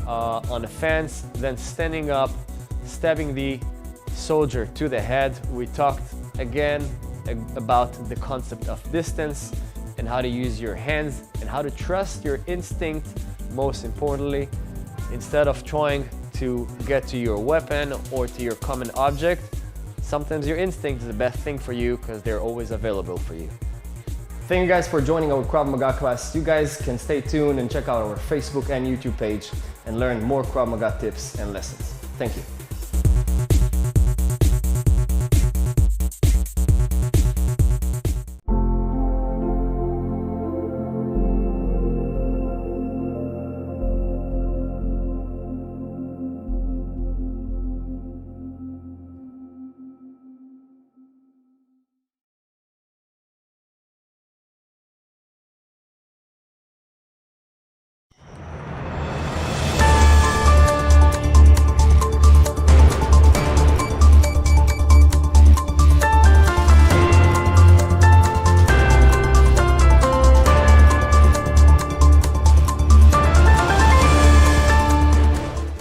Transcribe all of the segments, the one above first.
on a fence, then standing up, stabbing the soldier to the head. We talked again about the concept of distance and how to use your hands and how to trust your instinct, most importantly, instead of trying to get to your weapon or to your common object. Sometimes your instinct is the best thing for you because they're always available for you. Thank you guys for joining our Krav Maga class. You guys can stay tuned and check out our Facebook and YouTube page and learn more Krav Maga tips and lessons. Thank you.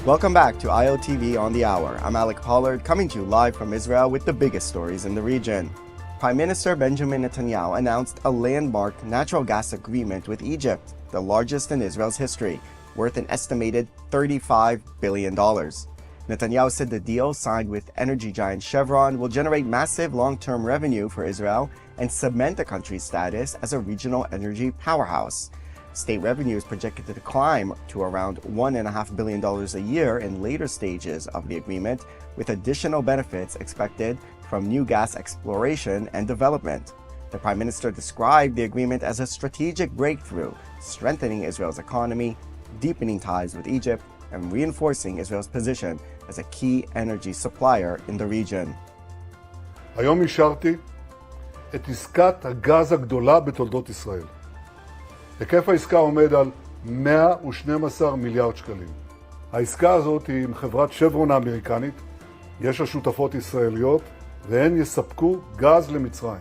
Welcome back to ILTV on the Hour. I'm Alec Pollard, coming to you live from Israel with the biggest stories in the region. Prime Minister Benjamin Netanyahu announced a landmark natural gas agreement with Egypt, the largest in Israel's history, worth an estimated $35 billion. Netanyahu said the deal, signed with energy giant Chevron, will generate massive long-term revenue for Israel and cement the country's status as a regional energy powerhouse. State revenue is projected to climb to around $1.5 billion a year in later stages of the agreement, with additional benefits expected from new gas exploration and development. The Prime Minister described the agreement as a strategic breakthrough, strengthening Israel's economy, deepening ties with Egypt, and reinforcing Israel's position as a key energy supplier in the region. היום אישרתי את עסקת הגז הגדולה בתולדות ישראל. היקף העסקה עומד על 112 מיליארד שקלים. העסקה הזאת היא עם חברת שברון האמריקנית, יש לה שותפות ישראליות, והן יספקו גז למצרים.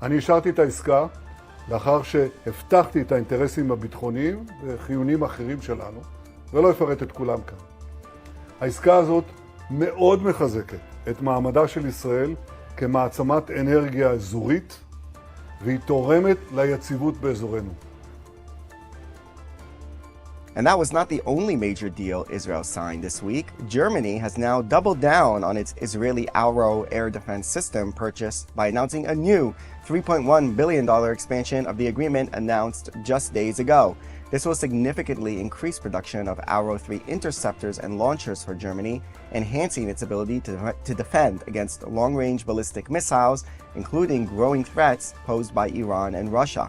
אני אישרתי את העסקה לאחר שהבטחתי את האינטרסים הביטחוניים וחיוניים אחרים שלנו, ולא אפרט את כולם כאן. העסקה הזאת מאוד מחזקת את מעמדה של ישראל כמעצמת אנרגיה אזורית, והיא תורמת ליציבות באזורנו. And that was not the only major deal Israel signed this week. Germany has now doubled down on its Israeli Arrow air defense system purchase by announcing a new $3.1 billion expansion of the agreement announced just days ago. This will significantly increase production of Arrow 3 interceptors and launchers for Germany, enhancing its ability to defend against long-range ballistic missiles, including growing threats posed by Iran and Russia.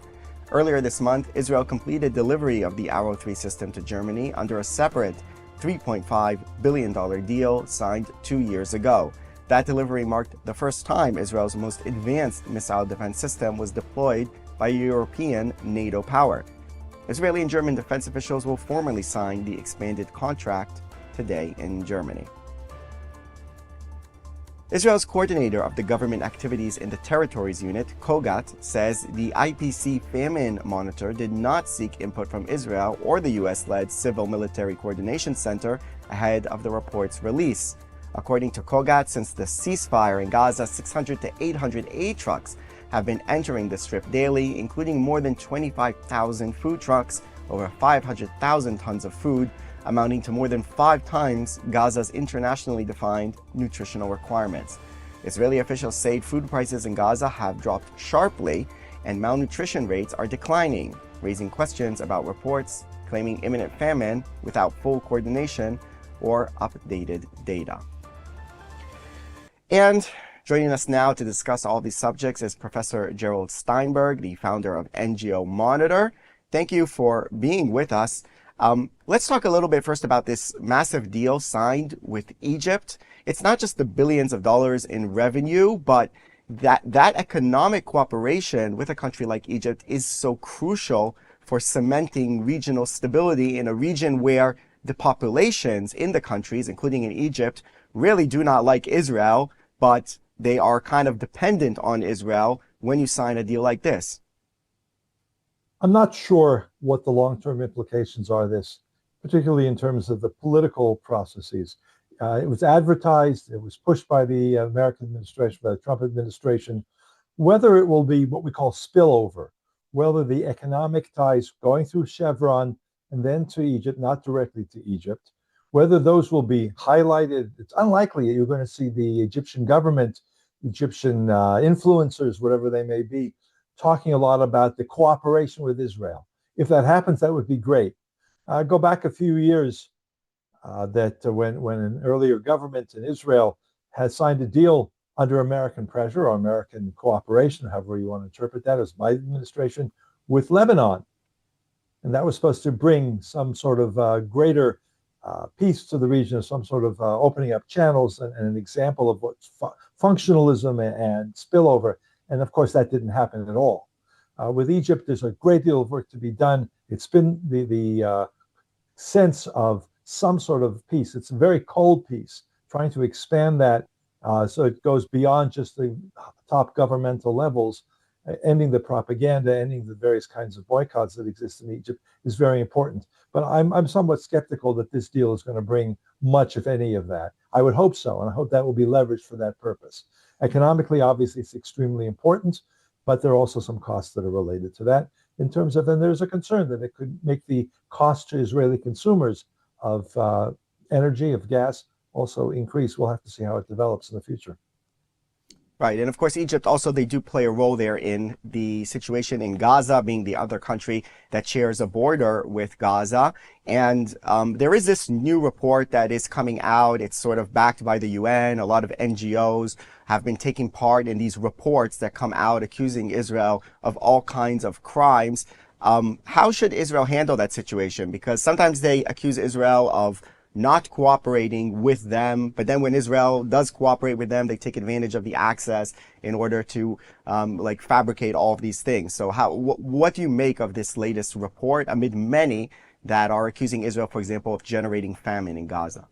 Earlier this month, Israel completed delivery of the Arrow 3 system to Germany under a separate $3.5 billion deal signed 2 years ago. That delivery marked the first time Israel's most advanced missile defense system was deployed by a European NATO power. Israeli and German defense officials will formally sign the expanded contract today in Germany. Israel's coordinator of the government activities in the Territories Unit, Kogat, says the IPC Famine Monitor did not seek input from Israel or the US-led Civil Military Coordination Center ahead of the report's release. According to Kogat, since the ceasefire in Gaza, 600 to 800 aid trucks have been entering the strip daily, including more than 25,000 food trucks, over 500,000 tons of food, amounting to more than 5 times Gaza's internationally defined nutritional requirements. Israeli officials say food prices in Gaza have dropped sharply and malnutrition rates are declining, raising questions about reports claiming imminent famine without full coordination or updated data. And joining us now to discuss all these subjects is Professor Gerald Steinberg, the founder of NGO Monitor. Thank you for being with us. Let's talk a little bit first about this massive deal signed with Egypt. It's not just the billions of dollars in revenue, but that economic cooperation with a country like Egypt is so crucial for cementing regional stability in a region where the populations in the countries, including in Egypt, really do not like Israel, but they are kind of dependent on Israel when you sign a deal like this. I'm not sure what the long-term implications are of this. particularly in terms of the political processes. It was advertised, it was pushed by the American administration, by the Trump administration, whether it will be what we call spillover, whether the economic ties going through Chevron and then to Egypt, not directly to Egypt, whether those will be highlighted. It's unlikely that you're going to see the Egyptian government, Egyptian influencers, whatever they may be, talking a lot about the cooperation with Israel. If that happens, that would be great. Go back a few years when an earlier government in Israel had signed a deal under American pressure or American cooperation, however you want to interpret that, as my administration, with Lebanon. And that was supposed to bring some sort of greater peace to the region, some sort of opening up channels and an example of what's functionalism and spillover. And of course, that didn't happen at all. With Egypt, there's a great deal of work to be done. It's been the sense of some sort of peace. It's a very cold peace, trying to expand that so it goes beyond just the top governmental levels. Ending the propaganda, ending the various kinds of boycotts that exist in Egypt is very important. But I'm somewhat skeptical that this deal is going to bring much, if any, of that. I would hope so, and I hope that will be leveraged for that purpose. Economically, obviously, it's extremely important, but there are also some costs that are related to that in terms of, and there's a concern that it could make the cost to Israeli consumers of energy, of gas, also increase. We'll have to see how it develops in the future. Right. And of course, Egypt also, they do play a role there in the situation in Gaza, being the other country that shares a border with Gaza. And there is this new report that is coming out. It's sort of backed by the UN. A lot of NGOs have been taking part in these reports that come out accusing Israel of all kinds of crimes. How should Israel handle that situation? Because sometimes they accuse Israel of not cooperating with them, but then when Israel does cooperate with them, they take advantage of the access in order to fabricate all of these things. So what do you make of this latest report amid many that are accusing Israel, for example, of generating famine in Gaza?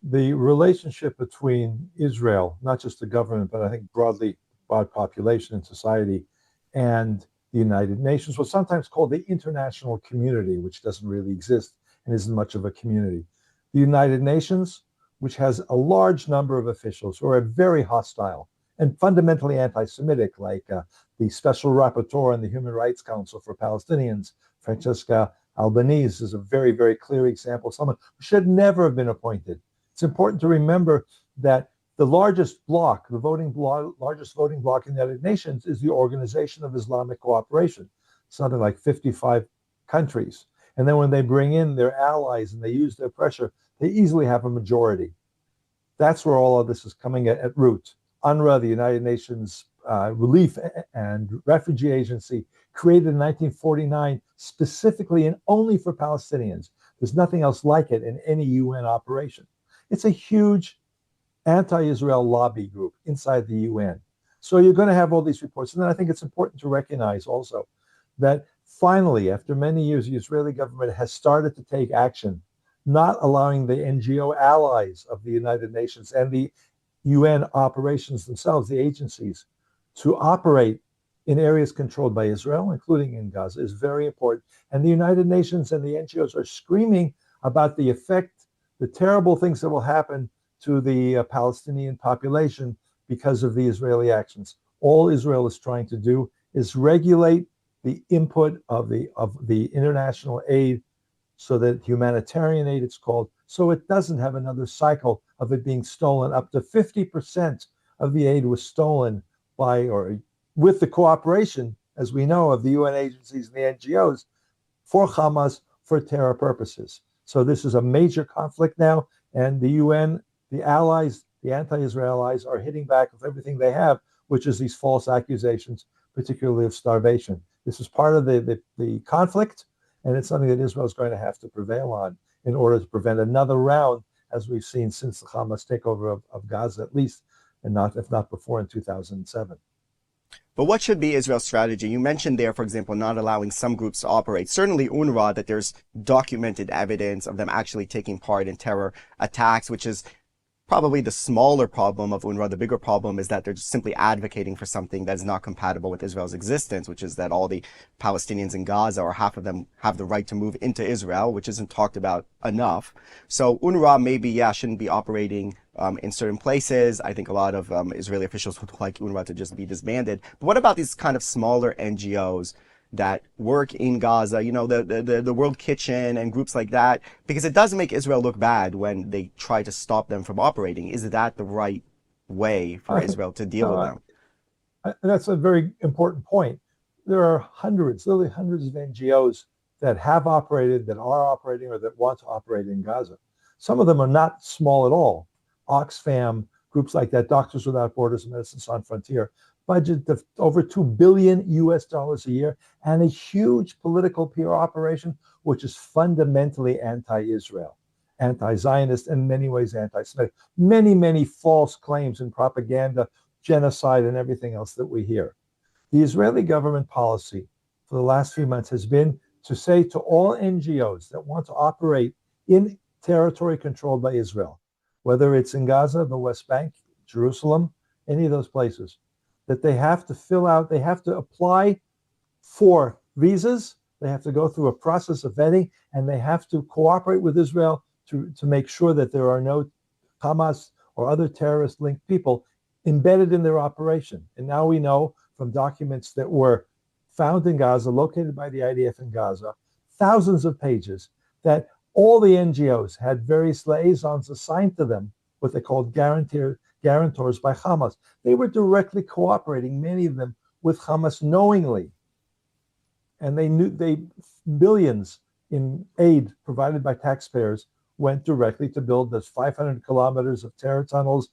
The relationship between Israel, not just the government, but I think broad population and society, and the United Nations, was sometimes called the international community, which doesn't really exist and isn't much of a community. The United Nations, which has a large number of officials who are very hostile and fundamentally anti-Semitic, like the Special Rapporteur on the Human Rights Council for Palestinians, Francesca Albanese, is a very, very clear example of someone who should never have been appointed. It's important to remember that the largest bloc, largest voting bloc in the United Nations is the Organization of Islamic Cooperation, something like 55 countries. And then when they bring in their allies and they use their pressure, they easily have a majority. That's where all of this is coming at root. UNRWA, the United Nations Relief and Refugee Agency, created in 1949 specifically and only for Palestinians. There's nothing else like it in any UN operation. It's a huge anti-Israel lobby group inside the UN. So you're going to have all these reports. And then I think it's important to recognize also that finally, after many years, the Israeli government has started to take action, not allowing the NGO allies of the United Nations and the UN operations themselves, the agencies, to operate in areas controlled by Israel, including in Gaza, is very important. And the United Nations and the NGOs are screaming about the effect, the terrible things that will happen to the Palestinian population because of the Israeli actions. All Israel is trying to do is regulate the input of the international aid, so that humanitarian aid, it's called, so it doesn't have another cycle of it being stolen. Up to 50% of the aid was stolen by or with the cooperation, as we know, of the UN agencies and the NGOs for Hamas for terror purposes. So this is a major conflict now, and the UN, the allies, the anti-Israel allies, are hitting back with everything they have, which is these false accusations, particularly of starvation. This is part of the conflict, and it's something that Israel is going to have to prevail on in order to prevent another round, as we've seen since the Hamas takeover of Gaza, at least, and not, if not before, in 2007. But what should be Israel's strategy? You mentioned there, for example, not allowing some groups to operate. Certainly UNRWA, that there's documented evidence of them actually taking part in terror attacks, which is probably the smaller problem of UNRWA. The bigger problem is that they're just simply advocating for something that is not compatible with Israel's existence, which is that all the Palestinians in Gaza, or half of them, have the right to move into Israel, which isn't talked about enough. So UNRWA maybe, yeah, shouldn't be operating in certain places. I think a lot of Israeli officials would like UNRWA to just be disbanded. But what about these kind of smaller NGOs that work in Gaza, you know, the World Kitchen and groups like that, because it does make Israel look bad when they try to stop them from operating. Is that the right way for Israel to deal with them? That's a very important point. There are hundreds, literally hundreds of NGOs that have operated, that are operating, or that want to operate in Gaza. Some of them are not small at all. Oxfam, groups like that, Doctors Without Borders and Medicine Sans Frontier, budget of over $2 billion a year, and a huge political PR operation, which is fundamentally anti-Israel, anti-Zionist, and in many ways anti-Semitic. Many, many false claims and propaganda, genocide, and everything else that we hear. The Israeli government policy for the last few months has been to say to all NGOs that want to operate in territory controlled by Israel, whether it's in Gaza, the West Bank, Jerusalem, any of those places, that they have to fill out, they have to apply for visas, they have to go through a process of vetting, and they have to cooperate with Israel to make sure that there are no Hamas or other terrorist-linked people embedded in their operation. And now we know from documents that were found in Gaza, located by the IDF in Gaza, thousands of pages, that all the NGOs had various liaisons assigned to them, what they called guarantors by Hamas. They were directly cooperating, many of them, with Hamas knowingly. And billions in aid provided by taxpayers went directly to build those 500 kilometers of terror tunnels,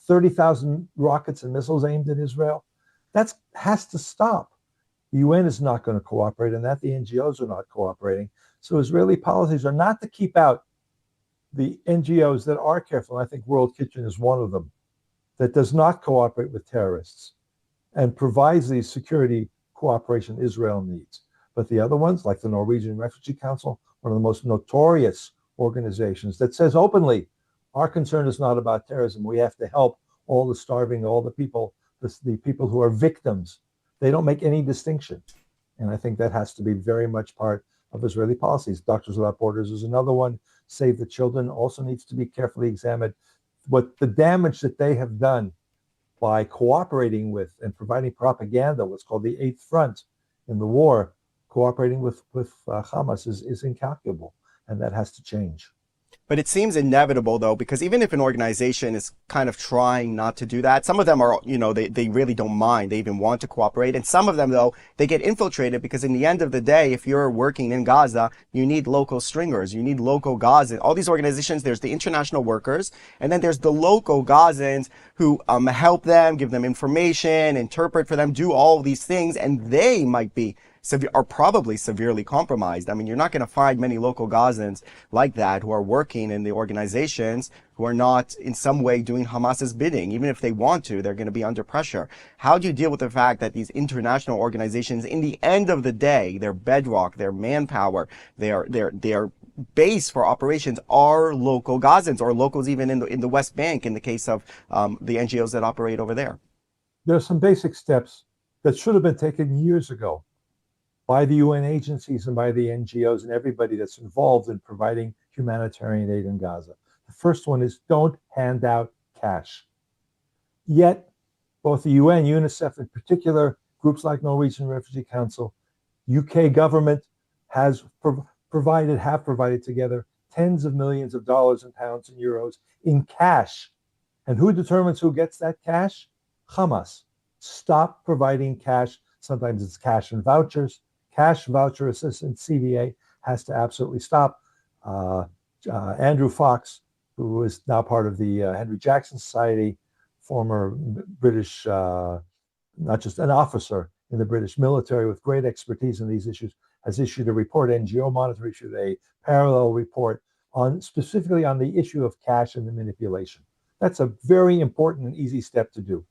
30,000 rockets and missiles aimed at Israel. That has to stop. The UN is not going to cooperate in that. The NGOs are not cooperating. So Israeli policies are not to keep out the NGOs that are careful. I think World Kitchen is one of them, that does not cooperate with terrorists and provides the security cooperation Israel needs. But the other ones, like the Norwegian Refugee Council, one of the most notorious organizations that says openly, our concern is not about terrorism. We have to help all the starving, all the people, the people who are victims. They don't make any distinction. And I think that has to be very much part of Israeli policies. Doctors Without Borders is another one. Save the Children also needs to be carefully examined. What the damage that they have done by cooperating with and providing propaganda, what's called the Eighth Front in the war, cooperating with Hamas is incalculable, and that has to change. But it seems inevitable, though, because even if an organization is kind of trying not to do that, some of them are, you know, they really don't mind. They even want to cooperate. And some of them, though, they get infiltrated because in the end of the day, if you're working in Gaza, you need local stringers. You need local Gazans. All these organizations, there's the international workers, and then there's the local Gazans who help them, give them information, interpret for them, do all these things, and they might be are probably severely compromised. I mean, you're not going to find many local Gazans like that who are working in the organizations who are not in some way doing Hamas's bidding. Even if they want to, they're going to be under pressure. How do you deal with the fact that these international organizations, in the end of the day, their bedrock, their manpower, their base for operations are local Gazans, or locals even in the West Bank, in the case of the NGOs that operate over there? There are some basic steps that should have been taken years ago by the UN agencies and by the NGOs and everybody that's involved in providing humanitarian aid in Gaza. The first one is don't hand out cash. Yet, both the UN, UNICEF in particular, groups like Norwegian Refugee Council, UK government have provided together tens of millions of dollars and pounds and euros in cash. And who determines who gets that cash? Hamas. Stop providing cash. Sometimes it's cash and vouchers. Cash voucher assistance, CVA, has to absolutely stop. Andrew Fox, who is now part of the Henry Jackson Society, former British, not just an officer in the British military with great expertise in these issues, has issued a report. NGO Monitor issued a parallel report specifically on the issue of cash and the manipulation. That's a very important and easy step to do.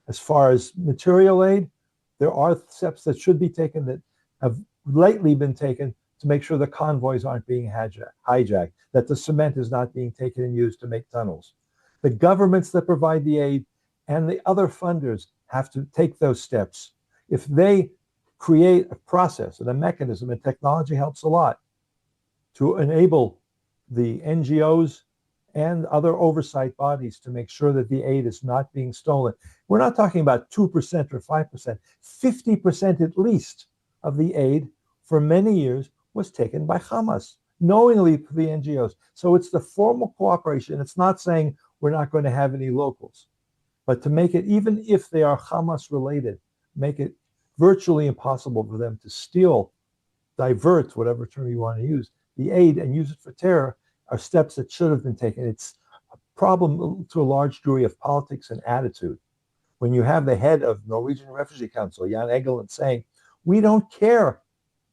As far as material aid, there are steps that should be taken that have lately been taken to make sure the convoys aren't being hijacked, that the cement is not being taken and used to make tunnels. The governments that provide the aid and the other funders have to take those steps. If they create a process and a mechanism, and technology helps a lot, to enable the NGOs and other oversight bodies to make sure that the aid is not being stolen. We're not talking about 2% or 5%, 50% at least of the aid for many years was taken by Hamas, knowingly for the NGOs. So it's the formal cooperation. It's not saying we're not going to have any locals, but to make it, even if they are Hamas related, make it virtually impossible for them to steal, divert, whatever term you want to use, the aid and use it for terror are steps that should have been taken. It's a problem to a large degree of politics and attitude. When you have the head of Norwegian Refugee Council, Jan Egeland, saying, we don't care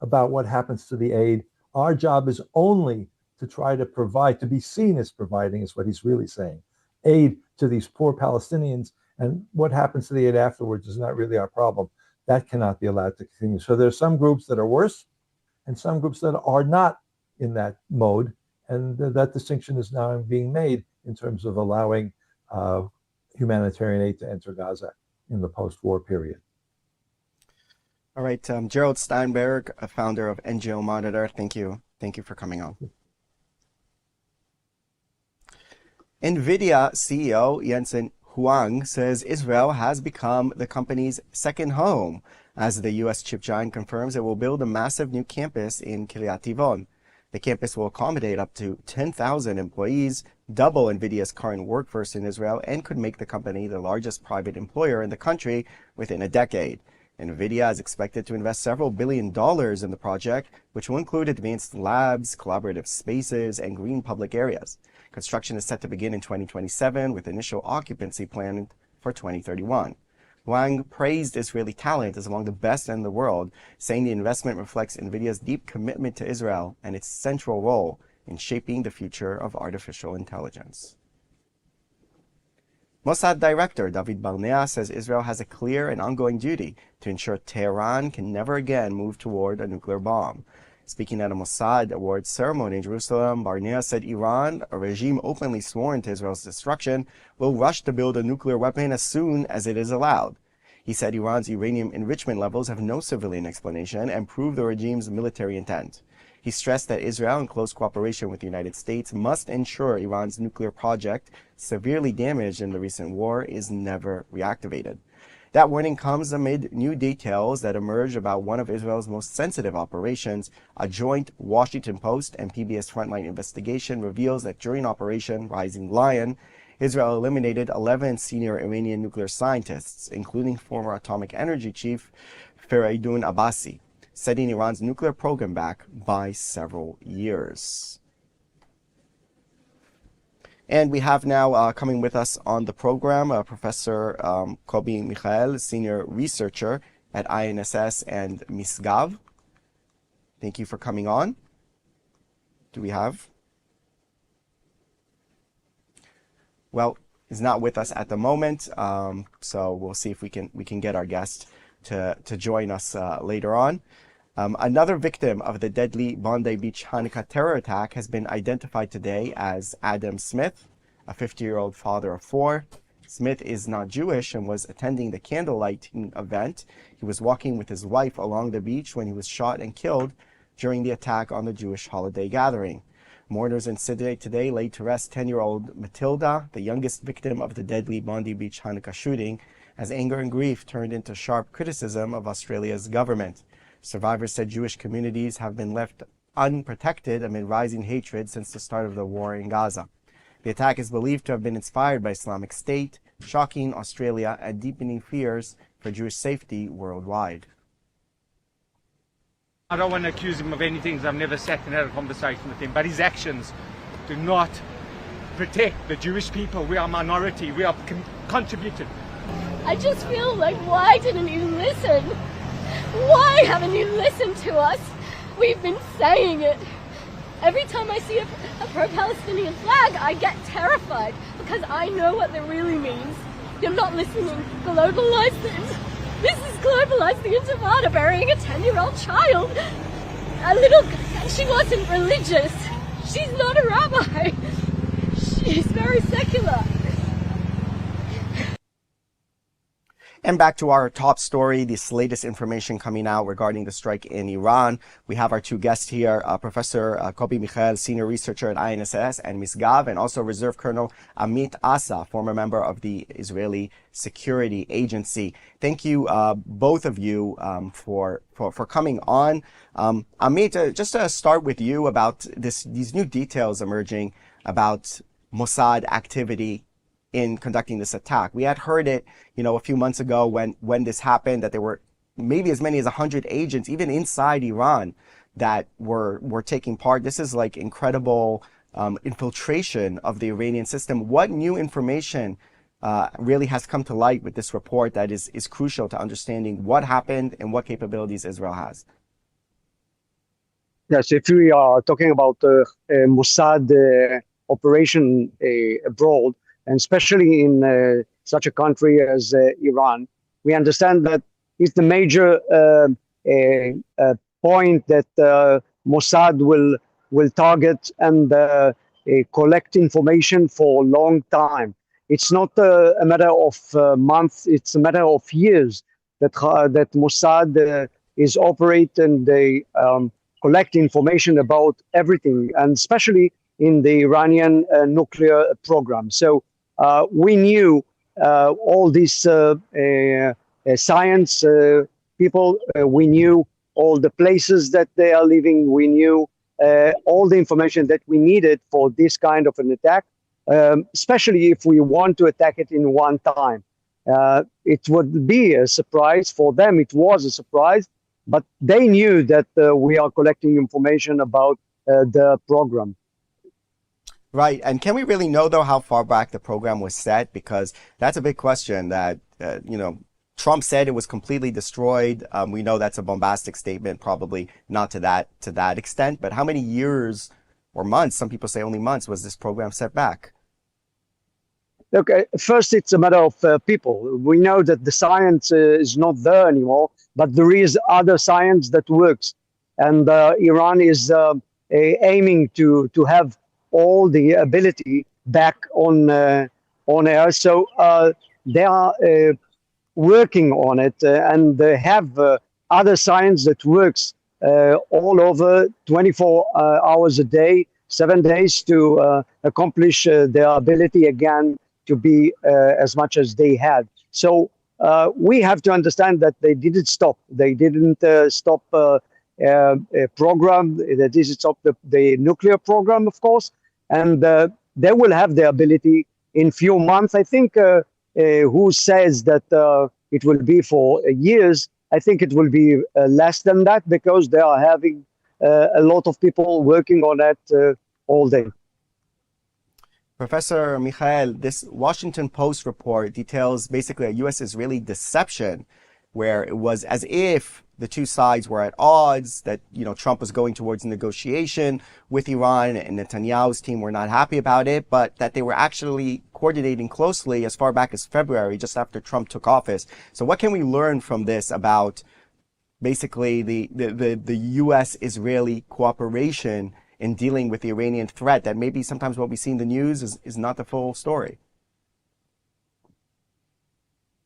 about what happens to the aid. Our job is only to try to provide, to be seen as providing, is what he's really saying, aid to these poor Palestinians. And what happens to the aid afterwards is not really our problem. That cannot be allowed to continue. So there are some groups that are worse and some groups that are not in that mode. And that distinction is now being made in terms of allowing humanitarian aid to enter Gaza in the post-war period. All right, Gerald Steinberg, a founder of NGO Monitor, thank you. Thank you for coming on. NVIDIA CEO Jensen Huang says Israel has become the company's second home, as the U.S. chip giant confirms it will build a massive new campus in Kiryat Tivon. The campus will accommodate up to 10,000 employees, double NVIDIA's current workforce in Israel, and could make the company the largest private employer in the country within a decade. NVIDIA is expected to invest several $1 billion in the project, which will include advanced labs, collaborative spaces, and green public areas. Construction is set to begin in 2027, with initial occupancy planned for 2031. Wang praised Israeli talent as among the best in the world, saying the investment reflects NVIDIA's deep commitment to Israel and its central role in shaping the future of artificial intelligence. Mossad Director David Barnea says Israel has a clear and ongoing duty to ensure Tehran can never again move toward a nuclear bomb. Speaking at a Mossad Awards ceremony in Jerusalem, Barnea said Iran, a regime openly sworn to Israel's destruction, will rush to build a nuclear weapon as soon as it is allowed. He said Iran's uranium enrichment levels have no civilian explanation and prove the regime's military intent. He stressed that Israel, in close cooperation with the United States, must ensure Iran's nuclear project, severely damaged in the recent war, is never reactivated. That warning comes amid new details that emerge about one of Israel's most sensitive operations. A joint Washington Post and PBS Frontline investigation reveals that during Operation Rising Lion, Israel eliminated 11 senior Iranian nuclear scientists, including former atomic energy chief Fereydun Abbasi, setting Iran's nuclear program back by several years. And we have now coming with us on the program Professor Kobi Michael, Senior Researcher at INSS and Misgav. Thank you for coming on. Do we have? Well, he's not with us at the moment, so we'll see if we can get our guest to join us later on. Another victim of the deadly Bondi Beach Hanukkah terror attack has been identified today as Adam Smith, a 50-year-old father of 4. Smith is not Jewish and was attending the candlelighting event. He was walking with his wife along the beach when he was shot and killed during the attack on the Jewish holiday gathering. Mourners in Sydney today laid to rest 10-year-old Matilda, the youngest victim of the deadly Bondi Beach Hanukkah shooting, as anger and grief turned into sharp criticism of Australia's government. Survivors said Jewish communities have been left unprotected amid rising hatred since the start of the war in Gaza. The attack is believed to have been inspired by Islamic State, shocking Australia and deepening fears for Jewish safety worldwide. I don't want to accuse him of anything, because I've never sat and had a conversation with him, but his actions do not protect the Jewish people. We are a minority. We are contributed. I just feel like, why didn't you listen? Why haven't you listened to us? We've been saying it. Every time I see a pro-Palestinian flag, I get terrified, because I know what that really means. You're not listening. Globalize this. This is globalize the Intifada, burying a 10-year-old child. She wasn't religious. She's not a rabbi. She's very secular. And back to our top story, this latest information coming out regarding the strike in Iran. We have our two guests here, Professor Kobi Michael, senior researcher at INSS and Misgav, and also Reserve Colonel Amit Asa, former member of the Israeli Security Agency. Thank you, both of you, for coming on. Amit, just to start with you about these new details emerging about Mossad activity in conducting this attack. We had heard it, a few months ago when this happened, that there were maybe as many as 100 agents, even inside Iran, that were taking part. This is like incredible infiltration of the Iranian system. What new information really has come to light with this report that is crucial to understanding what happened and what capabilities Israel has? Yes, if we are talking about Mossad operation abroad, and especially in such a country as Iran, we understand that it's the major point that Mossad will target and collect information for a long time. It's not a matter of months; it's a matter of years that Mossad is operating and they collect information about everything, and especially in the Iranian nuclear program. So we knew all these science people. We knew all the places that they are living. We knew all the information that we needed for this kind of an attack, especially if we want to attack it in one time. It would be a surprise for them. It was a surprise, but they knew that we are collecting information about the program. Right. And can we really know, though, how far back the program was set? Because that's a big question that, Trump said it was completely destroyed. We know that's a bombastic statement, probably not to that extent. But how many years or months, some people say only months, was this program set back? Okay, first, it's a matter of people. We know that the science is not there anymore, but there is other science that works. And Iran is aiming to have all the ability back on air. So they are working on it, and they have other science that works all over 24 hours a day, 7 days to accomplish their ability again to be as much as they had. So we have to understand that they didn't stop. They didn't stop a program. They didn't stop the nuclear program, of course. And they will have the ability in few months. I think who says that it will be for years? I think it will be less than that, because they are having a lot of people working on that all day. Professor Michael, this Washington Post report details basically a U.S.-Israeli deception where it was as if the two sides were at odds, that, Trump was going towards a negotiation with Iran and Netanyahu's team were not happy about it, but that they were actually coordinating closely as far back as February, just after Trump took office. So what can we learn from this about basically the U.S.-Israeli cooperation in dealing with the Iranian threat, that maybe sometimes what we see in the news is not the full story?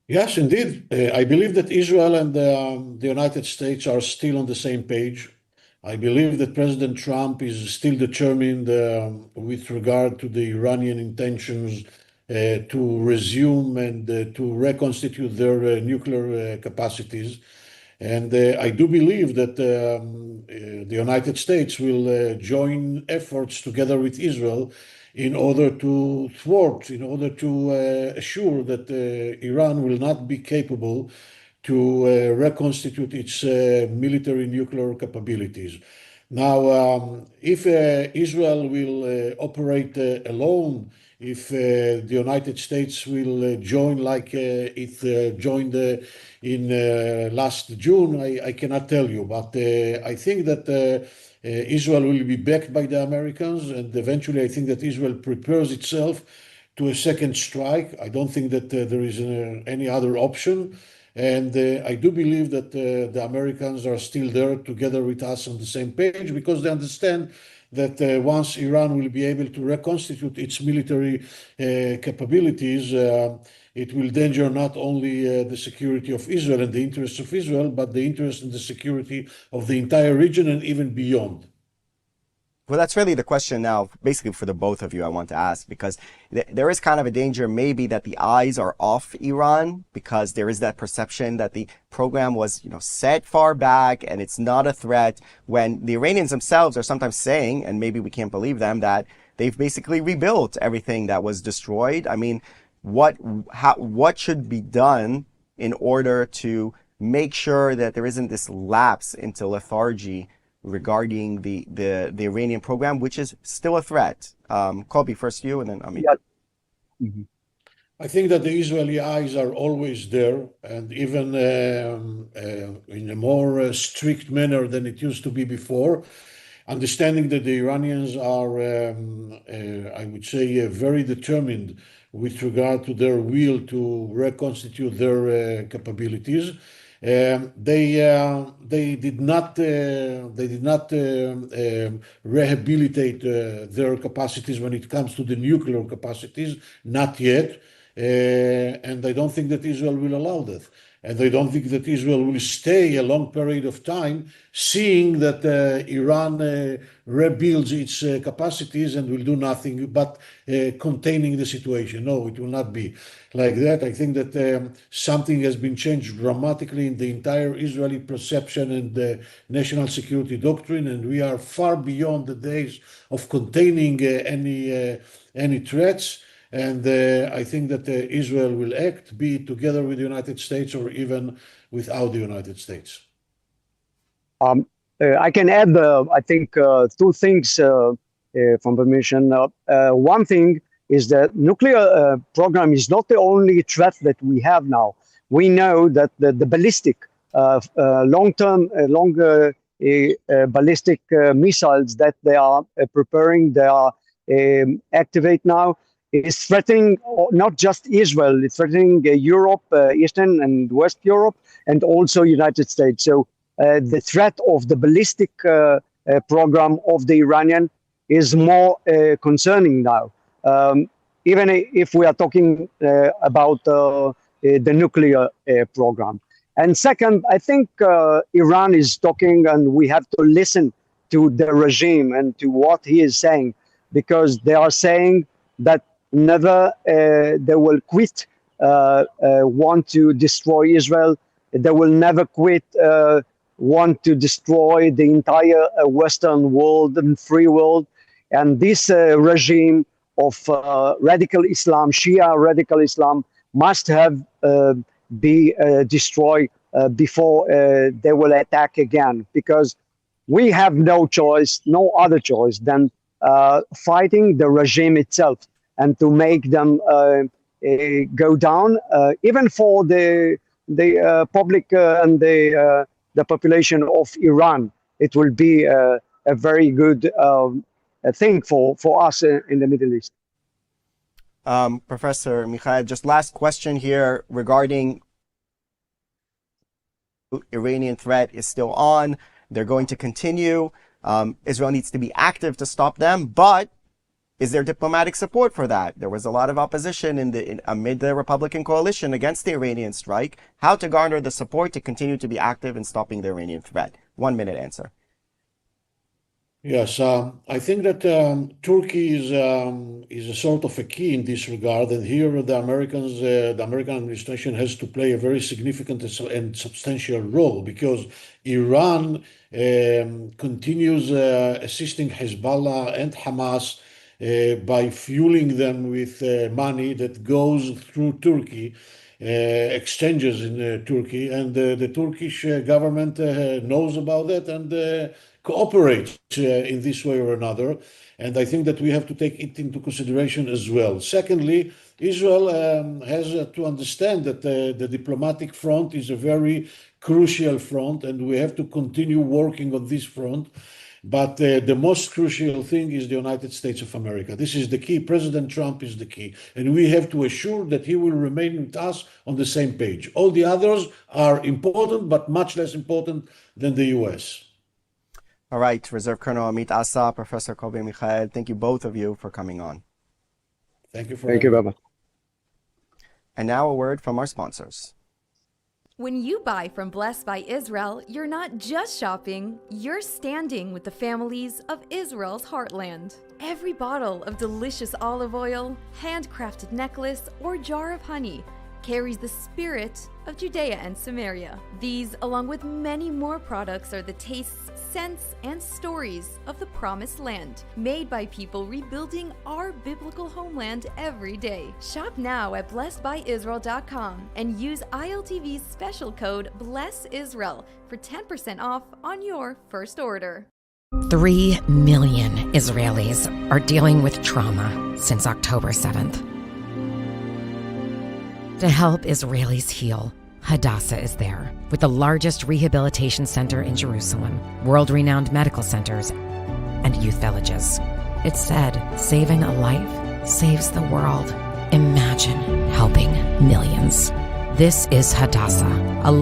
Yes, indeed. I believe that Israel and the United States are still on the same page. I believe that President Trump is still determined with regard to the Iranian intentions to resume and to reconstitute their nuclear capacities. And I do believe that the United States will join efforts together with Israel in order to thwart, in order to assure that Iran will not be capable to reconstitute its military nuclear capabilities. Now, if Israel will operate alone, if the United States will join like it joined in last June, I cannot tell you. But I think that Israel will be backed by the Americans, and eventually I think that Israel prepares itself to a second strike. I don't think that there is any other option. And I do believe that the Americans are still there together with us on the same page, because they understand that once Iran will be able to reconstitute its military capabilities, it will endanger not only the security of Israel and the interests of Israel, but the interest and the security of the entire region and even beyond. Well, that's really the question now, basically for the both of you, I want to ask, because there is kind of a danger maybe that the eyes are off Iran, because there is that perception that the program was, set far back and it's not a threat, when the Iranians themselves are sometimes saying, and maybe we can't believe them, that they've basically rebuilt everything that was destroyed. I mean, what should be done in order to make sure that there isn't this lapse into lethargy regarding the Iranian program, which is still a threat? Colby, first you, and then Amit. Yeah. Mm-hmm. I think that the Israeli eyes are always there, and even in a more strict manner than it used to be before. Understanding that the Iranians are, I would say, very determined with regard to their will to reconstitute their capabilities. They did not rehabilitate their capacities when it comes to the nuclear capacities, not yet. And I don't think that Israel will allow that. And I don't think that Israel will stay a long period of time seeing that Iran rebuilds its capacities and will do nothing but containing the situation. No, it will not be like that. I think that something has been changed dramatically in the entire Israeli perception and the national security doctrine, and we are far beyond the days of containing any threats. And I think that Israel will act, be it together with the United States or even without the United States. I can add, I think, two things from permission. One thing is that nuclear program is not the only threat that we have now. We know that the ballistic, long-term, ballistic missiles that they are preparing, they are activate now, is threatening not just Israel, it's threatening Europe, Eastern and West Europe, and also United States. So the threat of the ballistic program of the Iranian is more concerning now. Even if we are talking about the nuclear program. And second, I think Iran is talking, and we have to listen to the regime and to what he is saying, because they are saying that never they will quit, want to destroy Israel. They will never quit, want to destroy the entire Western world and free world. And this regime of radical Islam, Shia radical Islam, must have be destroyed before they will attack again, because we have no choice, no other choice than fighting the regime itself and to make them go down, even for the public and the population of Iran. It will be a very good thing for us in the Middle East. Professor Michael, just last question here regarding Iranian threat is still on. They're going to continue. Israel needs to be active to stop them, but is there diplomatic support for that? There was a lot of opposition amid the Republican coalition against the Iranian strike. How to garner the support to continue to be active in stopping the Iranian threat? 1 minute answer. Yes, I think that Turkey is a sort of a key in this regard, and here the American administration has to play a very significant and substantial role, because Iran continues assisting Hezbollah and Hamas by fueling them with money that goes through Turkey, exchanges in Turkey, and the Turkish government knows about that and cooperates in this way or another. And I think that we have to take it into consideration as well. Secondly, Israel has to understand that the diplomatic front is a very crucial front, and we have to continue working on this front. But the most crucial thing is the United States of America. This is the key. President Trump is the key. And we have to assure that he will remain with us on the same page. All the others are important, but much less important than the US. All right, Reserve Colonel Amit Asa, Professor Kobe Michael, thank you both of you for coming on. Thank you for Thank you, having me. Baba. And now a word from our sponsors. When you buy from Blessed by Israel, you're not just shopping, you're standing with the families of Israel's heartland. Every bottle of delicious olive oil, handcrafted necklace, or jar of honey carries the spirit of Judea and Samaria. These, along with many more products, are the tastes, scents, and stories of the Promised Land, made by people rebuilding our biblical homeland every day. Shop now at blessedbyisrael.com and use ILTV's special code BLESSISRAEL for 10% off on your first order. 3 million Israelis are dealing with trauma since October 7th. To help Israelis heal, Hadassah is there, with the largest rehabilitation center in Jerusalem, world-renowned medical centers, and youth villages. It's said, saving a life saves the world. Imagine helping millions. This is Hadassah, a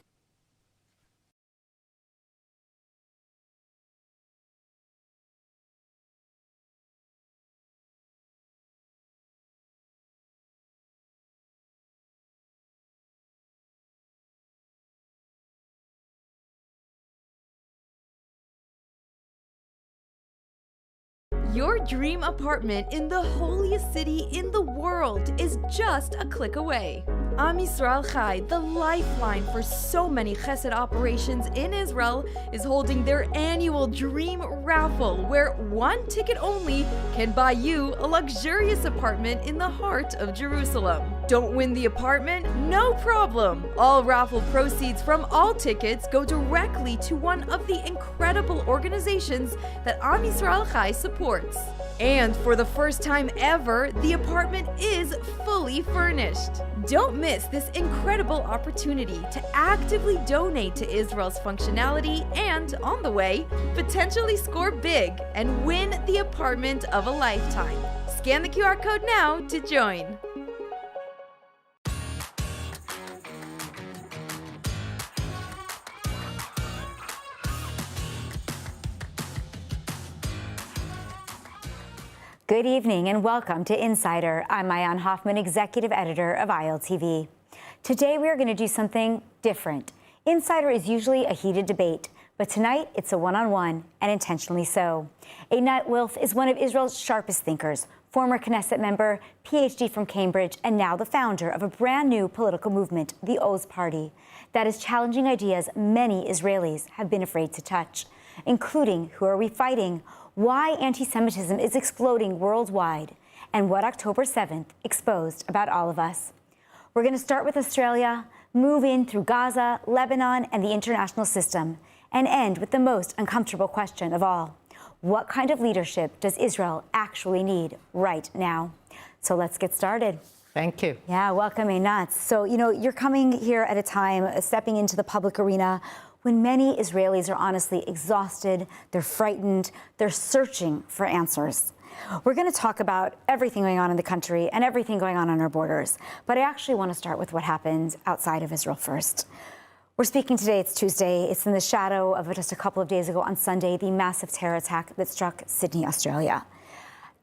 Your dream apartment in the holiest city in the world is just a click away. Am Yisrael Chai, the lifeline for so many chesed operations in Israel, is holding their annual Dream Raffle, where one ticket only can buy you a luxurious apartment in the heart of Jerusalem. Don't win the apartment? No problem. All raffle proceeds from all tickets go directly to one of the incredible organizations that Am Yisrael Chai supports. And for the first time ever, the apartment is fully furnished. Don't miss this incredible opportunity to actively donate to Israel's functionality and, on the way, potentially score big and win the apartment of a lifetime. Scan the QR code now to join. Good evening and welcome to Insider. I'm Mayan Hoffman, Executive Editor of ILTV. Today we are going to do something different. Insider is usually a heated debate, but tonight it's a one-on-one, and intentionally so. Einat Wilf is one of Israel's sharpest thinkers, former Knesset member, PhD from Cambridge, and now the founder of a brand new political movement, the Oz Party, that is challenging ideas many Israelis have been afraid to touch, including who are we fighting, why anti-Semitism is exploding worldwide, and what October 7th exposed about all of us. We're going to start with Australia, move in through Gaza, Lebanon, and the international system, and end with the most uncomfortable question of all. What kind of leadership does Israel actually need right now? So let's get started. Thank you. Yeah, welcome, Einat. So, you're coming here at a time, stepping into the public arena when many Israelis are honestly exhausted, they're frightened, they're searching for answers. We're going to talk about everything going on in the country and everything going on our borders, but I actually want to start with what happened outside of Israel first. We're speaking today, it's Tuesday, it's in the shadow of just a couple of days ago on Sunday, the massive terror attack that struck Sydney, Australia.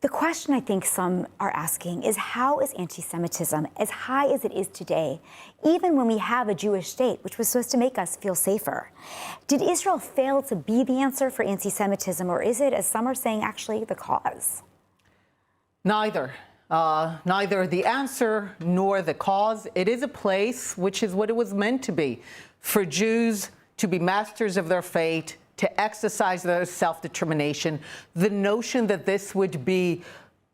The question I think some are asking is, how is anti-Semitism as high as it is today, even when we have a Jewish state, which was supposed to make us feel safer? Did Israel fail to be the answer for anti-Semitism, or is it, as some are saying, actually the cause? Neither. Neither the answer nor the cause. It is a place, which is what it was meant to be, for Jews to be masters of their fate, to exercise their self-determination. The notion that this would be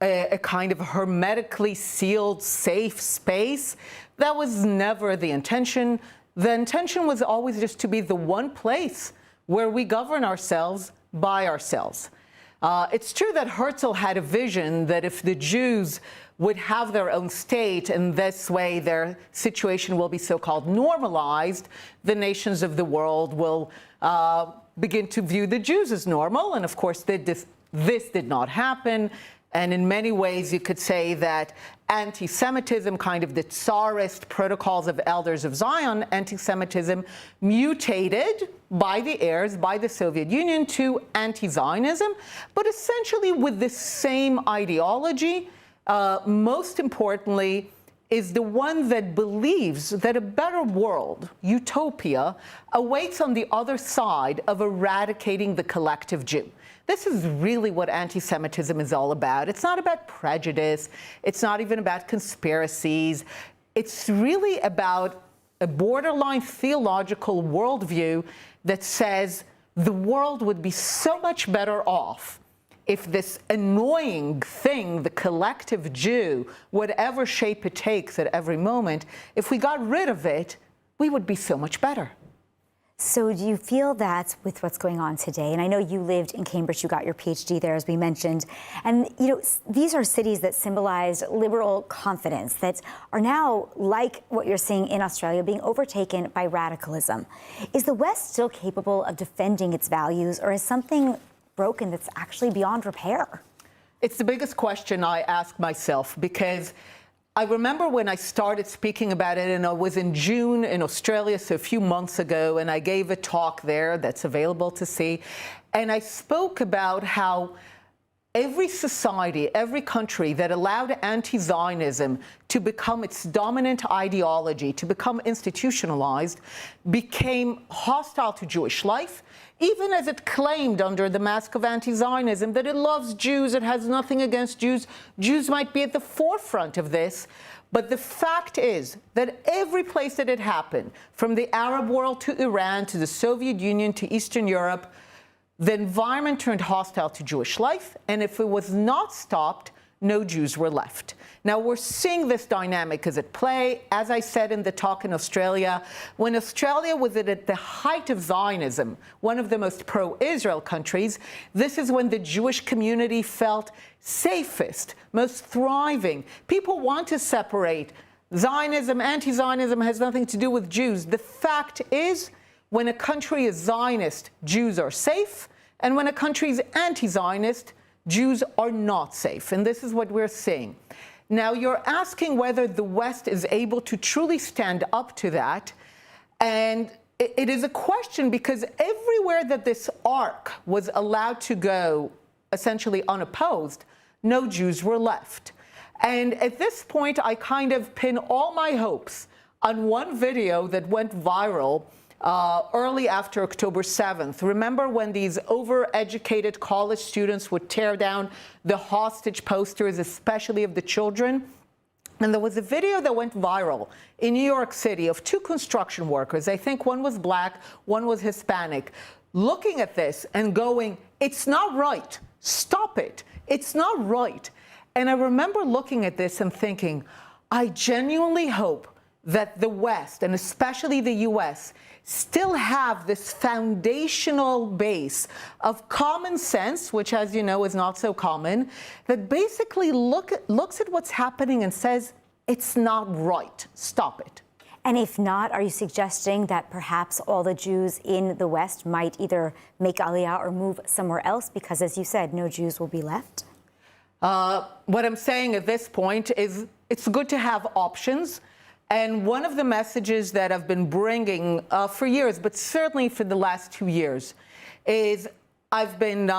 a kind of hermetically sealed, safe space, that was never the intention. The intention was always just to be the one place where we govern ourselves by ourselves. It's true that Herzl had a vision that if the Jews would have their own state, and this way their situation will be so-called normalized, the nations of the world will begin to view the Jews as normal. And of course, this did not happen. And in many ways, you could say that anti-Semitism, kind of the Tsarist protocols of elders of Zion, anti-Semitism mutated by the heirs, by the Soviet Union, to anti-Zionism, but essentially with the same ideology. Most importantly, is the one that believes that a better world, utopia, awaits on the other side of eradicating the collective Jew. This is really what anti-Semitism is all about. It's not about prejudice. It's not even about conspiracies. It's really about a borderline theological worldview that says the world would be so much better off if this annoying thing, the collective Jew, whatever shape it takes at every moment, if we got rid of it, we would be so much better. So do you feel that with what's going on today, and I know you lived in Cambridge, you got your PhD there, as we mentioned, and these are cities that symbolize liberal confidence that are now, like what you're seeing in Australia, being overtaken by radicalism. Is the West still capable of defending its values, or is something broken that's actually beyond repair? It's the biggest question I ask myself, because I remember when I started speaking about it, and I was in June in Australia, so a few months ago, and I gave a talk there that's available to see, and I spoke about how every society, every country that allowed anti-Zionism to become its dominant ideology, to become institutionalized, became hostile to Jewish life, even as it claimed under the mask of anti-Zionism that it loves Jews, it has nothing against Jews. Jews might be at the forefront of this, but the fact is that every place that it happened, from the Arab world to Iran, to the Soviet Union, to Eastern Europe, the environment turned hostile to Jewish life, and if it was not stopped, no Jews were left. Now, we're seeing this dynamic as at play. As I said in the talk in Australia, when Australia was at the height of Zionism, one of the most pro-Israel countries, this is when the Jewish community felt safest, most thriving. People want to separate. Zionism, anti-Zionism has nothing to do with Jews. The fact is, when a country is Zionist, Jews are safe, and when a country is anti-Zionist, Jews are not safe, and this is what we're seeing. Now, you're asking whether the West is able to truly stand up to that, and it is a question because everywhere that this arc was allowed to go, essentially unopposed, no Jews were left. And at this point, I kind of pin all my hopes on one video that went viral early after October 7th. Remember when these overeducated college students would tear down the hostage posters, especially of the children? And there was a video that went viral in New York City of two construction workers. I think one was black, one was Hispanic, looking at this and going, "It's not right. Stop it. It's not right." And I remember looking at this and thinking, I genuinely hope that the West, and especially the US, still have this foundational base of common sense, which, as you know, is not so common, that basically looks at what's happening and says, it's not right, stop it. And if not, are you suggesting that perhaps all the Jews in the West might either make Aliyah or move somewhere else because, as you said, no Jews will be left? What I'm saying at this point is it's good to have options. And one of the messages that I've been bringing for years, but certainly for the last 2 years, is I've been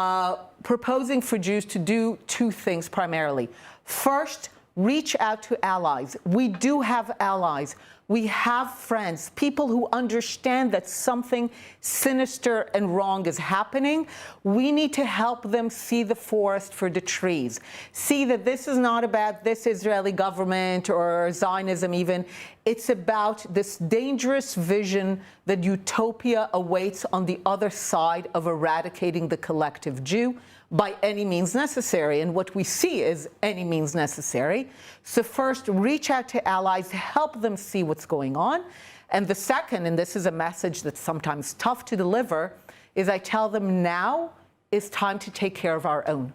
proposing for Jews to do two things primarily. First, reach out to allies. We do have allies. We have friends, people who understand that something sinister and wrong is happening. We need to help them see the forest for the trees, see that this is not about this Israeli government or Zionism even. It's about this dangerous vision that utopia awaits on the other side of eradicating the collective Jew by any means necessary. And what we see is any means necessary. So first, reach out to allies, help them see what's going on. And the second, and this is a message that's sometimes tough to deliver, is I tell them now is time to take care of our own.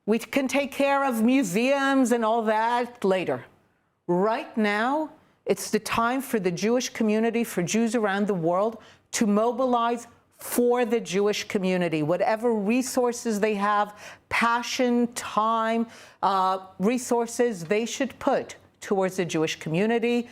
We can take care of museums and all that later. Right now, it's the time for the Jewish community, for Jews around the world, to mobilize for the Jewish community. Whatever resources they have, passion, time, resources, they should put towards the Jewish community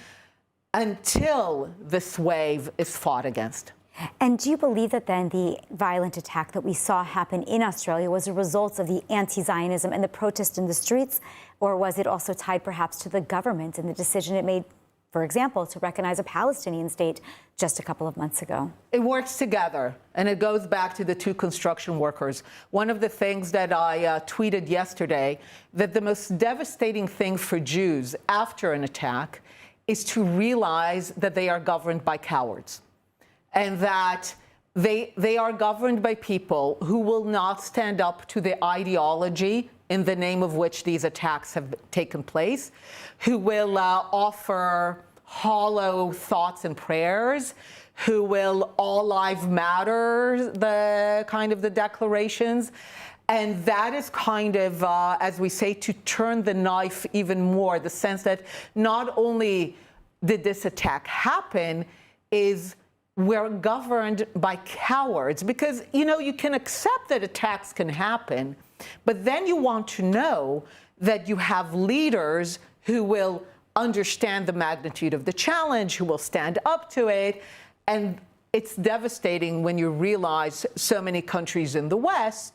until this wave is fought against. And do you believe that then the violent attack that we saw happen in Australia was a result of the anti-Zionism and the protest in the streets, or was it also tied perhaps to the government and the decision it made, for example, to recognize a Palestinian state just a couple of months ago? It works together, and it goes back to the two construction workers. One of the things that I tweeted yesterday, that the most devastating thing for Jews after an attack is to realize that they are governed by cowards, and that they are governed by people who will not stand up to the ideology in the name of which these attacks have taken place, who will offer hollow thoughts and prayers, who will all lives matter, the declarations. And that is kind of, as we say, to turn the knife even more, the sense that not only did this attack happen, is we're governed by cowards. Because, you can accept that attacks can happen, but then you want to know that you have leaders who will understand the magnitude of the challenge, who will stand up to it. And it's devastating when you realize so many countries in the West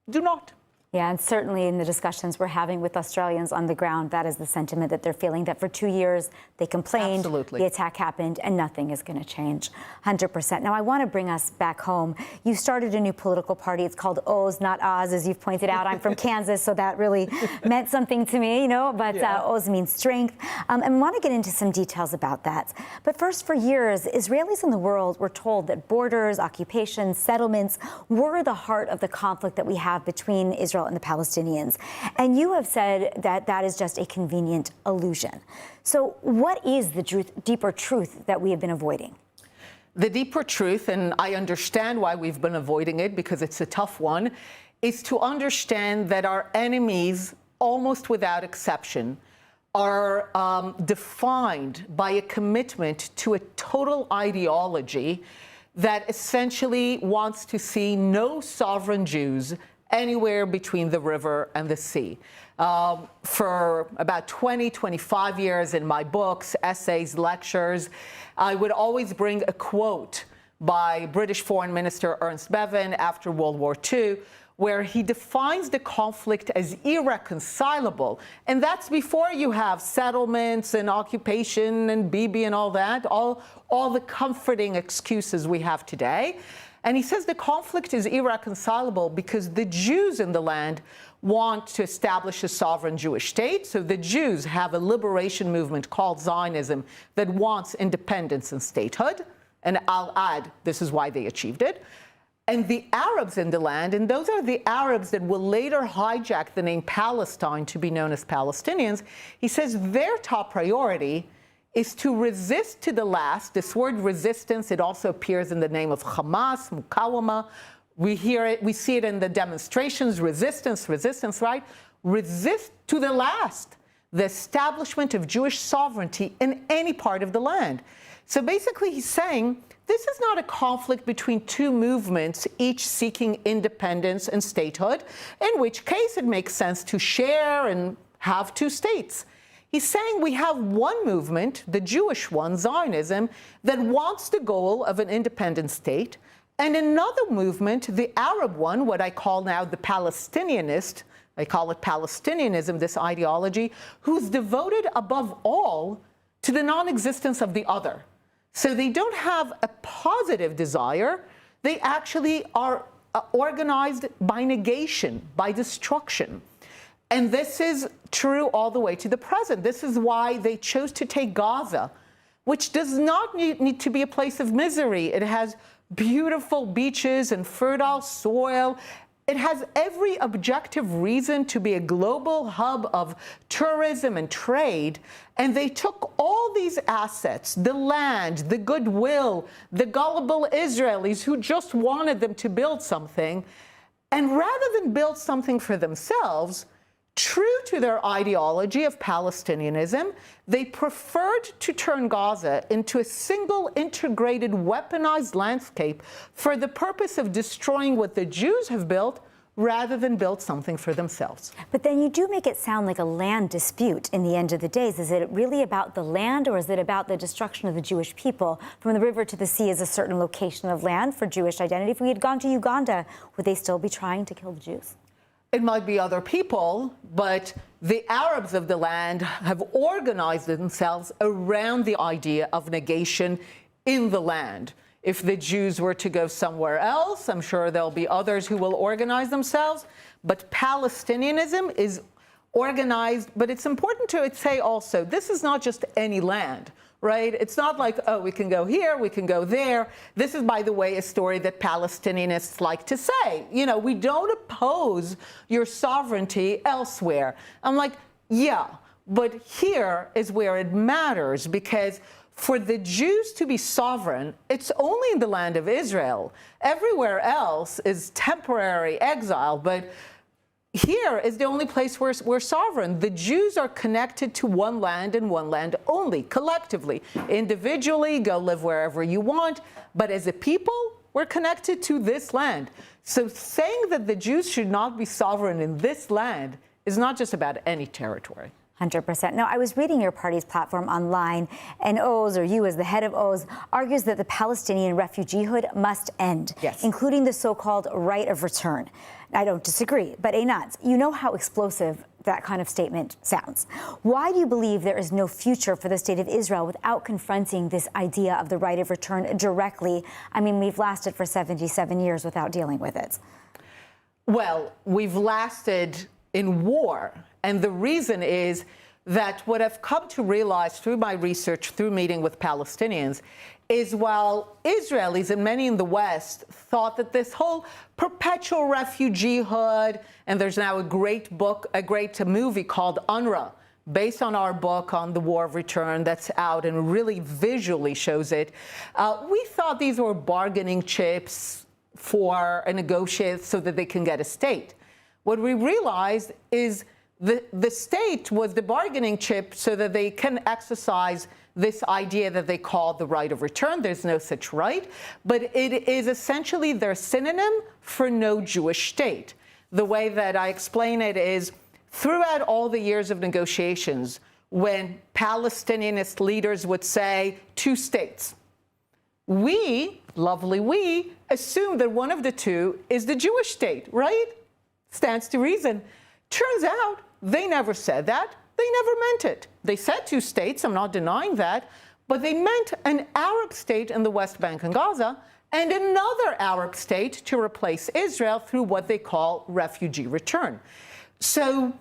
do not. Yeah, and certainly in the discussions we're having with Australians on the ground, that is the sentiment that they're feeling, that for 2 years they complained, Absolutely. The attack happened, and nothing is going to change. 100%. Now, I want to bring us back home. You started a new political party. It's called Oz, not Oz, as you've pointed out. I'm from Kansas, so that really meant something to me, but Oz means strength. And I want to get into some details about that. But first, for years, Israelis in the world were told that borders, occupations, settlements were the heart of the conflict that we have between Israel and the Palestinians. And you have said that that is just a convenient illusion. So what is the deeper truth that we have been avoiding? The deeper truth, and I understand why we've been avoiding it because it's a tough one, is to understand that our enemies, almost without exception, are defined by a commitment to a total ideology that essentially wants to see no sovereign Jews anywhere between the river and the sea. For about 20, 25 years in my books, essays, lectures, I would always bring a quote by British Foreign Minister Ernest Bevin after World War II, where he defines the conflict as irreconcilable. And that's before you have settlements and occupation and Bibi and all that, all the comforting excuses we have today. And he says the conflict is irreconcilable because the Jews in the land want to establish a sovereign Jewish state. So the Jews have a liberation movement called Zionism that wants independence and statehood. And I'll add, this is why they achieved it. And the Arabs in the land, and those are the Arabs that will later hijack the name Palestine to be known as Palestinians, he says their top priority is to resist to the last. This word resistance, it also appears in the name of Hamas, Mukawama. We hear it, we see it in the demonstrations, resistance, right? Resist to the last the establishment of Jewish sovereignty in any part of the land. So basically he's saying, this is not a conflict between two movements, each seeking independence and statehood, in which case it makes sense to share and have two states. He's saying we have one movement, the Jewish one, Zionism, that wants the goal of an independent state, and another movement, the Arab one, what I call now the Palestinianist, I call it Palestinianism, this ideology, who's devoted above all to the non-existence of the other. So they don't have a positive desire. They actually are organized by negation, by destruction. And this is true all the way to the present. This is why they chose to take Gaza, which does not need to be a place of misery. It has beautiful beaches and fertile soil. It has every objective reason to be a global hub of tourism and trade. And they took all these assets, the land, the goodwill, the gullible Israelis who just wanted them to build something. And rather than build something for themselves, True to their ideology of Palestinianism, they preferred to turn Gaza into a single integrated weaponized landscape for the purpose of destroying what the Jews have built rather than build something for themselves. But then you do make it sound like a land dispute in the end of the days. Is it really about the land, or is it about the destruction of the Jewish people? From the river to the sea is a certain location of land for Jewish identity. If we had gone to Uganda, would they still be trying to kill the Jews? It might be other people, but the Arabs of the land have organized themselves around the idea of negation in the land. If the Jews were to go somewhere else, I'm sure there'll be others who will organize themselves. But Palestinianism is organized, but it's important to say also, this is not just any land, right? It's not like, oh, we can go here, we can go there. This is, by the way, a story that Palestinianists like to say. You know, we don't oppose your sovereignty elsewhere. I'm like, yeah, but here is where it matters, because for the Jews to be sovereign, it's only in the land of Israel. Everywhere else is temporary exile, but here is the only place where we're sovereign. The Jews are connected to one land and one land only, collectively. Individually, go live wherever you want, but as a people, we're connected to this land. So saying that the Jews should not be sovereign in this land is not just about any territory. 100%. Now, I was reading your party's platform online, and Oz, or you as the head of Oz, argues that the Palestinian refugeehood must end, yes, including the so-called right of return. I don't disagree, but Einat, you know how explosive that kind of statement sounds. Why do you believe there is no future for the state of Israel without confronting this idea of the right of return directly? I mean, we've lasted for 77 years without dealing with it. Well, we've lasted in war. And the reason is that what I've come to realize through my research, through meeting with Palestinians, is while Israelis and many in the West thought that this whole perpetual refugeehood, and there's now a great movie called UNRWA, based on our book on the War of Return that's out and really visually shows it, we thought these were bargaining chips for a negotiate so that they can get a state. What we realized is the state was the bargaining chip so that they can exercise this idea that they call the right of return. There's no such right, but it is essentially their synonym for no Jewish state. The way that I explain it is, throughout all the years of negotiations, when Palestinianist leaders would say 2 states, we assume that one of the two is the Jewish state, right? Stands to reason. Turns out they never said that. They never meant it. They said 2 states, I'm not denying that, but they meant an Arab state in the West Bank and Gaza and another Arab state to replace Israel through what they call refugee return. So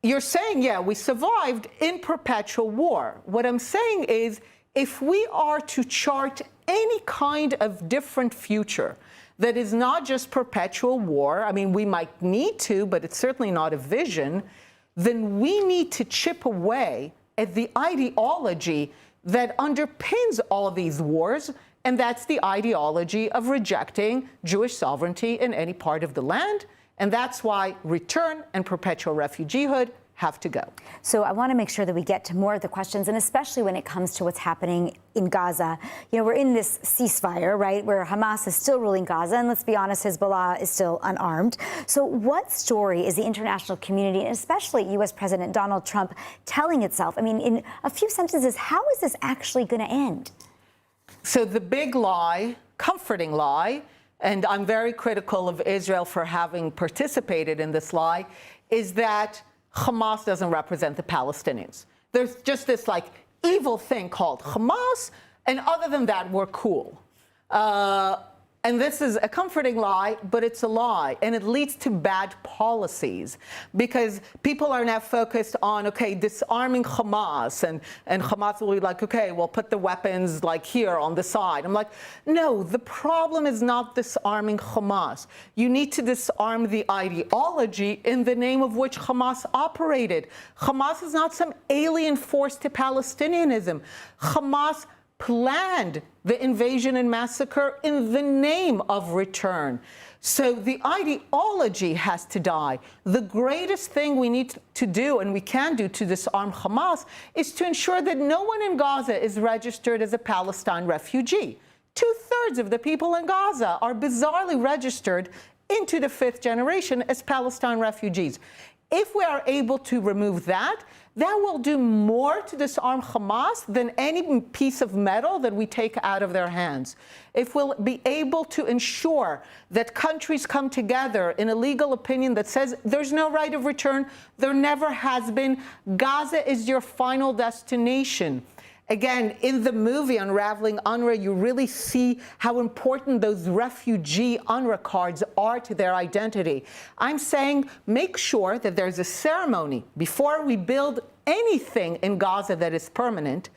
you're saying, yeah, we survived in perpetual war. What I'm saying is, if we are to chart any kind of different future that is not just perpetual war, I mean, we might need to, but it's certainly not a vision, then we need to chip away at the ideology that underpins all of these wars, and that's the ideology of rejecting Jewish sovereignty in any part of the land, and that's why return and perpetual refugeehood have to go. So I want to make sure that we get to more of the questions, and especially when it comes to what's happening in Gaza. You know, we're in this ceasefire, right, where Hamas is still ruling Gaza, and let's be honest, Hezbollah is still unarmed. So what story is the international community, and especially U.S. President Donald Trump, telling itself? I mean, in a few sentences, how is this actually going to end? So the big lie, comforting lie, and I'm very critical of Israel for having participated in this lie, is that Hamas doesn't represent the Palestinians. There's just this like evil thing called Hamas, and other than that, we're cool. And this is a comforting lie, but it's a lie, and it leads to bad policies, because people are now focused on, okay, disarming Hamas, and Hamas will be like, okay, we'll put the weapons like here on the side. I'm like, no, the problem is not disarming Hamas. You need to disarm the ideology in the name of which Hamas operated. Hamas is not some alien force to Palestinianism. Hamas planned the invasion and massacre in the name of return. So the ideology has to die. The greatest thing we need to do, and we can do to disarm Hamas, is to ensure that no one in Gaza is registered as a Palestine refugee. 2/3 of the people in Gaza are bizarrely registered into the 5th generation as Palestine refugees. If we are able to remove that, that will do more to disarm Hamas than any piece of metal that we take out of their hands. If we'll be able to ensure that countries come together in a legal opinion that says there's no right of return, there never has been, Gaza is your final destination. Again, in the movie Unraveling UNRWA, you really see how important those refugee UNRWA cards are to their identity. I'm saying make sure that there's a ceremony before we build anything in Gaza that is permanent.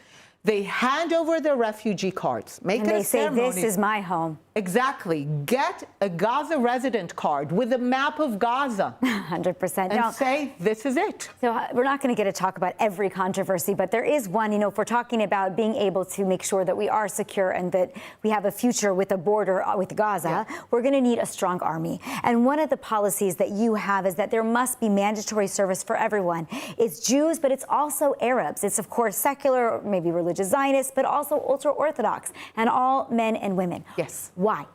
They hand over their refugee cards. Make it a ceremony. And they say, this is my home. Exactly. Get a Gaza resident card with a map of Gaza. 100%. And say, this is it. So we're not going to get to talk about every controversy, but there is one, if we're talking about being able to make sure that we are secure and that we have a future with a border with Gaza, we're going to need a strong army. And one of the policies that you have is that there must be mandatory service for everyone. It's Jews, but it's also Arabs. It's, of course, secular, maybe religious Zionists, but also ultra-Orthodox and all men and women. Yes. Why?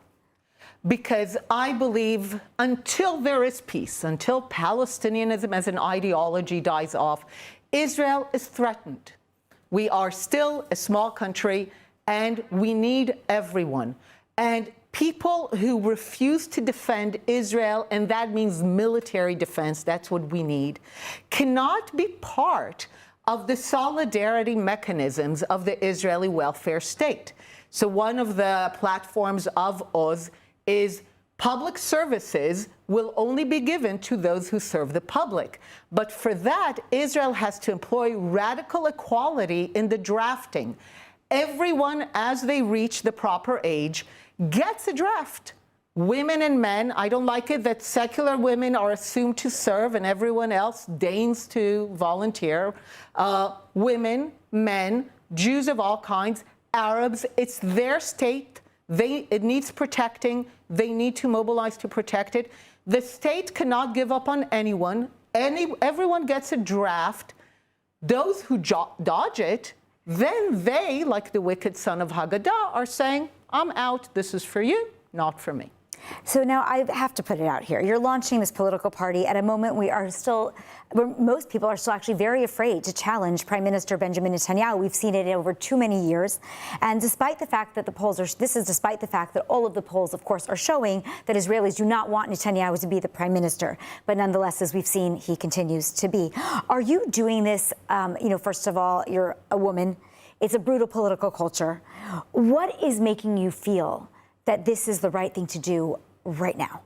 Because I believe until there is peace, until Palestinianism as an ideology dies off, Israel is threatened. We are still a small country, and we need everyone. And people who refuse to defend Israel, and that means military defense, that's what we need, cannot be part of the solidarity mechanisms of the Israeli welfare state. So one of the platforms of Oz is public services will only be given to those who serve the public. But for that, Israel has to employ radical equality in the drafting. Everyone, as they reach the proper age, gets a draft. Women and men, I don't like it that secular women are assumed to serve and everyone else deigns to volunteer. Women, men, Jews of all kinds, Arabs, it's their state. It needs protecting. They need to mobilize to protect it. The state cannot give up on anyone. Everyone gets a draft. Those who dodge it, then they, like the wicked son of Haggadah, are saying, I'm out. This is for you, not for me. So now I have to put it out here. You're launching this political party at a moment where most people are still actually very afraid to challenge Prime Minister Benjamin Netanyahu. We've seen it over too many years. And despite the fact that despite the fact that all of the polls, of course, are showing that Israelis do not want Netanyahu to be the prime minister. But nonetheless, as we've seen, he continues to be. Are you doing this, first of all, you're a woman. It's a brutal political culture. What is making you feel that this is the right thing to do right now?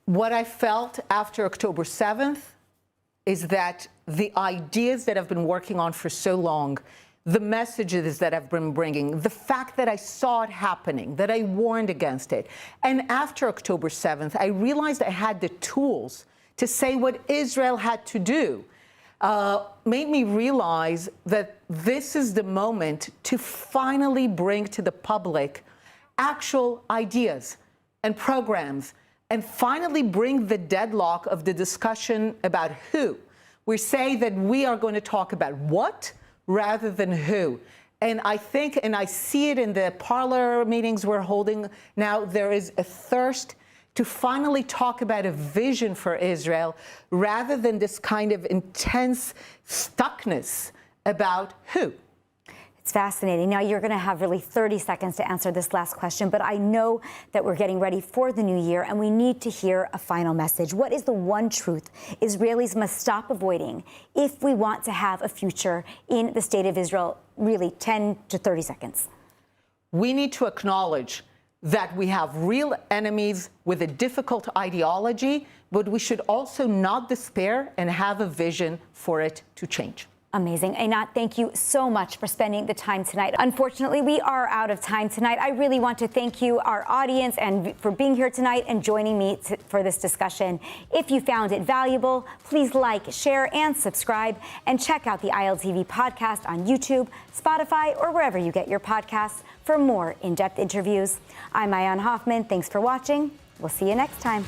What I felt after October 7th is that the ideas that I've been working on for so long, the messages that I've been bringing, the fact that I saw it happening, that I warned against it. And after October 7th, I realized I had the tools to say what Israel had to do. Made me realize that this is the moment to finally bring to the public actual ideas and programs and finally bring the deadlock of the discussion about who. We say that we are going to talk about what rather than who. And I think, and I see it in the parlor meetings we're holding now, there is a thirst to finally talk about a vision for Israel rather than this kind of intense stuckness about who. It's fascinating. Now, you're going to have really 30 seconds to answer this last question, but I know that we're getting ready for the new year, and we need to hear a final message. What is the one truth Israelis must stop avoiding if we want to have a future in the state of Israel? Really, 10 to 30 seconds. We need to acknowledge that we have real enemies with a difficult ideology, but we should also not despair and have a vision for it to change. Amazing. Einat, thank you so much for spending the time tonight. Unfortunately, we are out of time tonight. I really want to thank you, our audience, and for being here tonight and joining me for this discussion. If you found it valuable, please like, share, and subscribe, and check out the ILTV podcast on YouTube, Spotify, or wherever you get your podcasts for more in-depth interviews. I'm Ayan Hoffman. Thanks for watching. We'll see you next time.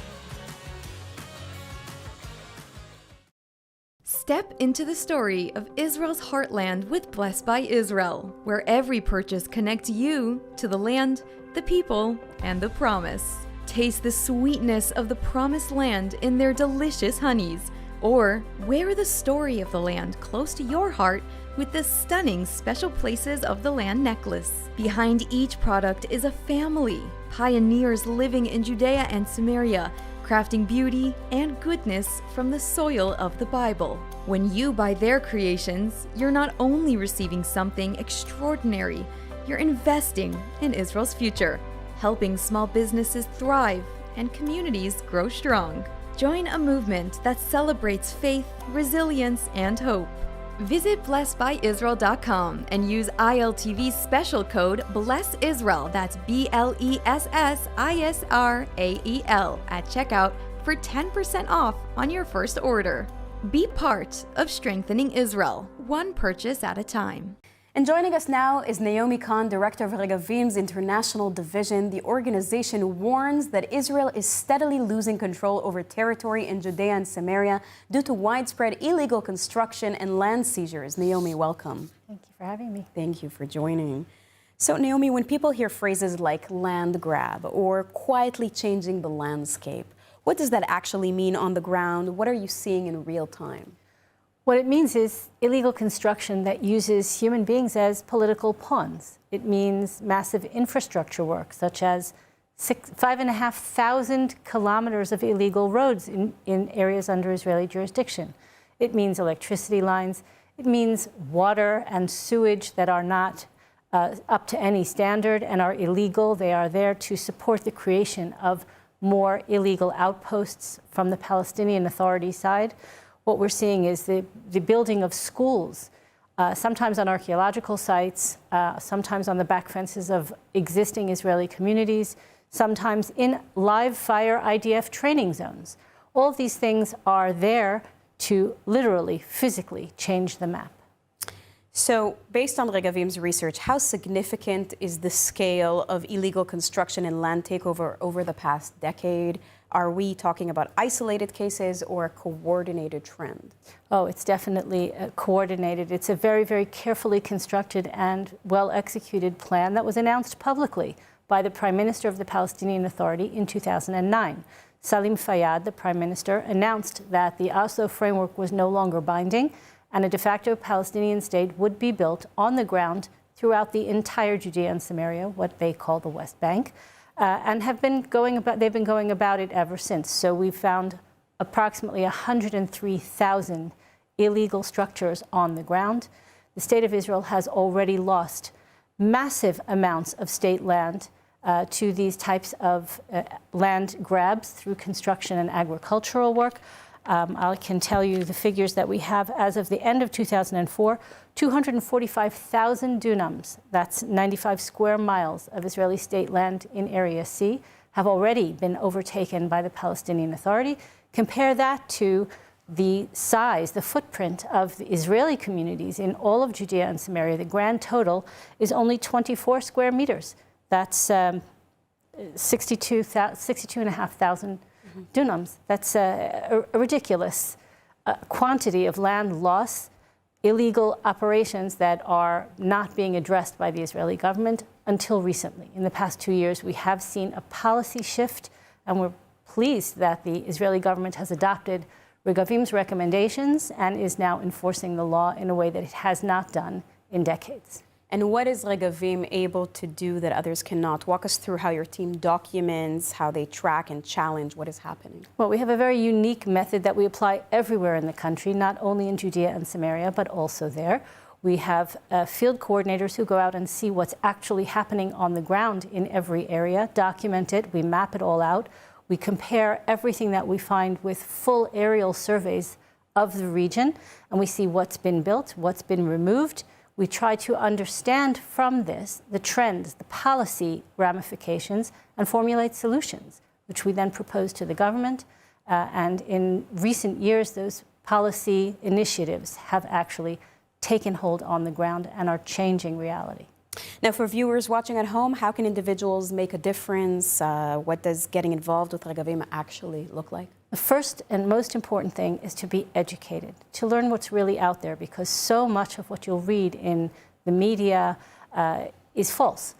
Step into the story of Israel's heartland with Blessed by Israel, where every purchase connects you to the land, the people, and the promise. Taste the sweetness of the promised land in their delicious honeys, or wear the story of the land close to your heart with the stunning Special Places of the Land necklace. Behind each product is a family, pioneers living in Judea and Samaria, crafting beauty and goodness from the soil of the Bible. When you buy their creations, you're not only receiving something extraordinary, you're investing in Israel's future, helping small businesses thrive and communities grow strong. Join a movement that celebrates faith, resilience, and hope. Visit blessedbyisrael.com and use ILTV's special code BLESSISRAEL, that's BLESSISRAEL, at checkout for 10% off on your first order. Be part of strengthening Israel, one purchase at a time. And joining us now is Naomi Khan, Director of Regavim's International Division. The organization warns that Israel is steadily losing control over territory in Judea and Samaria due to widespread illegal construction and land seizures. Naomi, welcome. Thank you for having me. Thank you for joining. So, Naomi, when people hear phrases like land grab or quietly changing the landscape, what does that actually mean on the ground? What are you seeing in real time? What it means is illegal construction that uses human beings as political pawns. It means massive infrastructure work, such as 5,500 kilometers of illegal roads in areas under Israeli jurisdiction. It means electricity lines. It means water and sewage that are not up to any standard and are illegal. They are there to support the creation of more illegal outposts from the Palestinian Authority side. What we're seeing is the building of schools, sometimes on archaeological sites, sometimes on the back fences of existing Israeli communities, sometimes in live fire IDF training zones. All of these things are there to literally, physically change the map. So, based on Regavim's research, how significant is the scale of illegal construction and land takeover over the past decade? Are we talking about isolated cases or a coordinated trend? Oh, it's definitely coordinated. It's a very, very carefully constructed and well-executed plan that was announced publicly by the Prime Minister of the Palestinian Authority in 2009. Salim Fayyad, the Prime Minister, announced that the Oslo framework was no longer binding and a de facto Palestinian state would be built on the ground throughout the entire Judea and Samaria, what they call the West Bank. And they've been going about it ever since. So we've found approximately 103,000 illegal structures on the ground. The state of Israel has already lost massive amounts of state land to these types of land grabs through construction and agricultural work. I can tell you the figures that we have as of the end of 2004, 245,000 dunams, that's 95 square miles of Israeli state land in Area C, have already been overtaken by the Palestinian Authority. Compare that to the size, the footprint of the Israeli communities in all of Judea and Samaria. The grand total is only 24 square meters. That's 62,500 dunams. That's a ridiculous quantity of land loss, illegal operations that are not being addressed by the Israeli government until recently. In the past 2 years, we have seen a policy shift, and we're pleased that the Israeli government has adopted Regavim's recommendations and is now enforcing the law in a way that it has not done in decades. And what is Regavim able to do that others cannot? Walk us through how your team documents, how they track and challenge what is happening. Well, we have a very unique method that we apply everywhere in the country, not only in Judea and Samaria, but also there. We have field coordinators who go out and see what's actually happening on the ground in every area, document it, we map it all out. We compare everything that we find with full aerial surveys of the region, and we see what's been built, what's been removed. We try to understand from this the trends, the policy ramifications, and formulate solutions, which we then propose to the government. And in recent years, those policy initiatives have actually taken hold on the ground and are changing reality. Now, for viewers watching at home, how can individuals make a difference? What does getting involved with Regavim actually look like? The first and most important thing is to be educated, to learn what's really out there, because so much of what you'll read in the media is false.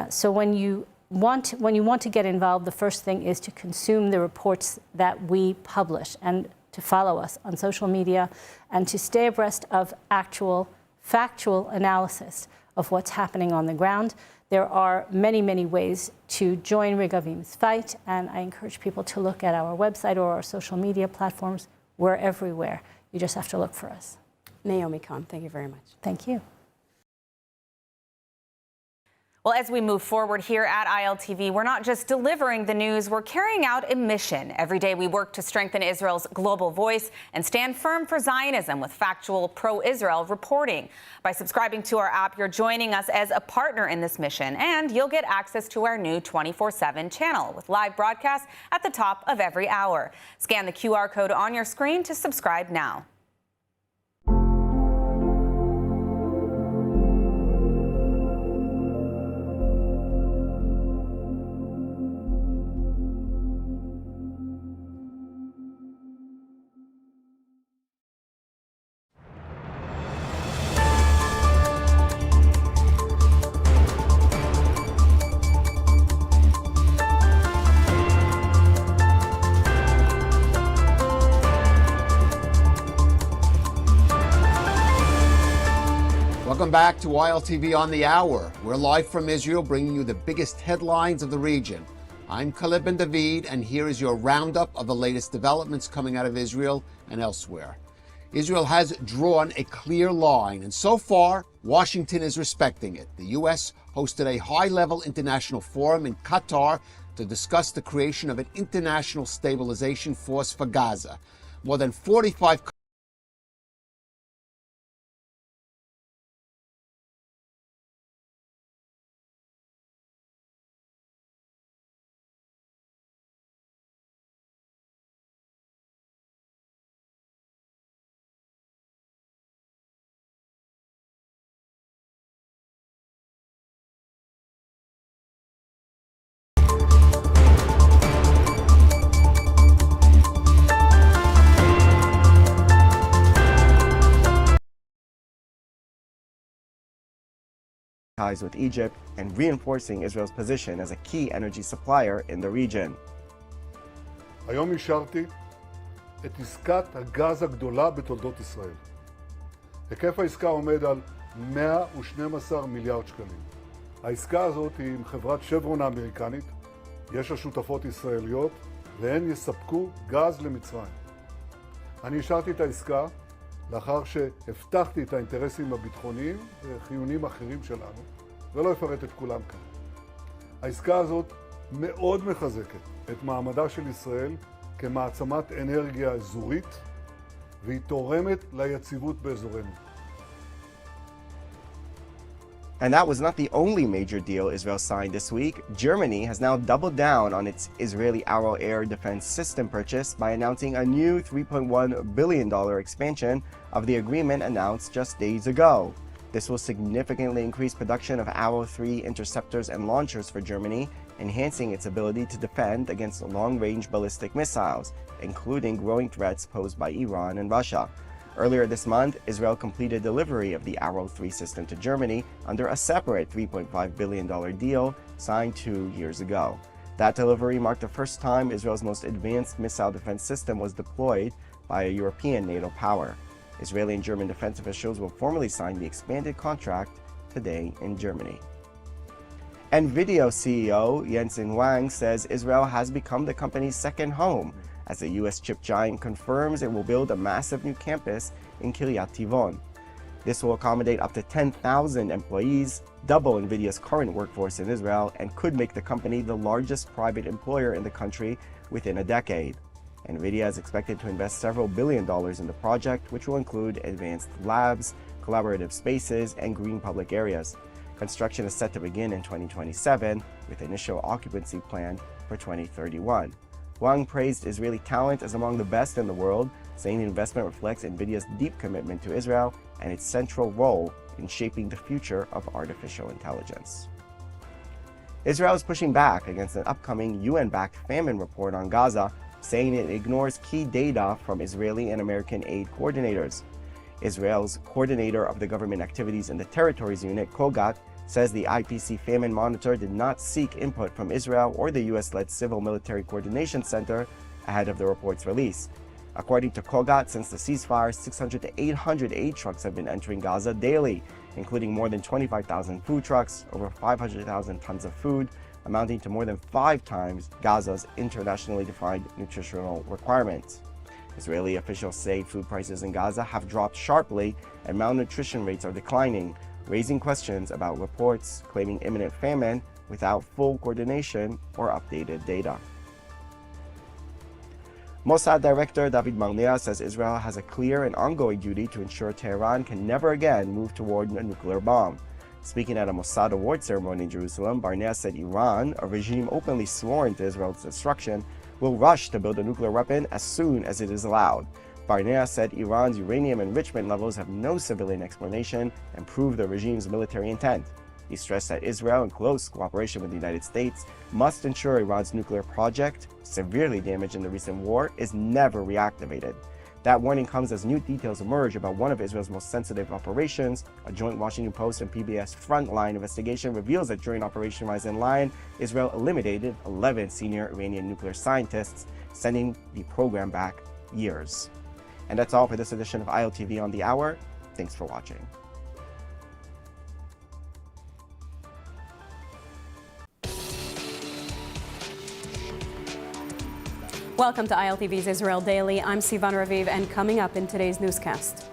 So when you want to get involved, the first thing is to consume the reports that we publish and to follow us on social media and to stay abreast of actual factual analysis of what's happening on the ground. There are many, many ways to join Regavim's fight, and I encourage people to look at our website or our social media platforms. We're everywhere. You just have to look for us. Naomi Kahn, thank you very much. Thank you. Well, as we move forward here at ILTV, we're not just delivering the news, we're carrying out a mission. Every day we work to strengthen Israel's global voice and stand firm for Zionism with factual pro-Israel reporting. By subscribing to our app, you're joining us as a partner in this mission, and you'll get access to our new 24/7 channel with live broadcasts at the top of every hour. Scan the QR code on your screen to subscribe now. Welcome back to ILTV on the Hour. We're live from Israel, bringing you the biggest headlines of the region. I'm Caleb Ben David, and here is your roundup of the latest developments coming out of Israel and elsewhere. Israel has drawn a clear line, and so far, Washington is respecting it. The U.S. hosted a high-level international forum in Qatar to discuss the creation of an international stabilization force for Gaza. More than 45 ties with Egypt and reinforcing Israel's position as a key energy supplier in the region. היום אישרתי את עסקת הגז הגדולה בתולדות ישראל. היקף העסקה עומד על 112 מיליארד שקלים. העסקה הזאת היא עם חברת שברון האמריקנית, יש לה שותפות ישראליות, והן יספקו גז למצרים. אני אישרתי את העסקה לאחר שהבטחתי את האינטרסים הביטחוניים וחיוניים אחרים שלנו, ולא אפרט את כולם כאן. העסקה הזאת מאוד מחזקת את מעמדה של ישראל כמעצמת אנרגיה אזורית, והיא תורמת ליציבות באזורנו. And that was not the only major deal Israel signed this week. Germany has now doubled down on its Israeli Arrow air defense system purchase by announcing a new $3.1 billion expansion of the agreement announced just days ago. This will significantly increase production of Arrow 3 interceptors and launchers for Germany, enhancing its ability to defend against long-range ballistic missiles, including growing threats posed by Iran and Russia. Earlier this month, Israel completed delivery of the Arrow 3 system to Germany under a separate $3.5 billion deal signed 2 years ago. That delivery marked the first time Israel's most advanced missile defense system was deployed by a European NATO power. Israeli and German defense officials will formally sign the expanded contract today in Germany. NVIDIA CEO Jensen Huang says Israel has become the company's second home, as the U.S. chip giant confirms it will build a massive new campus in Kiryat Tivon. This will accommodate up to 10,000 employees, double NVIDIA's current workforce in Israel, and could make the company the largest private employer in the country within a decade. NVIDIA is expected to invest several $billion in the project, which will include advanced labs, collaborative spaces, and green public areas. Construction is set to begin in 2027, with initial occupancy planned for 2031. Wang praised Israeli talent as among the best in the world, saying the investment reflects NVIDIA's deep commitment to Israel and its central role in shaping the future of artificial intelligence. Israel is pushing back against an upcoming UN-backed famine report on Gaza, saying it ignores key data from Israeli and American aid coordinators. Israel's coordinator of the government activities in the territories unit, Kogat, says the IPC Famine Monitor did not seek input from Israel or the US-led Civil Military Coordination Center ahead of the report's release. According to Kogat, since the ceasefire, 600 to 800 aid trucks have been entering Gaza daily, including more than 25,000 food trucks, over 500,000 tons of food, amounting to more than 5 times Gaza's internationally defined nutritional requirements. Israeli officials say food prices in Gaza have dropped sharply and malnutrition rates are declining, raising questions about reports claiming imminent famine without full coordination or updated data. Mossad Director David Barnea says Israel has a clear and ongoing duty to ensure Tehran can never again move toward a nuclear bomb. Speaking at a Mossad award ceremony in Jerusalem, Barnea said Iran, a regime openly sworn to Israel's destruction, will rush to build a nuclear weapon as soon as it is allowed. Barnea said Iran's uranium enrichment levels have no civilian explanation and prove the regime's military intent. He stressed that Israel, in close cooperation with the United States, must ensure Iran's nuclear project, severely damaged in the recent war, is never reactivated. That warning comes as new details emerge about one of Israel's most sensitive operations. A joint Washington Post and PBS Frontline investigation reveals that during Operation Rising Lion, Israel eliminated 11 senior Iranian nuclear scientists, sending the program back years. And that's all for this edition of ILTV on the Hour. Thanks for watching. Welcome to ILTV's Israel Daily. I'm Sivan Raviv, and coming up in today's newscast.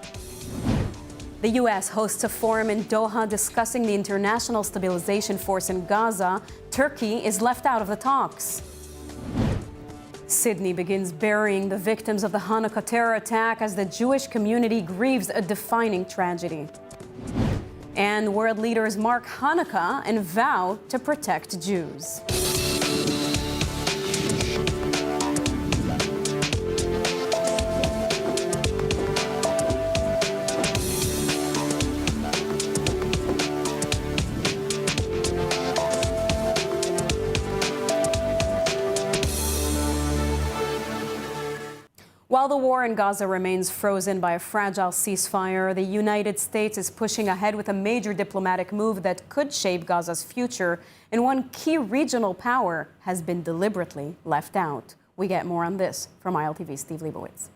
The U.S. hosts a forum in Doha discussing the International Stabilization Force in Gaza. Turkey is left out of the talks. Sydney begins burying the victims of the Hanukkah terror attack as the Jewish community grieves a defining tragedy. And world leaders mark Hanukkah and vow to protect Jews. While the war in Gaza remains frozen by a fragile ceasefire, the United States is pushing ahead with a major diplomatic move that could shape Gaza's future, and one key regional power has been deliberately left out. We get more on this from ILTV's Steve Leibowitz.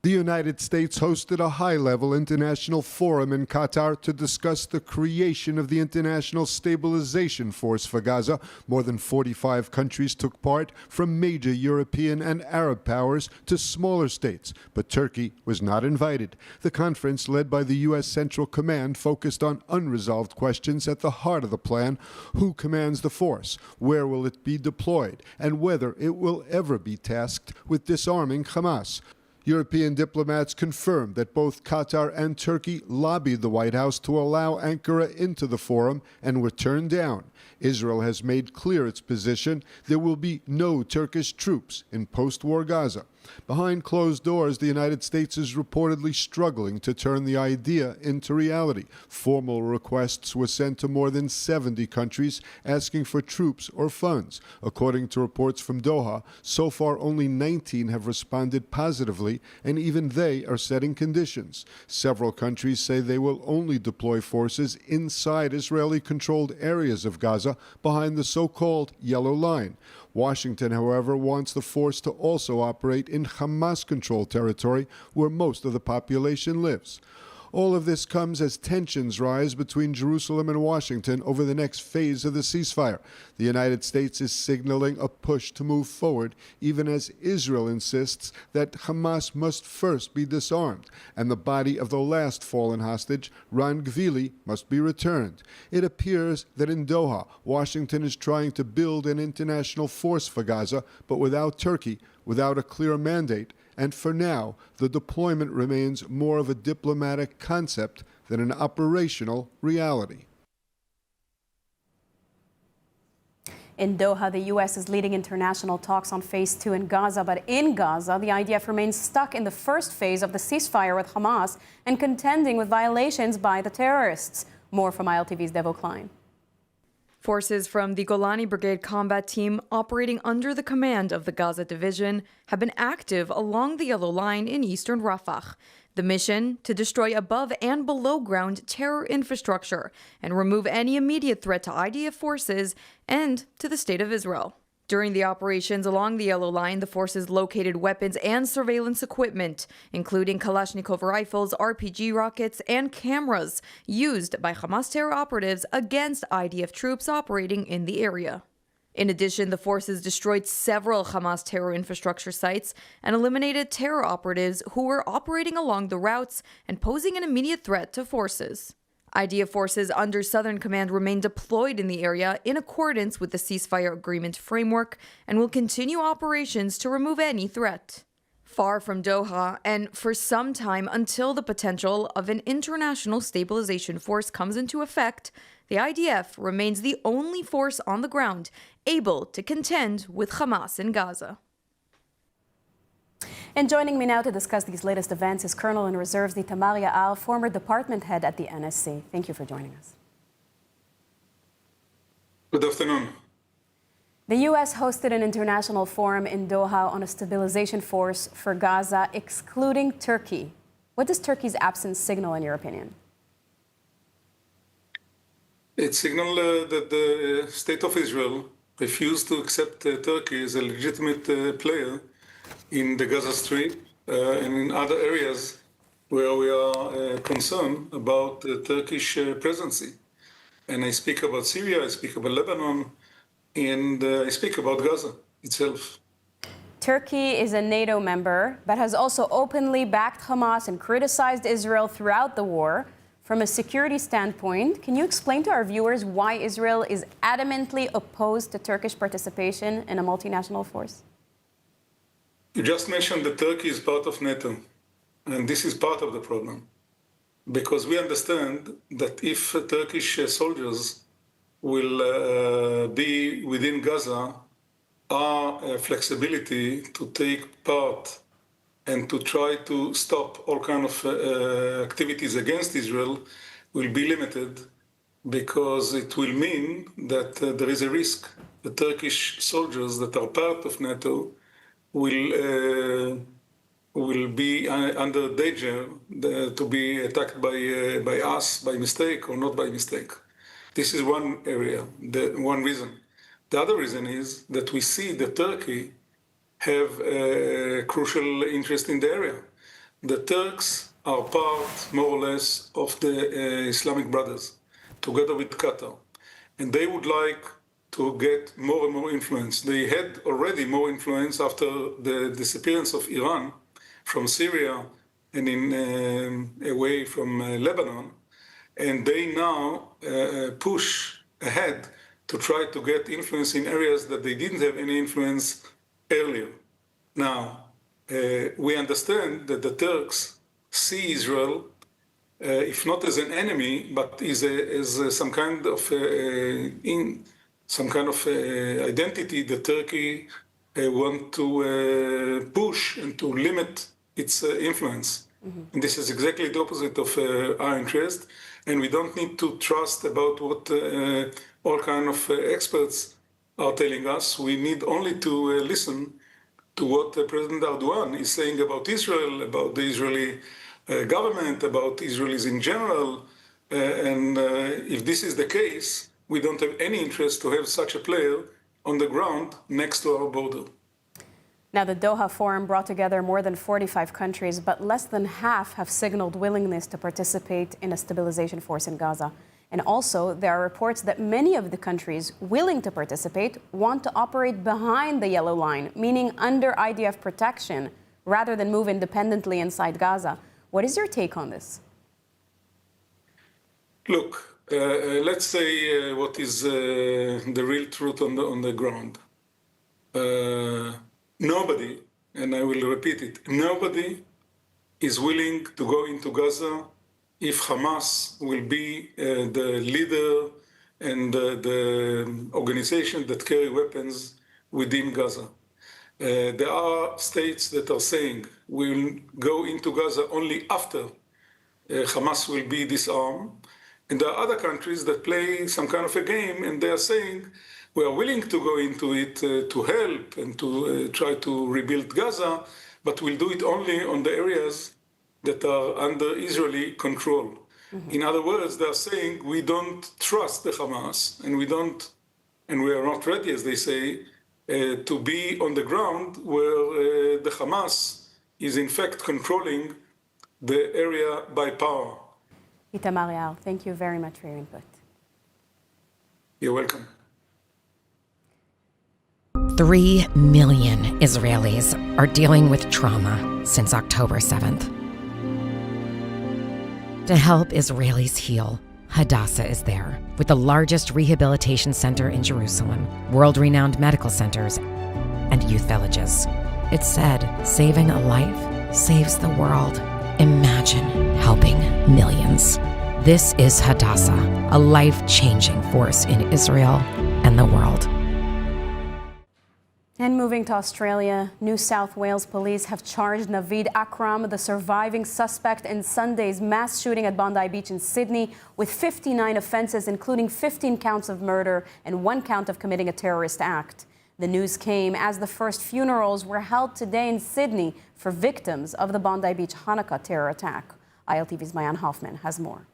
The United States hosted a high-level international forum in Qatar to discuss the creation of the International Stabilization Force for Gaza. More than 45 countries took part, from major European and Arab powers to smaller states, but Turkey was not invited. The conference, led by the U.S. Central Command, focused on unresolved questions at the heart of the plan: who commands the force, where will it be deployed, and whether it will ever be tasked with disarming Hamas. European diplomats confirmed that both Qatar and Turkey lobbied the White House to allow Ankara into the forum and were turned down. Israel has made clear its position: there will be no Turkish troops in post-war Gaza. Behind closed doors, the United States is reportedly struggling to turn the idea into reality. Formal requests were sent to more than 70 countries asking for troops or funds. According to reports from Doha, so far only 19 have responded positively, and even they are setting conditions. Several countries say they will only deploy forces inside Israeli-controlled areas of Gaza behind the so-called Yellow Line. Washington, however, wants the force to also operate in Hamas-controlled territory where most of the population lives. All of this comes as tensions rise between Jerusalem and Washington over the next phase of the ceasefire. The United States is signaling a push to move forward, even as Israel insists that Hamas must first be disarmed, and the body of the last fallen hostage, Ran Gvili, must be returned. It appears that in Doha, Washington is trying to build an international force for Gaza, but without Turkey, without a clear mandate, and for now, the deployment remains more of a diplomatic concept than an operational reality. In Doha, the U.S. is leading international talks on Phase 2 in Gaza, but in Gaza, the IDF remains stuck in the first phase of the ceasefire with Hamas and contending with violations by the terrorists. More from ILTV's Devo Klein. Forces from the Golani Brigade combat team operating under the command of the Gaza Division have been active along the Yellow Line in eastern Rafah. The mission to destroy above and below ground terror infrastructure and remove any immediate threat to IDF forces and to the State of Israel. During the operations along the Yellow Line, the forces located weapons and surveillance equipment, including Kalashnikov rifles, RPG rockets, and cameras used by Hamas terror operatives against IDF troops operating in the area. In addition, the forces destroyed several Hamas terror infrastructure sites and eliminated terror operatives who were operating along the routes and posing an immediate threat to forces. IDF forces under Southern Command remain deployed in the area in accordance with the ceasefire agreement framework and will continue operations to remove any threat. Far from Doha, and for some time until the potential of an international stabilization force comes into effect, the IDF remains the only force on the ground able to contend with Hamas in Gaza. And joining me now to discuss these latest events is Colonel in Reserves Itamar Yaar, former department head at the NSC. Thank you for joining us. Good afternoon. The U.S. hosted an international forum in Doha on a stabilization force for Gaza, excluding Turkey. What does Turkey's absence signal, in your opinion? It signals that the State of Israel refused to accept Turkey as a legitimate player in the Gaza Strip and in other areas where we are concerned about the Turkish presence. And I speak about Syria, I speak about Lebanon, and I speak about Gaza itself. Turkey is a NATO member, but has also openly backed Hamas and criticized Israel throughout the war. From a security standpoint, can you explain to our viewers why Israel is adamantly opposed to Turkish participation in a multinational force? You just mentioned that Turkey is part of NATO, and this is part of the problem. Because we understand that if Turkish soldiers will be within Gaza, our flexibility to take part and to try to stop all kind of activities against Israel will be limited, because it will mean that there is a risk the Turkish soldiers that are part of NATO will be under danger to be attacked by us by mistake or not by mistake. This is one area, one reason. The other reason is that we see that Turkey have a crucial interest in the area. The Turks are part, more or less, of the Islamic Brothers, together with Qatar. And they would like to get more and more influence. They had already more influence after the disappearance of Iran from Syria and away from Lebanon. And they now push ahead to try to get influence in areas that they didn't have any influence earlier. Now, we understand that the Turks see Israel, if not as an enemy, but as some kind of identity that Turkey want to push and to limit its influence. Mm-hmm. And this is exactly the opposite of our interest. And we don't need to trust about what all kind of experts are telling us. We need only to listen to what President Erdogan is saying about Israel, about the Israeli government, about Israelis in general. And if this is the case, we don't have any interest to have such a player on the ground next to our border. Now, the Doha Forum brought together more than 45 countries, but less than half have signaled willingness to participate in a stabilization force in Gaza. And also, there are reports that many of the countries willing to participate want to operate behind the yellow line, meaning under IDF protection, rather than move independently inside Gaza. What is your take on this? Look, let's say what is the real truth on the ground. Nobody, and I will repeat it, nobody is willing to go into Gaza if Hamas will be the leader and the organization that carry weapons within Gaza. There are states that are saying we'll go into Gaza only after Hamas will be disarmed. And there are other countries that play some kind of a game, and they are saying we are willing to go into it to help and to try to rebuild Gaza, but we'll do it only on the areas that are under Israeli control. Mm-hmm. In other words, they are saying we don't trust the Hamas, and we are not ready, as they say, to be on the ground where the Hamas is in fact controlling the area by power. Itamar Yal, thank you very much for your input. You're welcome. 3 million Israelis are dealing with trauma since October 7th. To help Israelis heal, Hadassah is there, with the largest rehabilitation center in Jerusalem, world-renowned medical centers, and youth villages. It's said, saving a life saves the world. Imagine helping millions. This is Hadassah, a life-changing force in Israel and the world. And moving to Australia, New South Wales police have charged Naveed Akram, the surviving suspect in Sunday's mass shooting at Bondi Beach in Sydney, with 59 offenses, including 15 counts of murder and 1 count of committing a terrorist act. The news came as the first funerals were held today in Sydney for victims of the Bondi Beach Hanukkah terror attack. ILTV's Mayan Hoffman has more.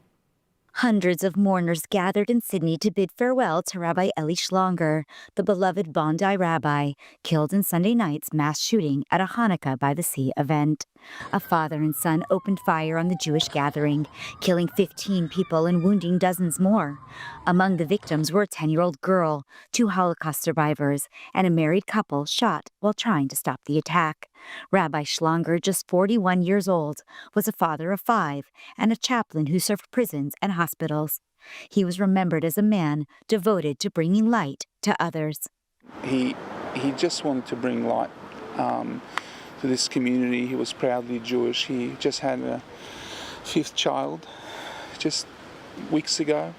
Hundreds of mourners gathered in Sydney to bid farewell to Rabbi Eli Schlonger, the beloved Bondi rabbi, killed in Sunday night's mass shooting at a Hanukkah by the Sea event. A father and son opened fire on the Jewish gathering, killing 15 people and wounding dozens more. Among the victims were a 10-year-old girl, 2 Holocaust survivors, and a married couple shot while trying to stop the attack. Rabbi Schlonger, just 41 years old, was a father of 5 and a chaplain who served prisons and hospitals. He was remembered as a man devoted to bringing light to others. He just wanted to bring light to this community. He was proudly Jewish. He just had a 5th child just weeks ago,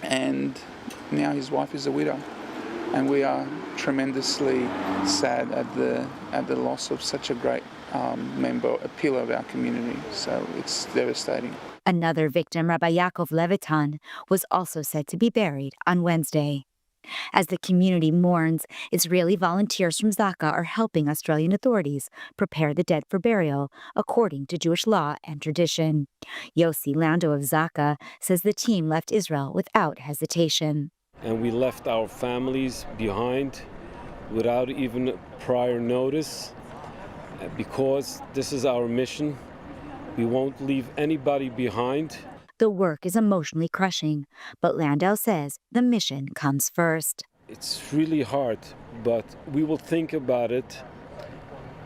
and now his wife is a widow. And we are tremendously sad at the loss of such a great member, a pillar of our community. So it's devastating. Another victim, Rabbi Yaakov Levitan, was also said to be buried on Wednesday. As the community mourns, Israeli volunteers from Zaka are helping Australian authorities prepare the dead for burial according to Jewish law and tradition. Yossi Lando of Zaka says the team left Israel without hesitation. And we left our families behind without even prior notice because this is our mission. We won't leave anybody behind. The work is emotionally crushing, but Landau says the mission comes first. It's really hard, but we will think about it.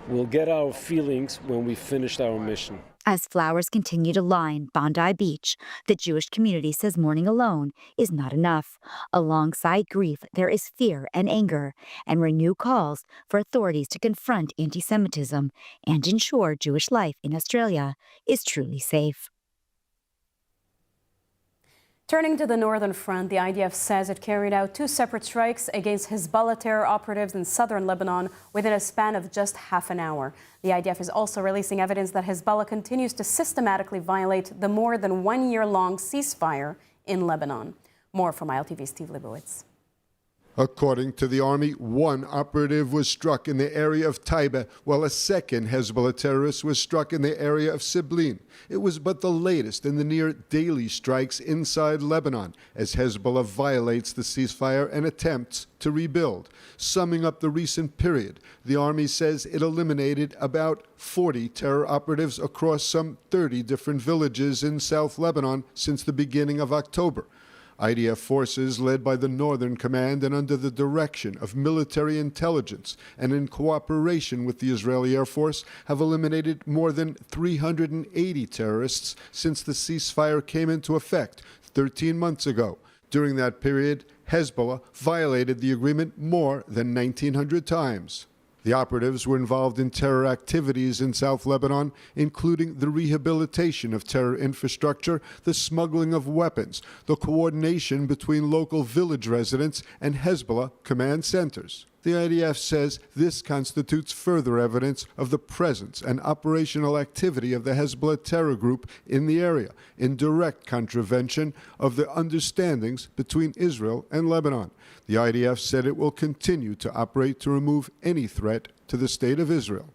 We'll get our feelings when we finished our mission. As flowers continue to line Bondi Beach, the Jewish community says mourning alone is not enough. Alongside grief, there is fear and anger, and renewed calls for authorities to confront anti-Semitism and ensure Jewish life in Australia is truly safe. Turning to the northern front, the IDF says it carried out 2 separate strikes against Hezbollah terror operatives in southern Lebanon within a span of just half an hour. The IDF is also releasing evidence that Hezbollah continues to systematically violate the more than 1-year-long ceasefire in Lebanon. More from ILTV's Steve Libowitz. According to the army, one operative was struck in the area of Taiba, while a second Hezbollah terrorist was struck in the area of Siblin. It was but the latest in the near-daily strikes inside Lebanon, as Hezbollah violates the ceasefire and attempts to rebuild. Summing up the recent period, the army says it eliminated about 40 terror operatives across some 30 different villages in South Lebanon since the beginning of October. IDF forces led by the Northern Command and under the direction of military intelligence and in cooperation with the Israeli Air Force have eliminated more than 380 terrorists since the ceasefire came into effect 13 months ago. During that period, Hezbollah violated the agreement more than 1,900 times. The operatives were involved in terror activities in South Lebanon, including the rehabilitation of terror infrastructure, the smuggling of weapons, the coordination between local village residents and Hezbollah command centers. The IDF says this constitutes further evidence of the presence and operational activity of the Hezbollah terror group in the area, in direct contravention of the understandings between Israel and Lebanon. The IDF said it will continue to operate to remove any threat to the state of Israel.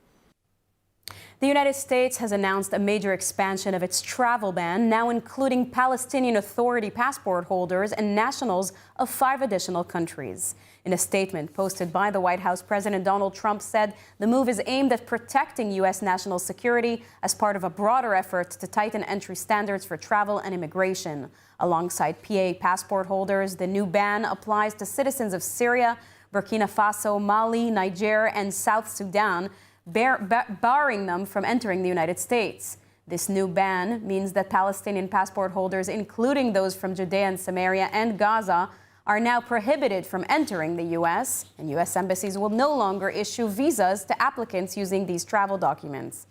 The United States has announced a major expansion of its travel ban, now including Palestinian Authority passport holders and nationals of 5 additional countries. In a statement posted by the White House, President Donald Trump said the move is aimed at protecting U.S. national security as part of a broader effort to tighten entry standards for travel and immigration. Alongside PA passport holders, the new ban applies to citizens of Syria, Burkina Faso, Mali, Niger, and South Sudan, barring them from entering the United States. This new ban means that Palestinian passport holders, including those from Judea and Samaria and Gaza, are now prohibited from entering the U.S., and U.S. embassies will no longer issue visas to applicants using these travel documents.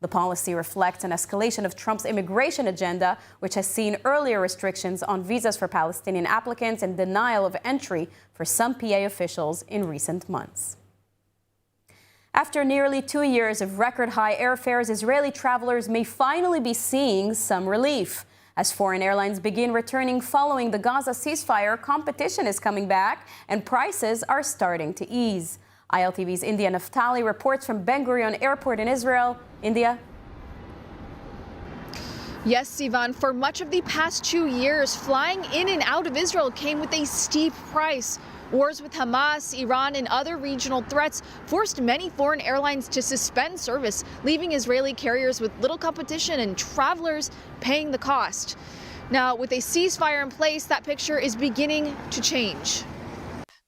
The policy reflects an escalation of Trump's immigration agenda, which has seen earlier restrictions on visas for Palestinian applicants and denial of entry for some PA officials in recent months. After nearly 2 years of record-high airfares, Israeli travelers may finally be seeing some relief. As foreign airlines begin returning following the Gaza ceasefire, competition is coming back and prices are starting to ease. ILTV's India Naftali reports from Ben Gurion Airport in Israel. India? Yes, Sivan, for much of the past 2 years, flying in and out of Israel came with a steep price. Wars with Hamas, Iran, and other regional threats forced many foreign airlines to suspend service, leaving Israeli carriers with little competition and travelers paying the cost. Now, with a ceasefire in place, that picture is beginning to change.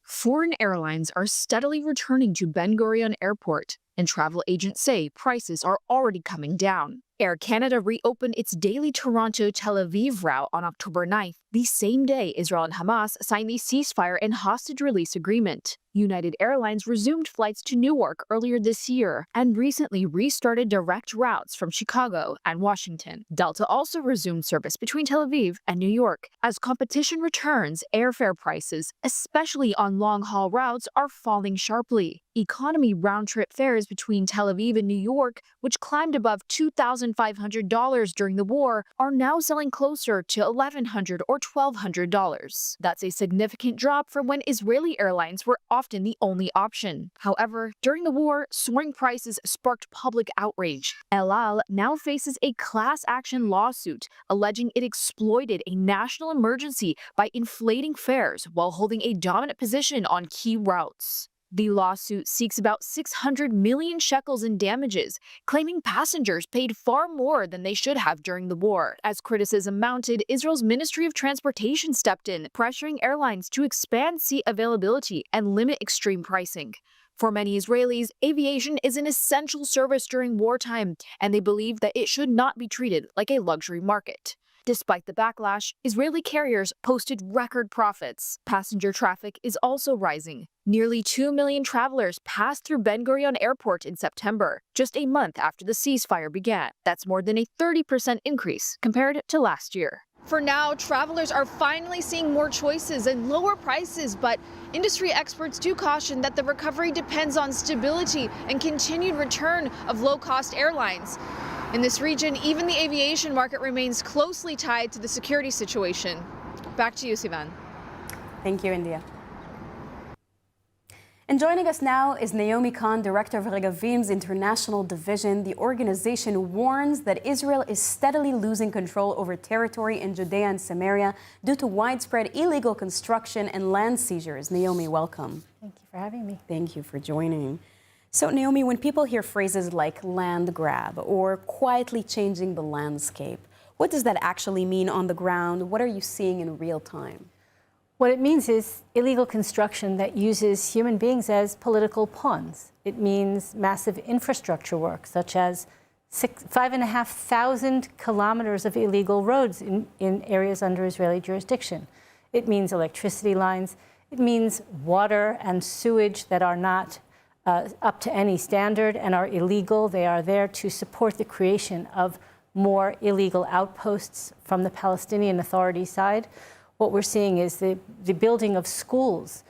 Foreign airlines are steadily returning to Ben Gurion Airport, and travel agents say prices are already coming down. Air Canada reopened its daily Toronto-Tel Aviv route on October 9th, the same day Israel and Hamas signed the ceasefire and hostage release agreement. United Airlines resumed flights to Newark earlier this year and recently restarted direct routes from Chicago and Washington. Delta also resumed service between Tel Aviv and New York. As competition returns, airfare prices, especially on long-haul routes, are falling sharply. Economy round-trip fares between Tel Aviv and New York, which climbed above $2,500 during the war, are now selling closer to $1,100 or $1,200. That's a significant drop from when Israeli airlines were often the only option. However, during the war, soaring prices sparked public outrage. El Al now faces a class action lawsuit alleging it exploited a national emergency by inflating fares while holding a dominant position on key routes. The lawsuit seeks about 600 million shekels in damages, claiming passengers paid far more than they should have during the war. As criticism mounted, Israel's Ministry of Transportation stepped in, pressuring airlines to expand seat availability and limit extreme pricing. For many Israelis, aviation is an essential service during wartime, and they believe that it should not be treated like a luxury market. Despite the backlash, Israeli carriers posted record profits. Passenger traffic is also rising. Nearly 2 million travelers passed through Ben Gurion Airport in September, just a month after the ceasefire began. That's more than a 30% increase compared to last year. For now, travelers are finally seeing more choices and lower prices, but industry experts do caution that the recovery depends on stability and continued return of low-cost airlines. In this region, even the aviation market remains closely tied to the security situation. Back to you, Sivan. Thank you, India. And joining us now is Naomi Khan, Director of Regavim's International Division. The organization warns that Israel is steadily losing control over territory in Judea and Samaria due to widespread illegal construction and land seizures. Naomi, welcome. Thank you for having me. Thank you for joining. So, Naomi, when people hear phrases like land grab or quietly changing the landscape, what does that actually mean on the ground? What are you seeing in real time? What it means is illegal construction that uses human beings as political pawns. It means massive infrastructure work, such as 5,500 kilometers of illegal roads in areas under Israeli jurisdiction. It means electricity lines. It means water and sewage that are not up to any standard and are illegal. They are there to support the creation of more illegal outposts from the Palestinian Authority side. What we're seeing is the building of schools,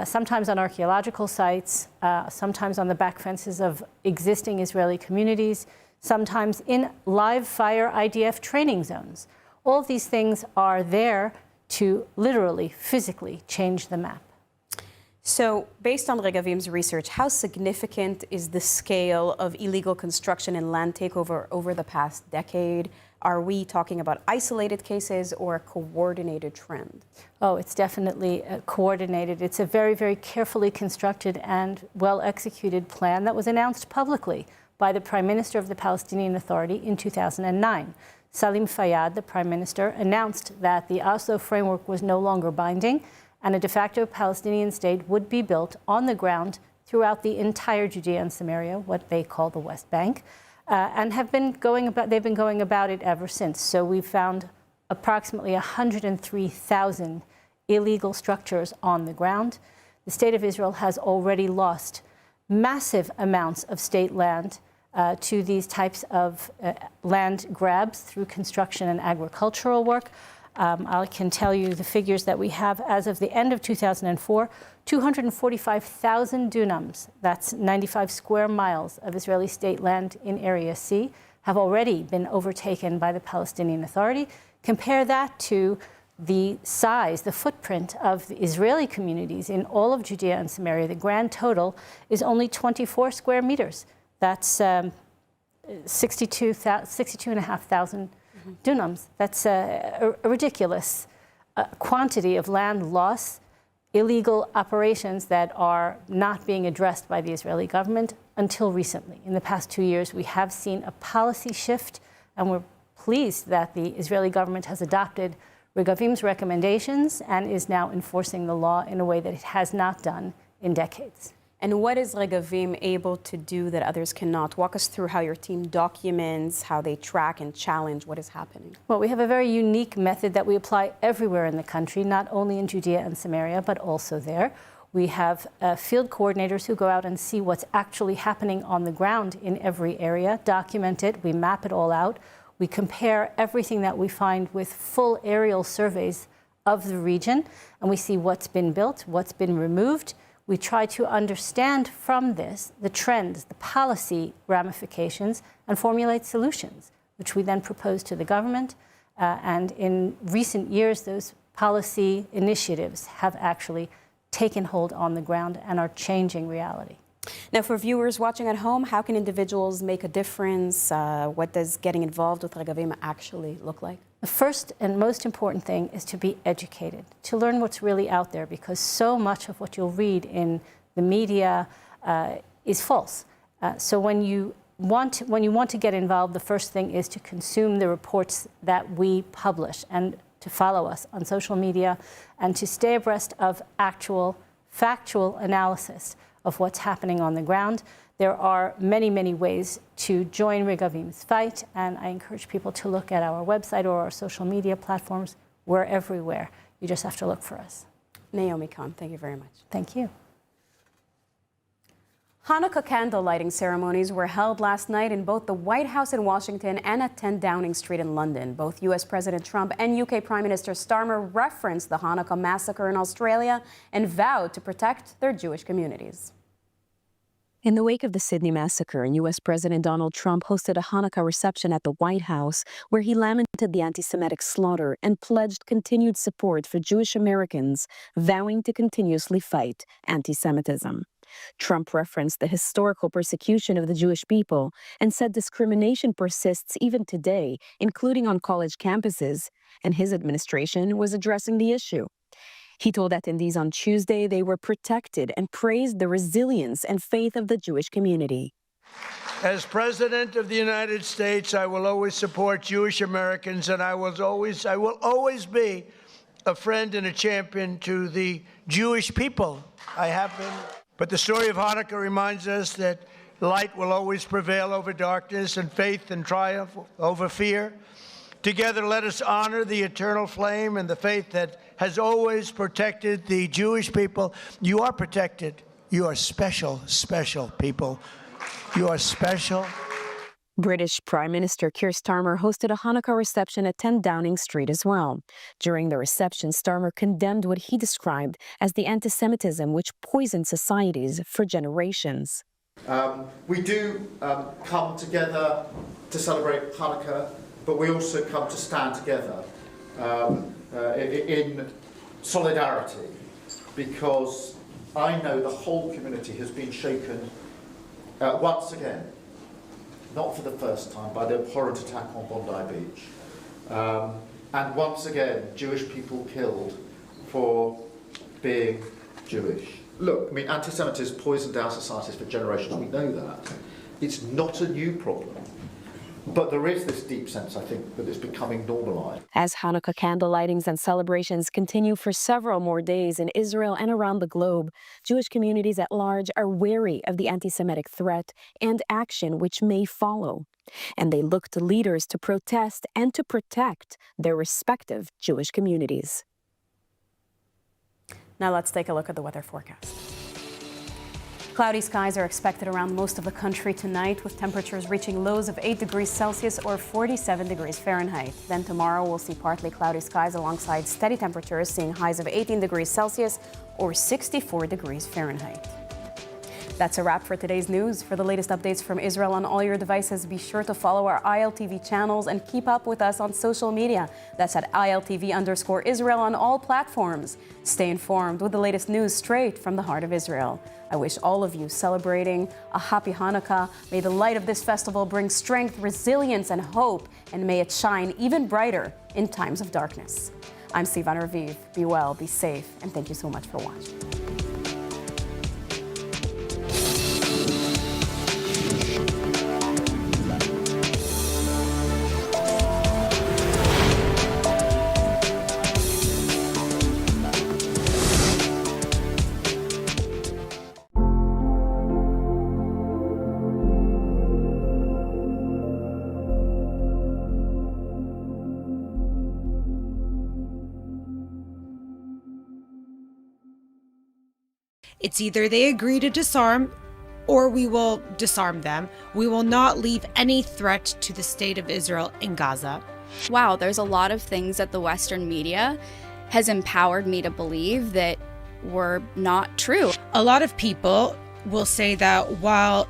sometimes on archaeological sites, sometimes on the back fences of existing Israeli communities, sometimes in live fire IDF training zones. All of these things are there to literally, physically change the map. So, based on Regavim's research, how significant is the scale of illegal construction and land takeover over the past decade? Are we talking about isolated cases or a coordinated trend? Oh, it's definitely coordinated. It's a very, very carefully constructed and well-executed plan that was announced publicly by the Prime Minister of the Palestinian Authority in 2009. Salim Fayyad, the Prime Minister, announced that the Oslo framework was no longer binding and a de facto Palestinian state would be built on the ground throughout the entire Judea and Samaria, what they call the West Bank. And they've been going about it ever since. So we've found approximately 103,000 illegal structures on the ground. The state of Israel has already lost massive amounts of state land to these types of land grabs through construction and agricultural work. I can tell you the figures that we have as of the end of 2004. 245,000 dunams, that's 95 square miles of Israeli state land in Area C, have already been overtaken by the Palestinian Authority. Compare that to the size, the footprint of the Israeli communities in all of Judea and Samaria. The grand total is only 24 square meters. That's 62,500 dunams. That's a ridiculous quantity of land loss. Illegal operations that are not being addressed by the Israeli government until recently. In the past 2 years, we have seen a policy shift, and we're pleased that the Israeli government has adopted Regavim's recommendations and is now enforcing the law in a way that it has not done in decades. And what is Regavim able to do that others cannot? Walk us through how your team documents, how they track and challenge what is happening. Well, we have a very unique method that we apply everywhere in the country, not only in Judea and Samaria, but also there. We have field coordinators who go out and see what's actually happening on the ground in every area, document it, we map it all out. We compare everything that we find with full aerial surveys of the region, and we see what's been built, what's been removed. We try to understand from this the trends, the policy ramifications, and formulate solutions, which we then propose to the government. And in recent years, those policy initiatives have actually taken hold on the ground and are changing reality. Now, for viewers watching at home, how can individuals make a difference? What does getting involved with Regavim actually look like? The first and most important thing is to be educated, to learn what's really out there, because so much of what you'll read in the media is false. So when you want to get involved, the first thing is to consume the reports that we publish and to follow us on social media and to stay abreast of actual factual analysis of what's happening on the ground. There are many, many ways to join Regavim's fight, and I encourage people to look at our website or our social media platforms. We're everywhere. You just have to look for us. Naomi Khan, thank you very much. Thank you. Hanukkah candle lighting ceremonies were held last night in both the White House in Washington and at 10 Downing Street in London. Both U.S. President Trump and UK Prime Minister Starmer referenced the Hanukkah massacre in Australia and vowed to protect their Jewish communities. In the wake of the Sydney massacre, U.S. President Donald Trump hosted a Hanukkah reception at the White House where he lamented the anti-Semitic slaughter and pledged continued support for Jewish Americans, vowing to continuously fight anti-Semitism. Trump referenced the historical persecution of the Jewish people and said discrimination persists even today, including on college campuses, and his administration was addressing the issue. He told attendees on Tuesday they were protected and praised the resilience and faith of the Jewish community. As President of the United States, I will always support Jewish Americans, and I will always be a friend and a champion to the Jewish people. I have been. But the story of Hanukkah reminds us that light will always prevail over darkness and faith and triumph over fear. Together, let us honor the eternal flame and the faith that has always protected the Jewish people. You are protected. You are special, special people. You are special. British Prime Minister Keir Starmer hosted a Hanukkah reception at 10 Downing Street as well. During the reception, Starmer condemned what he described as the anti-Semitism which poisoned societies for generations. We do come together to celebrate Hanukkah, but we also come to stand together in solidarity, because I know the whole community has been shaken once again, not for the first time, by the abhorrent attack on Bondi Beach. And once again, Jewish people killed for being Jewish. Look, I mean, anti-Semitism poisoned our societies for generations. We know that. It's not a new problem. But there is this deep sense, I think, that it's becoming normalized. As Hanukkah candle lightings and celebrations continue for several more days in Israel and around the globe, Jewish communities at large are wary of the anti-Semitic threat and action which may follow. And they look to leaders to protest and to protect their respective Jewish communities. Now let's take a look at the weather forecast. Cloudy skies are expected around most of the country tonight, with temperatures reaching lows of 8 degrees Celsius or 47 degrees Fahrenheit. Then tomorrow we'll see partly cloudy skies alongside steady temperatures, seeing highs of 18 degrees Celsius or 64 degrees Fahrenheit. That's a wrap for today's news. For the latest updates from Israel on all your devices, be sure to follow our ILTV channels and keep up with us on social media. That's at ILTV_Israel on all platforms. Stay informed with the latest news straight from the heart of Israel. I wish all of you celebrating a happy Hanukkah. May the light of this festival bring strength, resilience, and hope, and may it shine even brighter in times of darkness. I'm Sivan Raviv. Be well, be safe, and thank you so much for watching. It's either they agree to disarm or we will disarm them. We will not leave any threat to the state of Israel in Gaza. Wow, there's a lot of things that the Western media has empowered me to believe that were not true. A lot of people will say that while,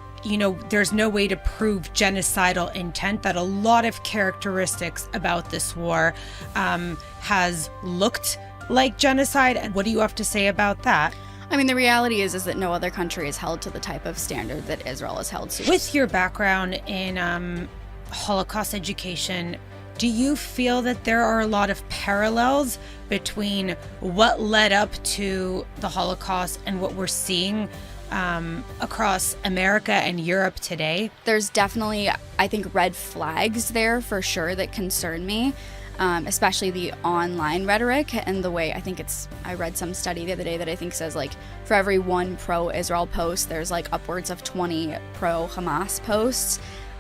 there's no way to prove genocidal intent, that a lot of characteristics about this war has looked like genocide. And what do you have to say about that? I mean, the reality is that no other country is held to the type of standard that Israel is held to. With your background in Holocaust education, do you feel that there are a lot of parallels between what led up to the Holocaust and what we're seeing across America and Europe today? There's definitely, I think, red flags there for sure that concern me. Especially the online rhetoric and the way I read some study the other day that I think says for every one pro-Israel post, there's upwards of 20 pro-Hamas posts.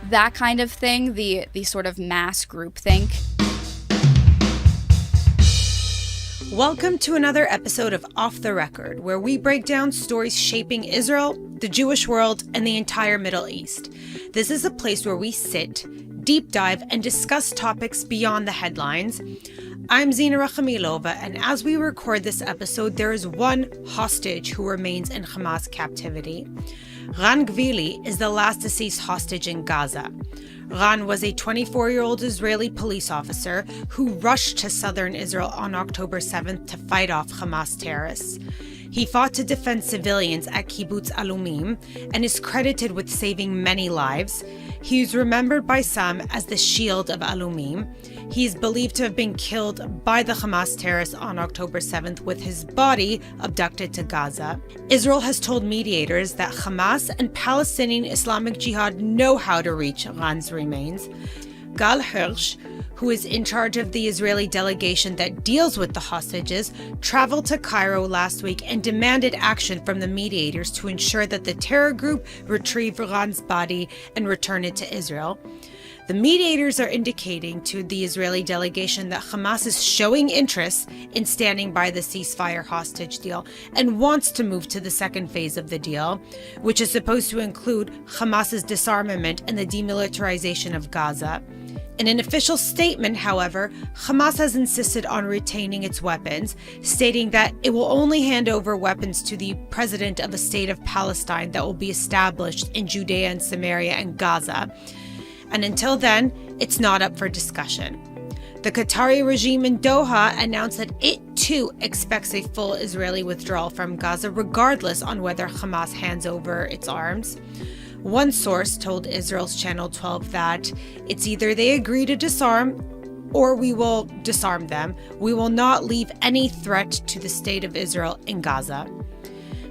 That kind of thing, the sort of mass groupthink. Welcome to another episode of Off the Record, where we break down stories shaping Israel, the Jewish world, and the entire Middle East. This is a place where we sit, deep dive, and discuss topics beyond the headlines. I'm Zina Rachamilova, and as we record this episode, there is one hostage who remains in Hamas captivity. Ran Gvili is the last deceased hostage in Gaza. Ran was a 24-year-old Israeli police officer who rushed to southern Israel on October 7th to fight off Hamas terrorists. He fought to defend civilians at Kibbutz Alumim and is credited with saving many lives. He is remembered by some as the Shield of Alumim. He is believed to have been killed by the Hamas terrorists on October 7th with his body abducted to Gaza. Israel has told mediators that Hamas and Palestinian Islamic Jihad know how to reach Ran's remains. Gal Hirsch, who is in charge of the Israeli delegation that deals with the hostages, traveled to Cairo last week and demanded action from the mediators to ensure that the terror group retrieve Ran's body and return it to Israel. The mediators are indicating to the Israeli delegation that Hamas is showing interest in standing by the ceasefire hostage deal and wants to move to the second phase of the deal, which is supposed to include Hamas's disarmament and the demilitarization of Gaza. In an official statement, however, Hamas has insisted on retaining its weapons, stating that it will only hand over weapons to the president of a state of Palestine that will be established in Judea and Samaria and Gaza. And until then, it's not up for discussion. The Qatari regime in Doha announced that it too expects a full Israeli withdrawal from Gaza, regardless on whether Hamas hands over its arms. One source told Israel's Channel 12 that it's either they agree to disarm or we will disarm them. We will not leave any threat to the state of Israel in Gaza.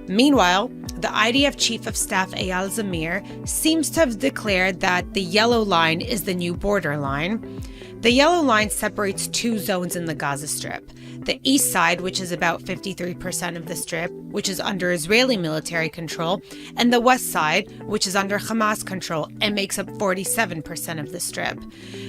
Meanwhile, the IDF Chief of Staff Eyal Zamir seems to have declared that the yellow line is the new border line. The yellow line separates two zones in the Gaza Strip. The east side, which is about 53% of the Strip, which is under Israeli military control, and the west side, which is under Hamas control and makes up 47% of the Strip.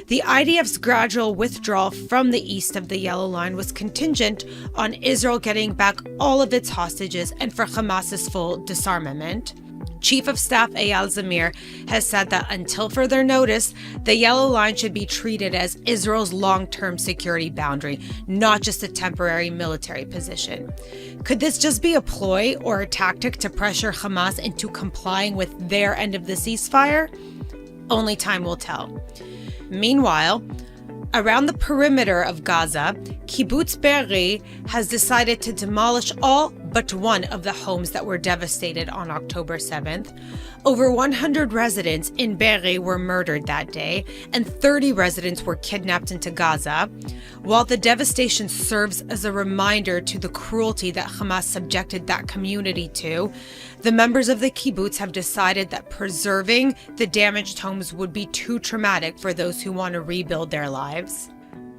The IDF's gradual withdrawal from the east of the yellow line was contingent on Israel getting back all of its hostages and for Hamas's full disarmament. Chief of Staff Eyal Zamir has said that until further notice, the yellow line should be treated as Israel's long-term security boundary, not just a temporary military position. Could this just be a ploy or a tactic to pressure Hamas into complying with their end of the ceasefire? Only time will tell. Meanwhile, around the perimeter of Gaza, Kibbutz Be'eri has decided to demolish all but one of the homes that were devastated on October 7th. Over 100 residents in Be'eri were murdered that day, and 30 residents were kidnapped into Gaza. While the devastation serves as a reminder to the cruelty that Hamas subjected that community to, the members of the kibbutz have decided that preserving the damaged homes would be too traumatic for those who want to rebuild their lives.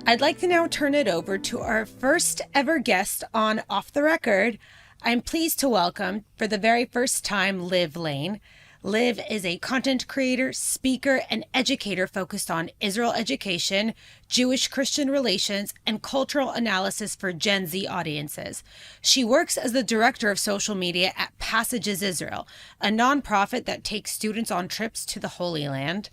I'd like to now turn it over to our first ever guest on Off the Record. I'm pleased to welcome, for the very first time, Liv Lane. Liv is a content creator, speaker, and educator focused on Israel education, Jewish-Christian relations, and cultural analysis for Gen Z audiences. She works as the director of social media at Passages Israel, a nonprofit that takes students on trips to the Holy Land.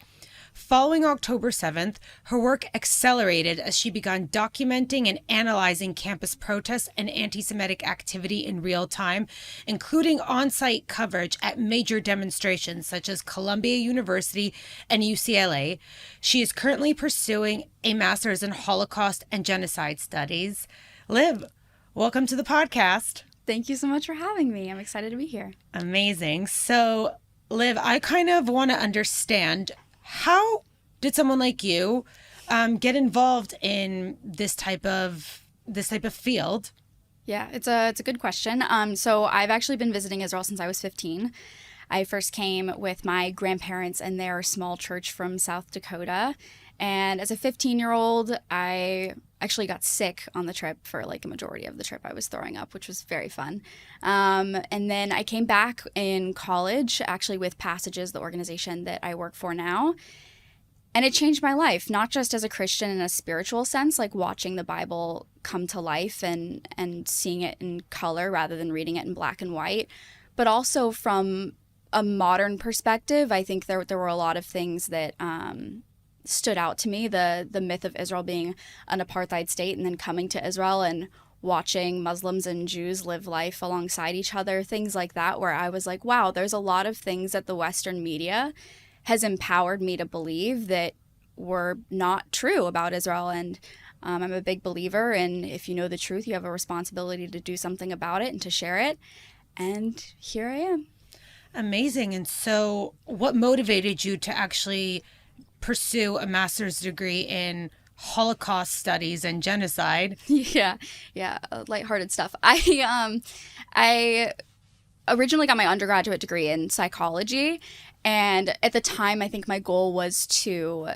Following October 7th, her work accelerated as she began documenting and analyzing campus protests and anti-Semitic activity in real time, including on-site coverage at major demonstrations such as Columbia University and UCLA. She is currently pursuing a master's in Holocaust and Genocide Studies. Liv, welcome to the podcast. Thank you so much for having me. I'm excited to be here. Amazing. So, Liv, I kind of want to understand, how did someone like you get involved in this type of field? Yeah, it's a good question. So I've actually been visiting Israel since I was 15. I first came with my grandparents and their small church from South Dakota. And as a 15-year-old, I actually got sick on the trip for like a majority of the trip. I was throwing up, which was very fun. And then I came back in college, actually with Passages, the organization that I work for now. And it changed my life, not just as a Christian in a spiritual sense, like watching the Bible come to life and seeing it in color rather than reading it in black and white, but also from a modern perspective. I think there were a lot of things that stood out to me, the myth of Israel being an apartheid state and then coming to Israel and watching Muslims and Jews live life alongside each other, things like that, where I was like, wow, there's a lot of things that the Western media has empowered me to believe that were not true about Israel. And I'm a big believer in, if you know the truth, you have a responsibility to do something about it and to share it. And here I am. Amazing. And so what motivated you to actually pursue a master's degree in Holocaust studies and genocide? Yeah, lighthearted stuff. I originally got my undergraduate degree in psychology, and at the time I think my goal was to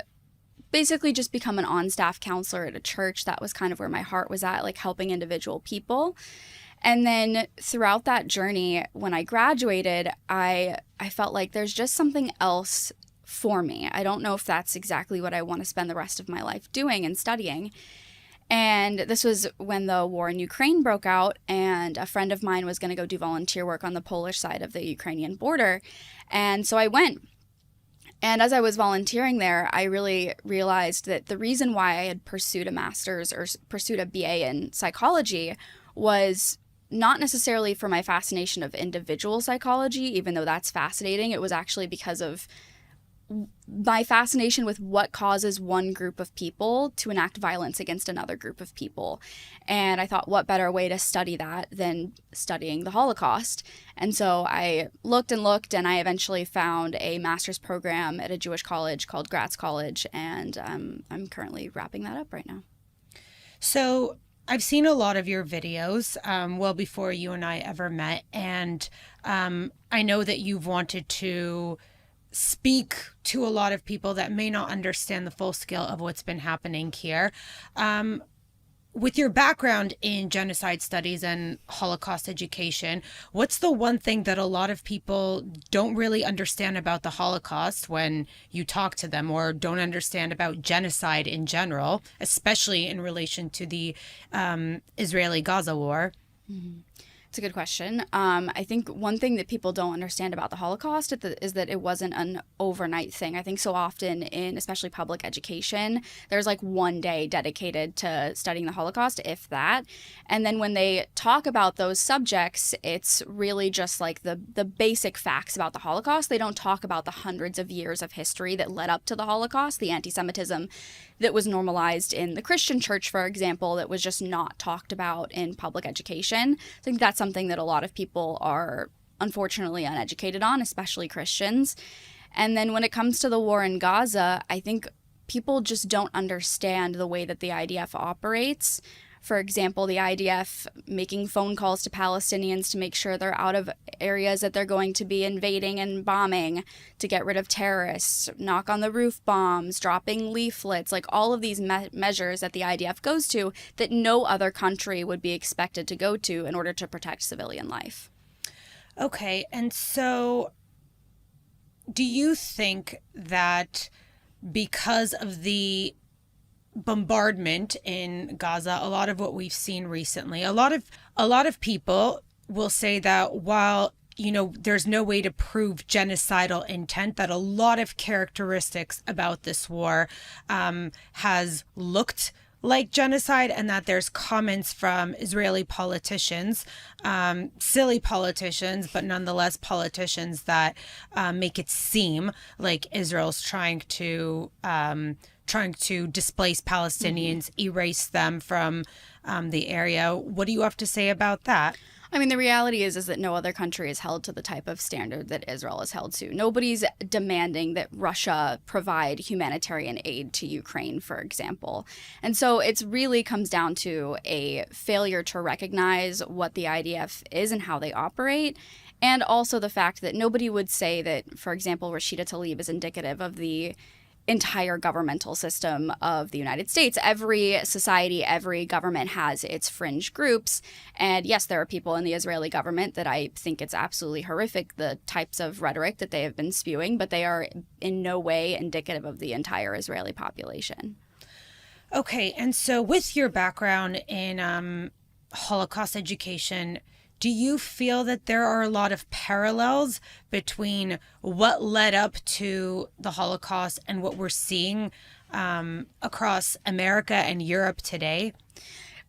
basically just become an on-staff counselor at a church. That was kind of where my heart was at, like helping individual people. And then throughout that journey, when I graduated, I felt like there's just something else for me. I don't know if that's exactly what I want to spend the rest of my life doing and studying. And this was when the war in Ukraine broke out, and a friend of mine was going to go do volunteer work on the Polish side of the Ukrainian border. And so I went. And as I was volunteering there, I really realized that the reason why I had pursued a master's or pursued a BA in psychology was not necessarily for my fascination of individual psychology, even though that's fascinating. It was actually because of my fascination with what causes one group of people to enact violence against another group of people. And I thought, what better way to study that than studying the Holocaust? And so I looked and looked, and I eventually found a master's program at a Jewish college called Gratz College, and I'm currently wrapping that up right now. So I've seen a lot of your videos well before you and I ever met, and I know that you've wanted to speak to a lot of people that may not understand the full scale of what's been happening here. With your background in genocide studies and Holocaust education, what's the one thing that a lot of people don't really understand about the Holocaust when you talk to them, or don't understand about genocide in general, especially in relation to the Israeli-Gaza war? Mm-hmm. It's a good question. I think one thing that people don't understand about the Holocaust is that it wasn't an overnight thing. I think so often in especially public education, there's like one day dedicated to studying the Holocaust, if that. And then when they talk about those subjects, it's really just like the basic facts about the Holocaust. They don't talk about the hundreds of years of history that led up to the Holocaust, the anti-Semitism that was normalized in the Christian church, for example, that was just not talked about in public education. I think that's something that a lot of people are unfortunately uneducated on, especially Christians. And then when it comes to the war in Gaza, I think people just don't understand the way that the IDF operates. For example, the IDF making phone calls to Palestinians to make sure they're out of areas that they're going to be invading and bombing, to get rid of terrorists, knock on the roof bombs, dropping leaflets, like all of these measures that the IDF goes to that no other country would be expected to go to in order to protect civilian life. Okay, and so do you think that because of the bombardment in Gaza, a lot of what we've seen recently, a lot of people will say that while, you know, there's no way to prove genocidal intent, that a lot of characteristics about this war has looked like genocide, and that there's comments from Israeli politicians, silly politicians, but nonetheless politicians that make it seem like Israel's trying to displace Palestinians, erase them from the area. What do you have to say about that? I mean, the reality is that no other country is held to the type of standard that Israel is held to. Nobody's demanding that Russia provide humanitarian aid to Ukraine, for example. And so it really comes down to a failure to recognize what the IDF is and how they operate. And also the fact that nobody would say that, for example, Rashida Tlaib is indicative of the entire governmental system of the United States. Every society, every government has its fringe groups. And yes, there are people in the Israeli government that I think it's absolutely horrific, the types of rhetoric that they have been spewing, but they are in no way indicative of the entire Israeli population. Okay, and so with your background in Holocaust education, do you feel that there are a lot of parallels between what led up to the Holocaust and what we're seeing across America and Europe today?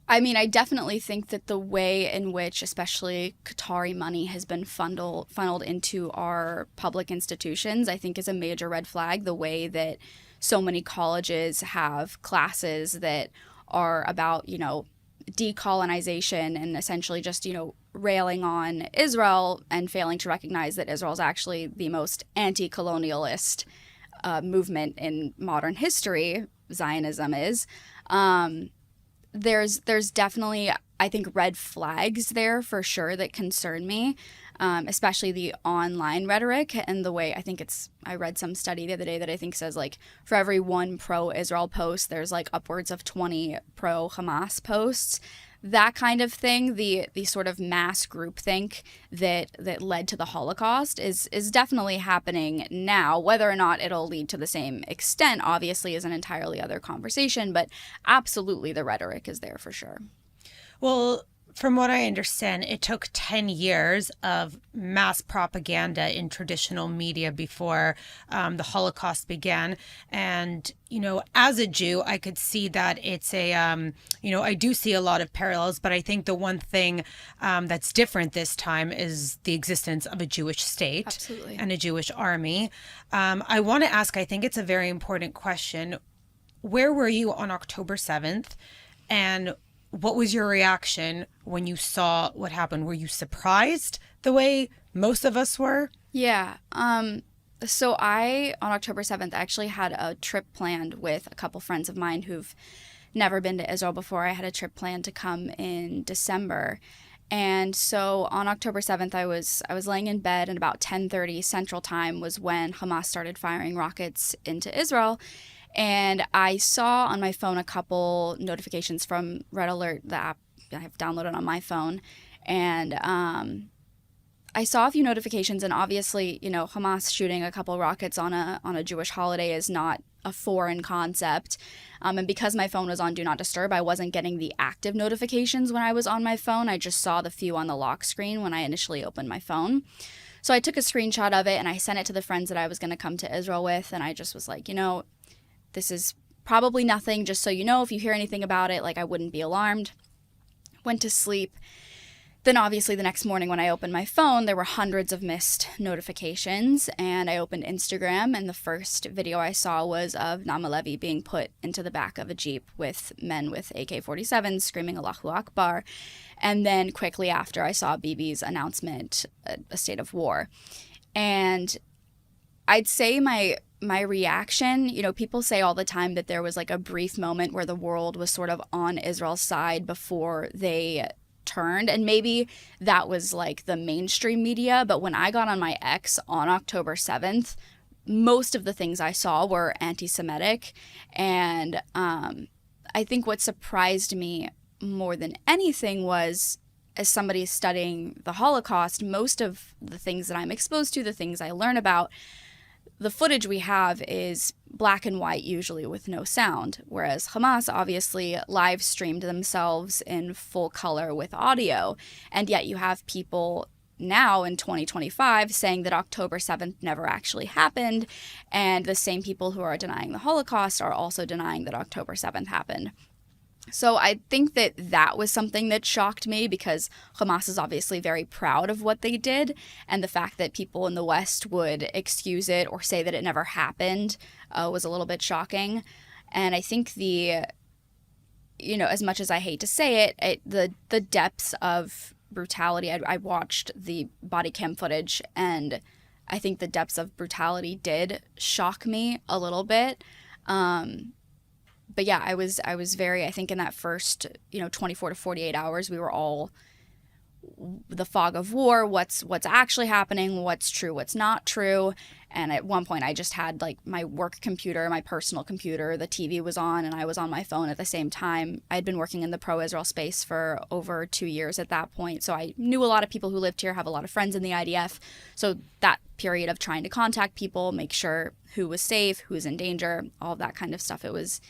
I mean, I definitely think that the way in which especially Qatari money has been funneled into our public institutions, I think is a major red flag. The way that so many colleges have classes that are about, decolonization and essentially just, railing on Israel and failing to recognize that Israel is actually the most anti-colonialist movement in modern history. Zionism is. There's definitely, I think, red flags there for sure that concern me, especially the online rhetoric and the way I read some study the other day that I think says like for every one pro-Israel post, there's like upwards of 20 pro-Hamas posts. That kind of thing, the sort of mass groupthink that led to the Holocaust is definitely happening now. Whether or not it'll lead to the same extent, obviously, is an entirely other conversation. But absolutely, the rhetoric is there for sure. Well, from what I understand, it took 10 years of mass propaganda in traditional media before the Holocaust began. And, as a Jew, I could see that it's I do see a lot of parallels, but I think the one thing that's different this time is the existence of a Jewish state. Absolutely. And a Jewish army. I want to ask, I think it's a very important question. Where were you on October 7th? And what was your reaction when you saw what happened? Were you surprised the way most of us were? Yeah. So on October 7th, actually had a trip planned with a couple friends of mine who've never been to Israel before. I had a trip planned to come in December. And so on October 7th, I was laying in bed, and about 10:30 Central Time was when Hamas started firing rockets into Israel. And I saw on my phone a couple notifications from Red Alert, the app I have downloaded on my phone. And I saw a few notifications, and obviously, Hamas shooting a couple rockets on a Jewish holiday is not a foreign concept. And because my phone was on Do Not Disturb, I wasn't getting the active notifications when I was on my phone. I just saw the few on the lock screen when I initially opened my phone. So I took a screenshot of it, and I sent it to the friends that I was going to come to Israel with. And I just was like, this is probably nothing, just so you know, if you hear anything about it, like I wouldn't be alarmed. Went to sleep. Then obviously the next morning when I opened my phone, there were hundreds of missed notifications, and I opened Instagram, and the first video I saw was of Naama Levy being put into the back of a Jeep with men with AK-47s screaming Allahu Akbar. And then quickly after, I saw Bibi's announcement, a state of war. And I'd say my reaction, people say all the time that there was like a brief moment where the world was sort of on Israel's side before they turned, and maybe that was like the mainstream media. But when I got on my X on October 7th, most of the things I saw were anti-Semitic. And I think what surprised me more than anything was, as somebody studying the Holocaust, most of the things that I'm exposed to, the things I learn about, the footage we have is black and white, usually with no sound, whereas Hamas obviously live streamed themselves in full color with audio. And yet you have people now in 2025 saying that October 7th never actually happened. And the same people who are denying the Holocaust are also denying that October 7th happened. So I think that was something that shocked me, because Hamas is obviously very proud of what they did, and the fact that people in the West would excuse it or say that it never happened was a little bit shocking. And I think as much as I hate to say it, the depths of brutality, I watched the body cam footage, and I think the depths of brutality did shock me a little bit. But yeah, I was very, I think in that first, 24 to 48 hours, we were all the fog of war, what's actually happening, what's true, what's not true. And at one point I just had like my work computer, my personal computer, the TV was on, and I was on my phone at the same time. I'd been working in the pro-Israel space for over 2 years at that point. So I knew a lot of people who lived here, have a lot of friends in the IDF. So that period of trying to contact people, make sure who was safe, who was in danger, all of that kind of stuff, it was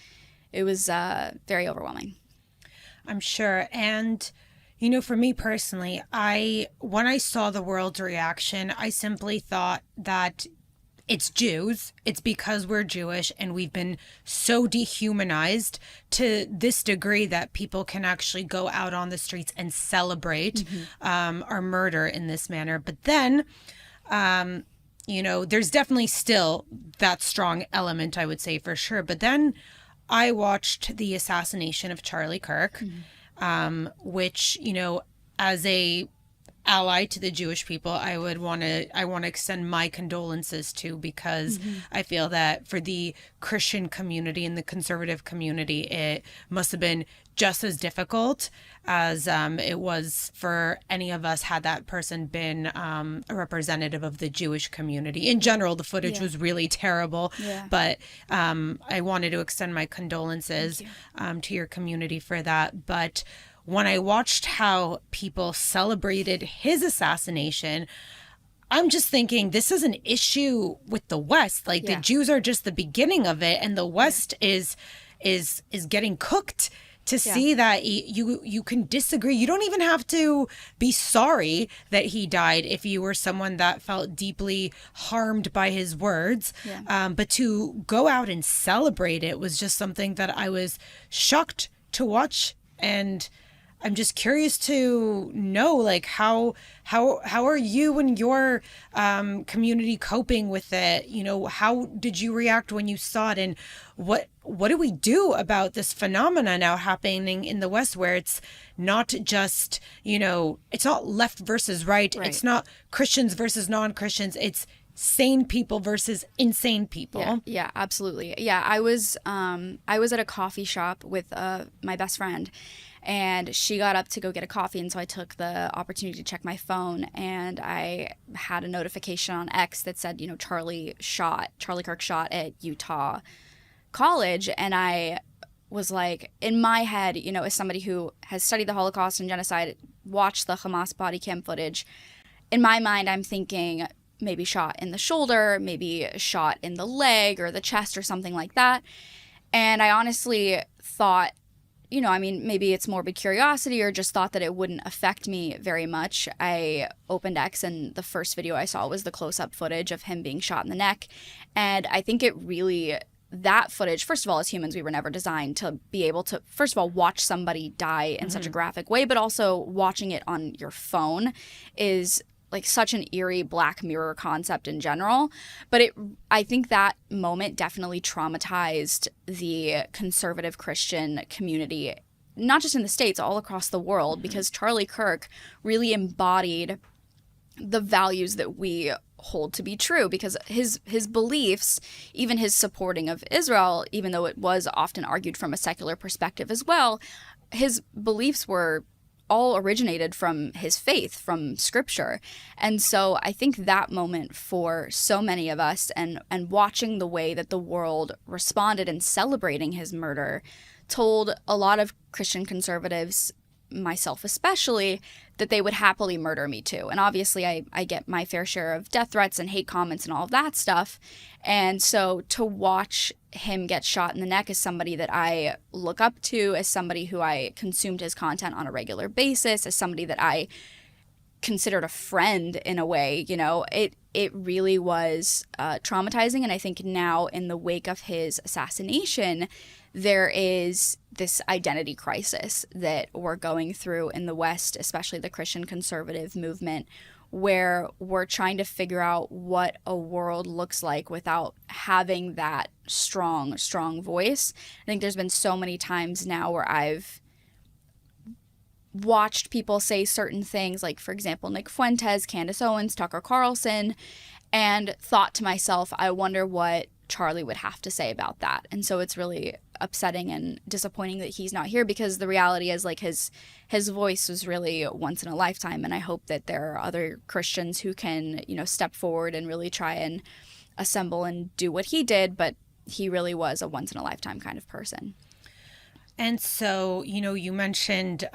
very overwhelming. I'm sure. And, for me personally, when I saw the world's reaction, I simply thought that it's Jews. It's because we're Jewish, and we've been so dehumanized to this degree that people can actually go out on the streets and celebrate our murder in this manner. But then, there's definitely still that strong element, I would say, for sure. But then I watched the assassination of Charlie Kirk, which, as a ally to the Jewish people, I want to extend my condolences to, because I feel that for the Christian community and the conservative community, it must have been just as difficult as it was for any of us had that person been a representative of the Jewish community. In general, the footage was really terrible, but I wanted to extend my condolences to your community for that. But when I watched how people celebrated his assassination, I'm just thinking this is an issue with the West. Like the Jews are just the beginning of it, and the West is getting cooked to see that you can disagree. You don't even have to be sorry that he died if you were someone that felt deeply harmed by his words. But to go out and celebrate it was just something that I was shocked to watch. And I'm just curious to know, like, how are you and your community coping with it? How did you react when you saw it, and what do we do about this phenomena now happening in the West, where it's not just it's not left versus right. It's not Christians versus non-Christians. It's sane people versus insane people. Yeah, absolutely. Yeah, I was at a coffee shop with my best friend, and she got up to go get a coffee, and so I took the opportunity to check my phone, and I had a notification on X that said, Charlie Kirk shot at Utah College, and I was like, in my head, as somebody who has studied the Holocaust and genocide, watched the Hamas body cam footage, in my mind, I'm thinking maybe shot in the shoulder, maybe shot in the leg or the chest or something like that. And I honestly thought, maybe it's morbid curiosity, or just thought that it wouldn't affect me very much. I opened X, and the first video I saw was the close-up footage of him being shot in the neck. And I think that footage, first of all, as humans, we were never designed to be able to, first of all, watch somebody die in such a graphic way, but also watching it on your phone is like such an eerie Black Mirror concept in general. But I think that moment definitely traumatized the conservative Christian community, not just in the States, all across the world, because Charlie Kirk really embodied the values that we hold to be true, because his beliefs, even his supporting of Israel, even though it was often argued from a secular perspective as well, his beliefs were all originated from his faith, from scripture. And so I think that moment for so many of us, and watching the way that the world responded and celebrating his murder, told a lot of Christian conservatives, myself especially, that they would happily murder me too. And obviously I get my fair share of death threats and hate comments and all of that stuff. And so to watch him get shot in the neck as somebody that I look up to, as somebody who I consumed his content on a regular basis, as somebody that I considered a friend in a way, it really was traumatizing. And I think now, in the wake of his assassination, there is this identity crisis that we're going through in the West, especially the Christian conservative movement, where we're trying to figure out what a world looks like without having that strong voice. I think there's been so many times now where I've watched people say certain things, like, for example, Nick Fuentes, Candace Owens, Tucker Carlson, and thought to myself, I wonder what Charlie would have to say about that. And so it's really upsetting and disappointing that he's not here, because the reality is, like, his voice was really once in a lifetime. And I hope that there are other Christians who can, step forward and really try and assemble and do what he did. But he really was a once in a lifetime kind of person. And so, you mentioned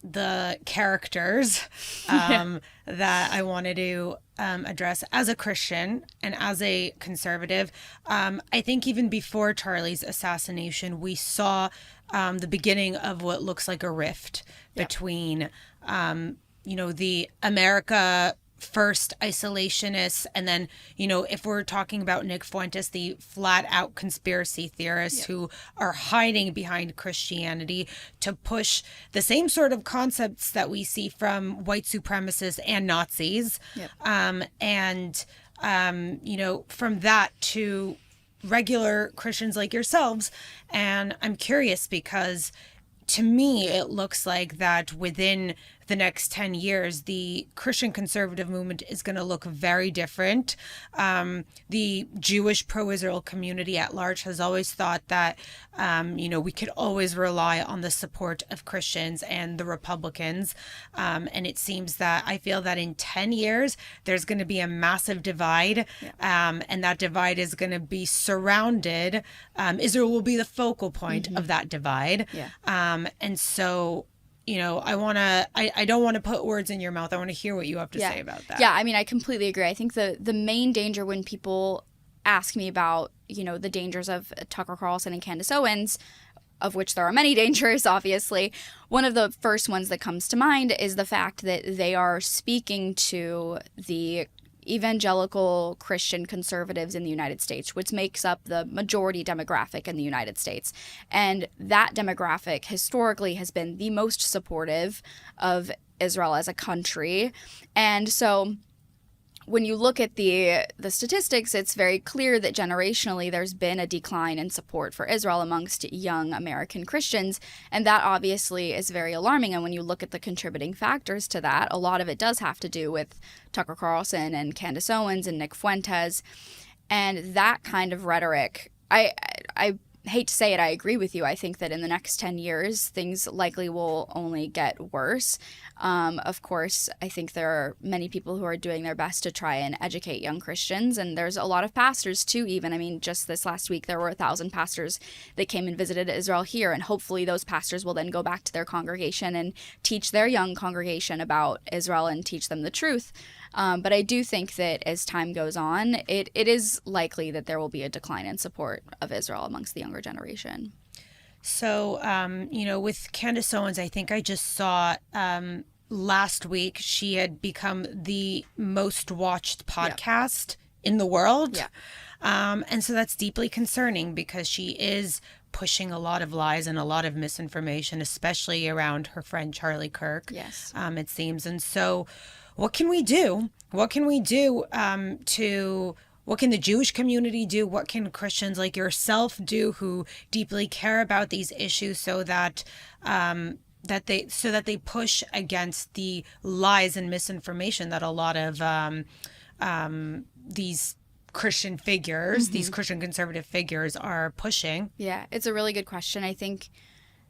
the characters that I wanted to address as a Christian and as a conservative. I think even before Charlie's assassination, we saw the beginning of what looks like a rift between, the America first isolationists, and then, if we're talking about Nick Fuentes, the flat out conspiracy theorists who are hiding behind Christianity to push the same sort of concepts that we see from white supremacists and Nazis. From that to regular Christians like yourselves. And I'm curious because to me, it looks like that within the next 10 years, the Christian conservative movement is going to look very different. The Jewish pro-Israel community at large has always thought that, we could always rely on the support of Christians and the Republicans. And it seems that I feel that in 10 years, there's going to be a massive divide. And that divide is going to be surrounded. Israel will be the focal point of that divide. And so, I don't want to put words in your mouth. I want to hear what you have to say about that. Yeah, I mean, I completely agree. I think the main danger when people ask me about, the dangers of Tucker Carlson and Candace Owens, of which there are many dangers, obviously, one of the first ones that comes to mind is the fact that they are speaking to the evangelical Christian conservatives in the United States, which makes up the majority demographic in the United States. And that demographic historically has been the most supportive of Israel as a country. And so when you look at the statistics, it's very clear that generationally there's been a decline in support for Israel amongst young American Christians, and that obviously is very alarming. And when you look at the contributing factors to that, a lot of it does have to do with Tucker Carlson and Candace Owens and Nick Fuentes, and that kind of rhetoric. I hate to say it, I agree with you. I think that in the next 10 years, things likely will only get worse. Of course, I think there are many people who are doing their best to try and educate young Christians, and there's a lot of pastors too, even. I mean, just this last week, there were 1,000 pastors that came and visited Israel here, and hopefully those pastors will then go back to their congregation and teach their young congregation about Israel and teach them the truth. But I do think that as time goes on, it is likely that there will be a decline in support of Israel amongst the younger generation. So, with Candace Owens, I think I just saw last week she had become the most watched podcast in the world. And so that's deeply concerning because she is pushing a lot of lies and a lot of misinformation, especially around her friend Charlie Kirk, it seems. And so what can we do? What can we do what can the Jewish community do? What can Christians like yourself do who deeply care about these issues so that they push against the lies and misinformation that a lot of these Christian figures, these Christian conservative figures are pushing? Yeah, it's a really good question. I think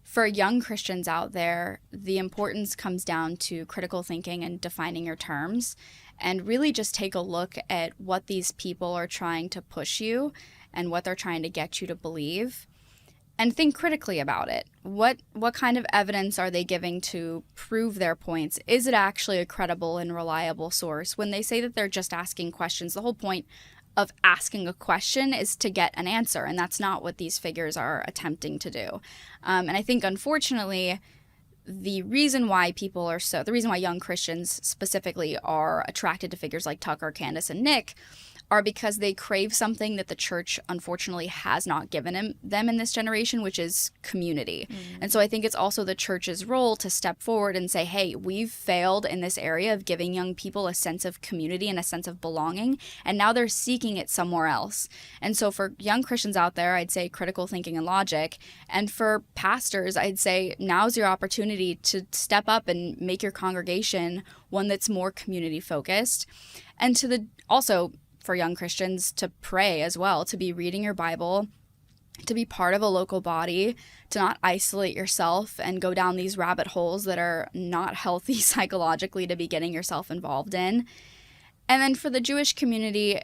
for young Christians out there, the importance comes down to critical thinking and defining your terms, and really just take a look at what these people are trying to push you and what they're trying to get you to believe, and think critically about it. What kind of evidence are they giving to prove their points? Is it actually a credible and reliable source? When they say that they're just asking questions, the whole point of asking a question is to get an answer, and that's not what these figures are attempting to do. And I think, unfortunately, the reason why young Christians specifically are attracted to figures like Tucker, Candace, and Nick are because they crave something that the church unfortunately has not given them in this generation, which is community. And so I think it's also the church's role to step forward and say, hey, we've failed in this area of giving young people a sense of community and a sense of belonging, and now they're seeking it somewhere else. And so for young Christians out there, I'd say critical thinking and logic. And for pastors, I'd say now's your opportunity to step up and make your congregation one that's more community focused. And also for young Christians to pray as well, to be reading your Bible, to be part of a local body, to not isolate yourself and go down these rabbit holes that are not healthy psychologically to be getting yourself involved in. And then for the Jewish community,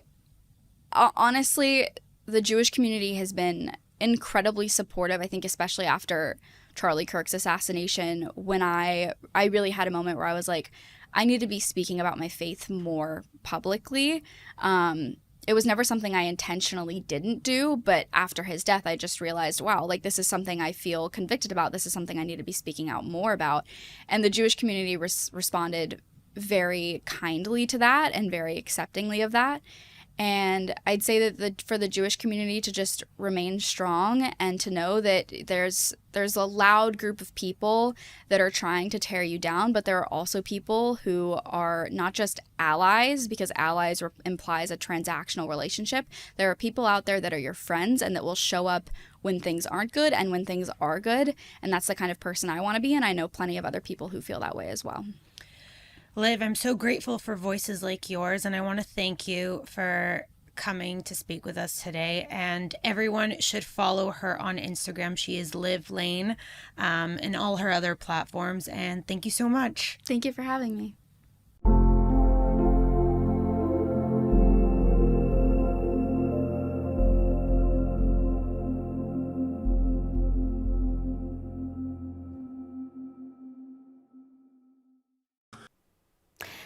honestly, the Jewish community has been incredibly supportive, I think especially after Charlie Kirk's assassination, when I really had a moment where I was like, I need to be speaking about my faith more publicly. It was never something I intentionally didn't do, but after his death, I just realized, wow, like this is something I feel convicted about. This is something I need to be speaking out more about. And the Jewish community responded very kindly to that and very acceptingly of that. And I'd say that for the Jewish community to just remain strong and to know that there's a loud group of people that are trying to tear you down, but there are also people who are not just allies, because allies implies a transactional relationship. There are people out there that are your friends and that will show up when things aren't good and when things are good. And that's the kind of person I want to be, and I know plenty of other people who feel that way as well. Liv, I'm so grateful for voices like yours, and I want to thank you for coming to speak with us today. And everyone should follow her on Instagram. She is Liv Lane, and all her other platforms. And thank you so much. Thank you for having me.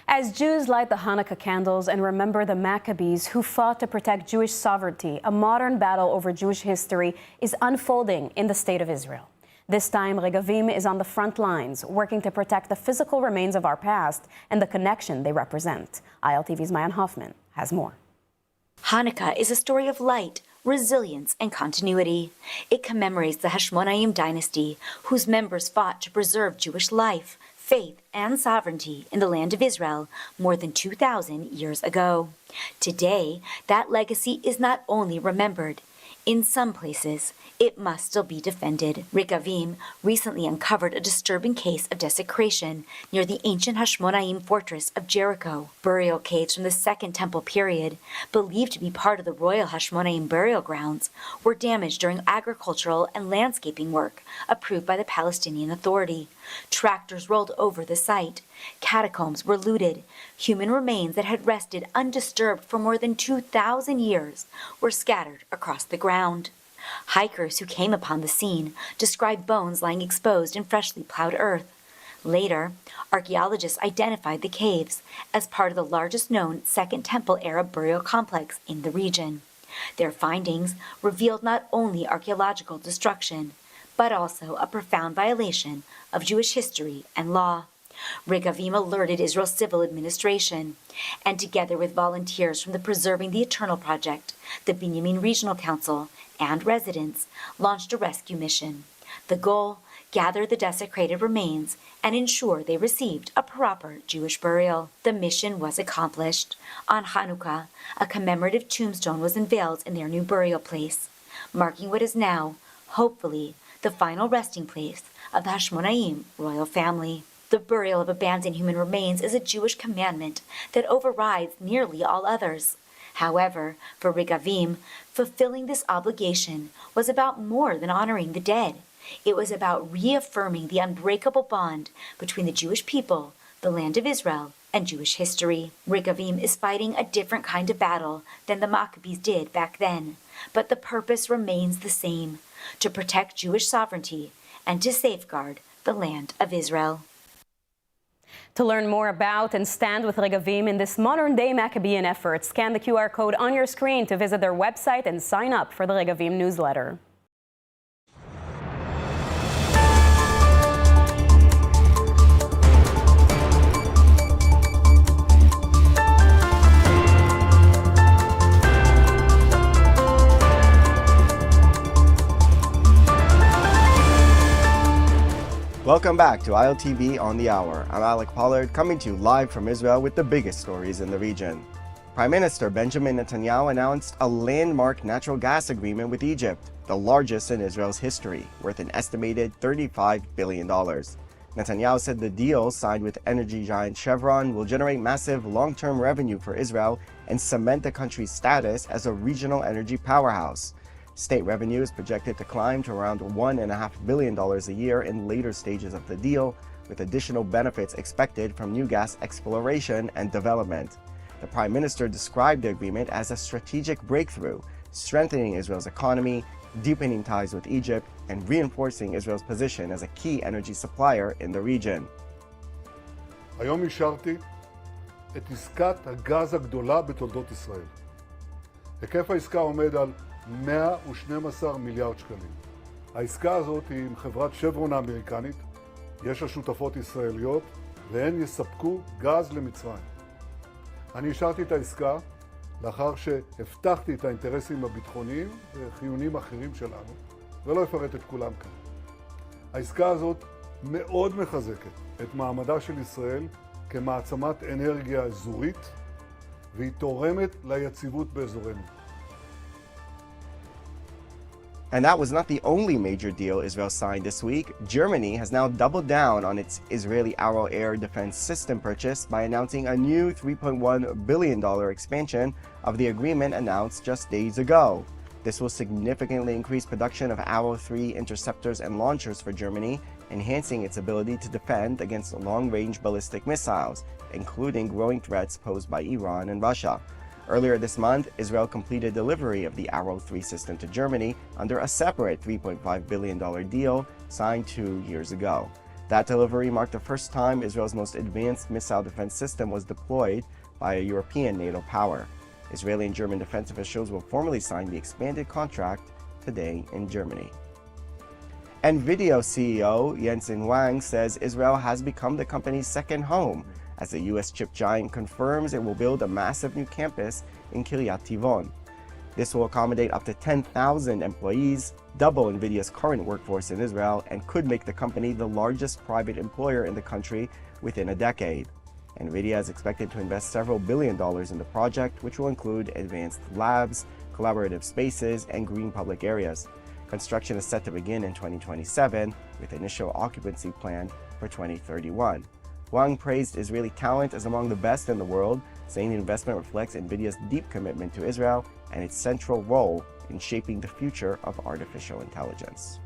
As Jews light the Hanukkah candles and remember the Maccabees who fought to protect Jewish sovereignty, a modern battle over Jewish history is unfolding in the state of Israel. This time, Regavim is on the front lines, working to protect the physical remains of our past and the connection they represent. ILTV's Mayan Hoffman has more. Hanukkah is a story of light, resilience, and continuity. It commemorates the Hashmonaim dynasty, whose members fought to preserve Jewish life, faith, and sovereignty in the land of Israel more than 2,000 years ago. Today, that legacy is not only remembered. In some places, it must still be defended. Regavim recently uncovered a disturbing case of desecration near the ancient Hashmonaim fortress of Jericho. Burial caves from the Second Temple period, believed to be part of the royal Hashmonaim burial grounds, were damaged during agricultural and landscaping work approved by the Palestinian Authority. Tractors rolled over the site. Catacombs were looted. Human remains that had rested undisturbed for more than 2,000 years were scattered across the ground. Hikers who came upon the scene described bones lying exposed in freshly plowed earth. Later, archaeologists identified the caves as part of the largest known Second Temple era burial complex in the region. Their findings revealed not only archaeological destruction, but also a profound violation of Jewish history and law. Regavim alerted Israel's civil administration, and together with volunteers from the Preserving the Eternal Project, the Binyamin Regional Council, and residents, launched a rescue mission. The goal: gather the desecrated remains and ensure they received a proper Jewish burial. The mission was accomplished. On Hanukkah, a commemorative tombstone was unveiled in their new burial place, marking what is now, hopefully, the final resting place of the Hashmonaim royal family. The burial of abandoned human remains is a Jewish commandment that overrides nearly all others. However, for Regavim, fulfilling this obligation was about more than honoring the dead. It was about reaffirming the unbreakable bond between the Jewish people, the land of Israel, and Jewish history. Regavim is fighting a different kind of battle than the Maccabees did back then, but the purpose remains the same: to protect Jewish sovereignty and to safeguard the land of Israel. To learn more about and stand with Regavim in this modern-day Maccabean effort, scan the QR code on your screen to visit their website and sign up for the Regavim newsletter. Welcome back to ILTV on the Hour. I'm Alec Pollard, coming to you live from Israel with the biggest stories in the region. Prime Minister Benjamin Netanyahu announced a landmark natural gas agreement with Egypt, the largest in Israel's history, worth an estimated $35 billion. Netanyahu said the deal, signed with energy giant Chevron, will generate massive long-term revenue for Israel and cement the country's status as a regional energy powerhouse. State revenue is projected to climb to around $1.5 billion a year in later stages of the deal, with additional benefits expected from new gas exploration and development. The Prime Minister described the agreement as a strategic breakthrough, strengthening Israel's economy, deepening ties with Egypt, and reinforcing Israel's position as a key energy supplier in the region. היום אישרתי את עסקת הגז הגדולה בתולדות ישראל. היקף העסקה עומד על 112 מיליארד שקלים. העסקה הזאת היא עם חברת שברון האמריקנית, יש לה שותפות ישראליות, והן יספקו גז למצרים. אני אישרתי את העסקה לאחר שהבטחתי את האינטרסים הביטחוניים וחיוניים אחרים שלנו, ולא אפרט את כולם כאן. העסקה הזאת מאוד מחזקת את מעמדה של ישראל כמעצמת אנרגיה אזורית, והיא תורמת ליציבות באזורנו. And that was not the only major deal Israel signed this week. Germany has now doubled down on its Israeli Arrow air defense system purchase by announcing a new $3.1 billion expansion of the agreement announced just days ago. This will significantly increase production of Arrow 3 interceptors and launchers for Germany, enhancing its ability to defend against long-range ballistic missiles, including growing threats posed by Iran and Russia. Earlier this month, Israel completed delivery of the Arrow 3 system to Germany under a separate $3.5 billion deal signed 2 years ago. That delivery marked the first time Israel's most advanced missile defense system was deployed by a European NATO power. Israeli and German defense officials will formally sign the expanded contract today in Germany. NVIDIA CEO Jensen Huang says Israel has become the company's second home, as the U.S. chip giant confirms it will build a massive new campus in Kiryat Tivon. This will accommodate up to 10,000 employees, double NVIDIA's current workforce in Israel, and could make the company the largest private employer in the country within a decade. NVIDIA is expected to invest several $billion in the project, which will include advanced labs, collaborative spaces, and green public areas. Construction is set to begin in 2027, with initial occupancy planned for 2031. Huang praised Israeli talent as among the best in the world, saying the investment reflects NVIDIA's deep commitment to Israel and its central role in shaping the future of artificial intelligence.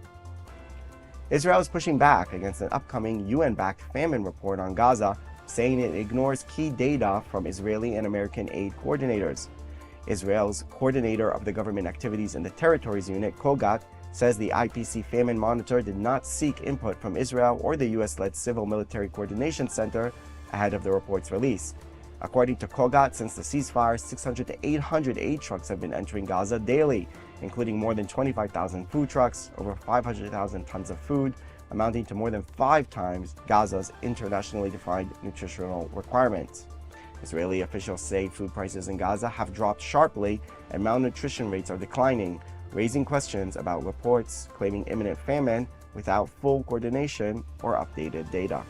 Israel is pushing back against an upcoming UN-backed famine report on Gaza, saying it ignores key data from Israeli and American aid coordinators. Israel's coordinator of the government activities in the territories unit, Kogat, says the IPC Famine Monitor did not seek input from Israel or the US-led Civil Military Coordination Center ahead of the report's release. According to Kogat, since the ceasefire, 600 to 800 aid trucks have been entering Gaza daily, including more than 25,000 food trucks, over 500,000 tons of food, amounting to more than 5 times Gaza's internationally defined nutritional requirements. Israeli officials say food prices in Gaza have dropped sharply and malnutrition rates are declining, raising questions about reports claiming imminent famine without full coordination or updated data.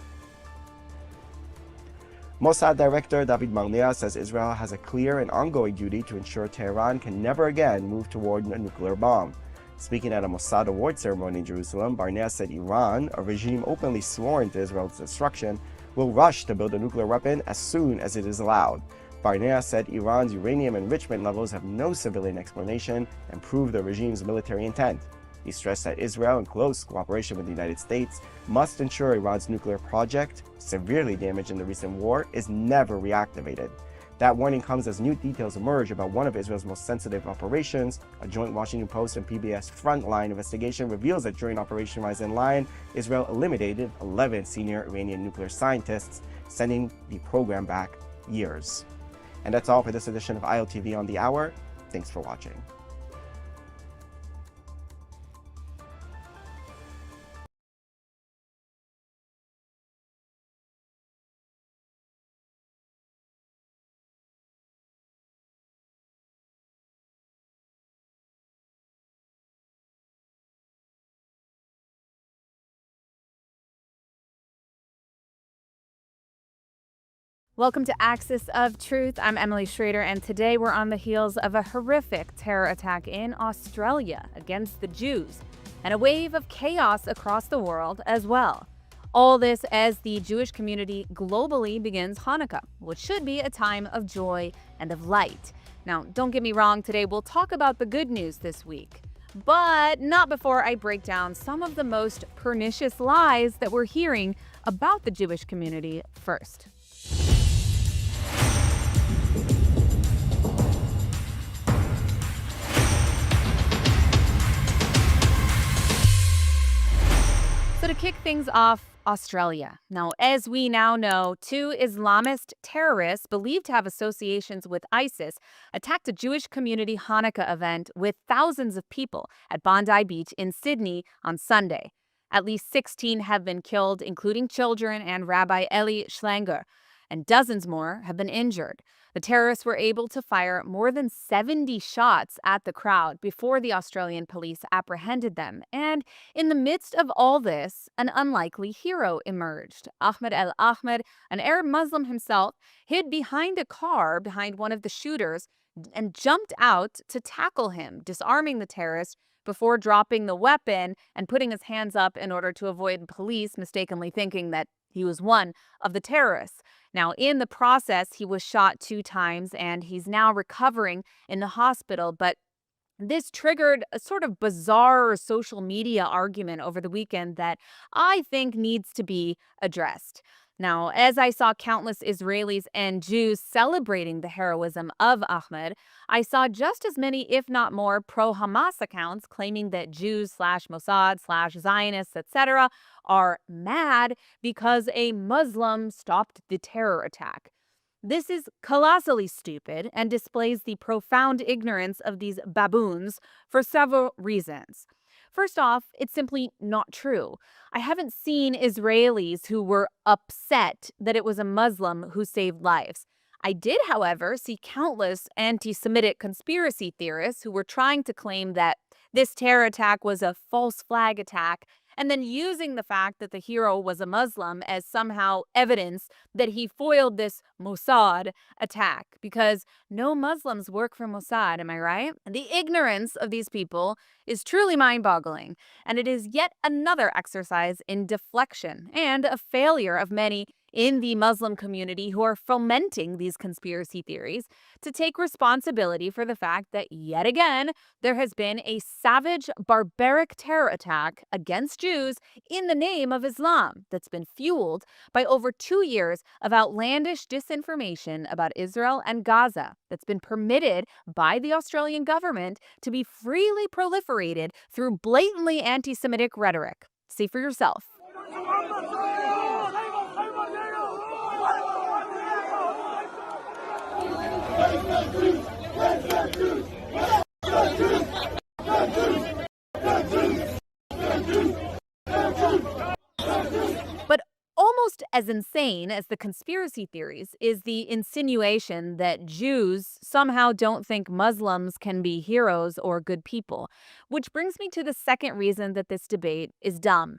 Mossad Director David Barnea says Israel has a clear and ongoing duty to ensure Tehran can never again move toward a nuclear bomb. Speaking at a Mossad award ceremony in Jerusalem, Barnea said Iran, a regime openly sworn to Israel's destruction, will rush to build a nuclear weapon as soon as it is allowed. Barnea said Iran's uranium enrichment levels have no civilian explanation and prove the regime's military intent. He stressed that Israel, in close cooperation with the United States, must ensure Iran's nuclear project, severely damaged in the recent war, is never reactivated. That warning comes as new details emerge about one of Israel's most sensitive operations. A joint Washington Post and PBS Frontline investigation reveals that during Operation Rising Lion, Israel eliminated 11 senior Iranian nuclear scientists, sending the program back years. And that's all for this edition of ILTV on the Hour. Thanks for watching. Welcome to Axis of Truth. I'm Emily Schrader, and today we're on the heels of a horrific terror attack in Australia against the Jews, and a wave of chaos across the world as well. All this as the Jewish community globally begins Hanukkah, which should be a time of joy and of light. Now, don't get me wrong, today we'll talk about the good news this week, but not before I break down some of the most pernicious lies that we're hearing about the Jewish community first. So to kick things off, Australia. Now, as we now know, 2 Islamist terrorists believed to have associations with ISIS attacked a Jewish community Hanukkah event with thousands of people at Bondi Beach in Sydney on Sunday. At least 16 have been killed, including children and Rabbi Eli Schlanger, and dozens more have been injured. The terrorists were able to fire more than 70 shots at the crowd before the Australian police apprehended them. And in the midst of all this, an unlikely hero emerged. Ahmed El Ahmed, an Arab Muslim himself, hid behind a car behind one of the shooters and jumped out to tackle him, disarming the terrorist before dropping the weapon and putting his hands up in order to avoid police mistakenly thinking that he was one of the terrorists. Now, in the process, he was shot 2 times and he's now recovering in the hospital. But this triggered a sort of bizarre social media argument over the weekend that I think needs to be addressed. Now, as I saw countless Israelis and Jews celebrating the heroism of Ahmed, I saw just as many, if not more, pro-Hamas accounts claiming that Jews /Mossad /Zionists, etc. are mad because a Muslim stopped the terror attack. This is colossally stupid and displays the profound ignorance of these baboons for several reasons. First off, it's simply not true. I haven't seen Israelis who were upset that it was a Muslim who saved lives. I did, however, see countless anti-Semitic conspiracy theorists who were trying to claim that this terror attack was a false flag attack, and then using the fact that the hero was a Muslim as somehow evidence that he foiled this Mossad attack, because no Muslims work for Mossad, am I right? And the ignorance of these people is truly mind-boggling, and it is yet another exercise in deflection and a failure of many in the Muslim community who are fomenting these conspiracy theories to take responsibility for the fact that yet again there has been a savage, barbaric terror attack against Jews in the name of Islam that's been fueled by over 2 years of outlandish disinformation about Israel and Gaza that's been permitted by the Australian government to be freely proliferated through blatantly anti-Semitic rhetoric. See for yourself. But almost as insane as the conspiracy theories is the insinuation that Jews somehow don't think Muslims can be heroes or good people, which brings me to the second reason that this debate is dumb.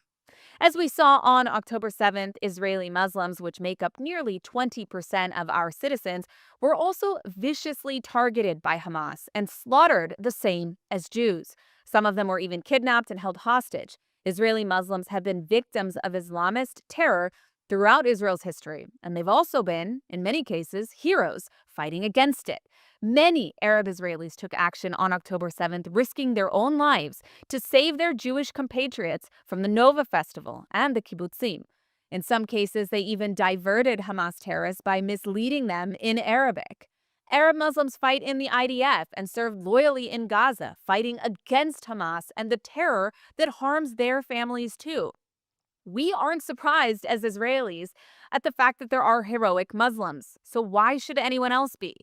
As we saw on October 7th, Israeli Muslims, which make up nearly 20% of our citizens, were also viciously targeted by Hamas and slaughtered the same as Jews. Some of them were even kidnapped and held hostage. Israeli Muslims have been victims of Islamist terror throughout Israel's history, and they've also been, in many cases, heroes fighting against it. Many Arab Israelis took action on October 7th, risking their own lives to save their Jewish compatriots from the Nova Festival and the kibbutzim. In some cases, they even diverted Hamas terrorists by misleading them in Arabic. Arab Muslims fight in the IDF and serve loyally in Gaza, fighting against Hamas and the terror that harms their families too. We aren't surprised as Israelis at the fact that there are heroic Muslims, so why should anyone else be?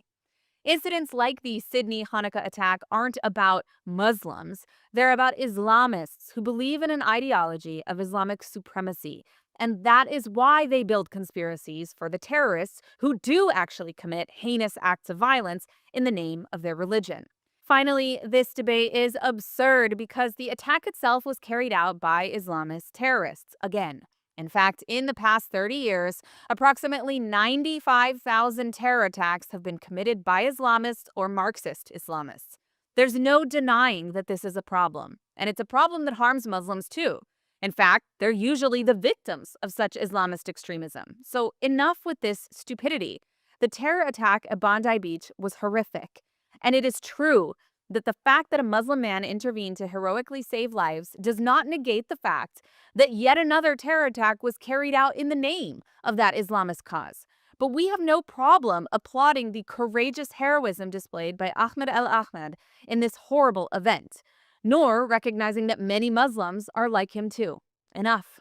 Incidents like the Sydney Hanukkah attack aren't about Muslims. They're about Islamists who believe in an ideology of Islamic supremacy. And that is why they build conspiracies for the terrorists who do actually commit heinous acts of violence in the name of their religion. Finally, this debate is absurd because the attack itself was carried out by Islamist terrorists again. In fact, in the past 30 years, approximately 95,000 terror attacks have been committed by Islamists or Marxist Islamists. There's no denying that this is a problem, and it's a problem that harms Muslims too. In fact, they're usually the victims of such Islamist extremism. So enough with this stupidity. The terror attack at Bondi Beach was horrific, and it is true that the fact that a Muslim man intervened to heroically save lives does not negate the fact that yet another terror attack was carried out in the name of that Islamist cause. But we have no problem applauding the courageous heroism displayed by Ahmed El Ahmed in this horrible event, nor recognizing that many Muslims are like him too. Enough.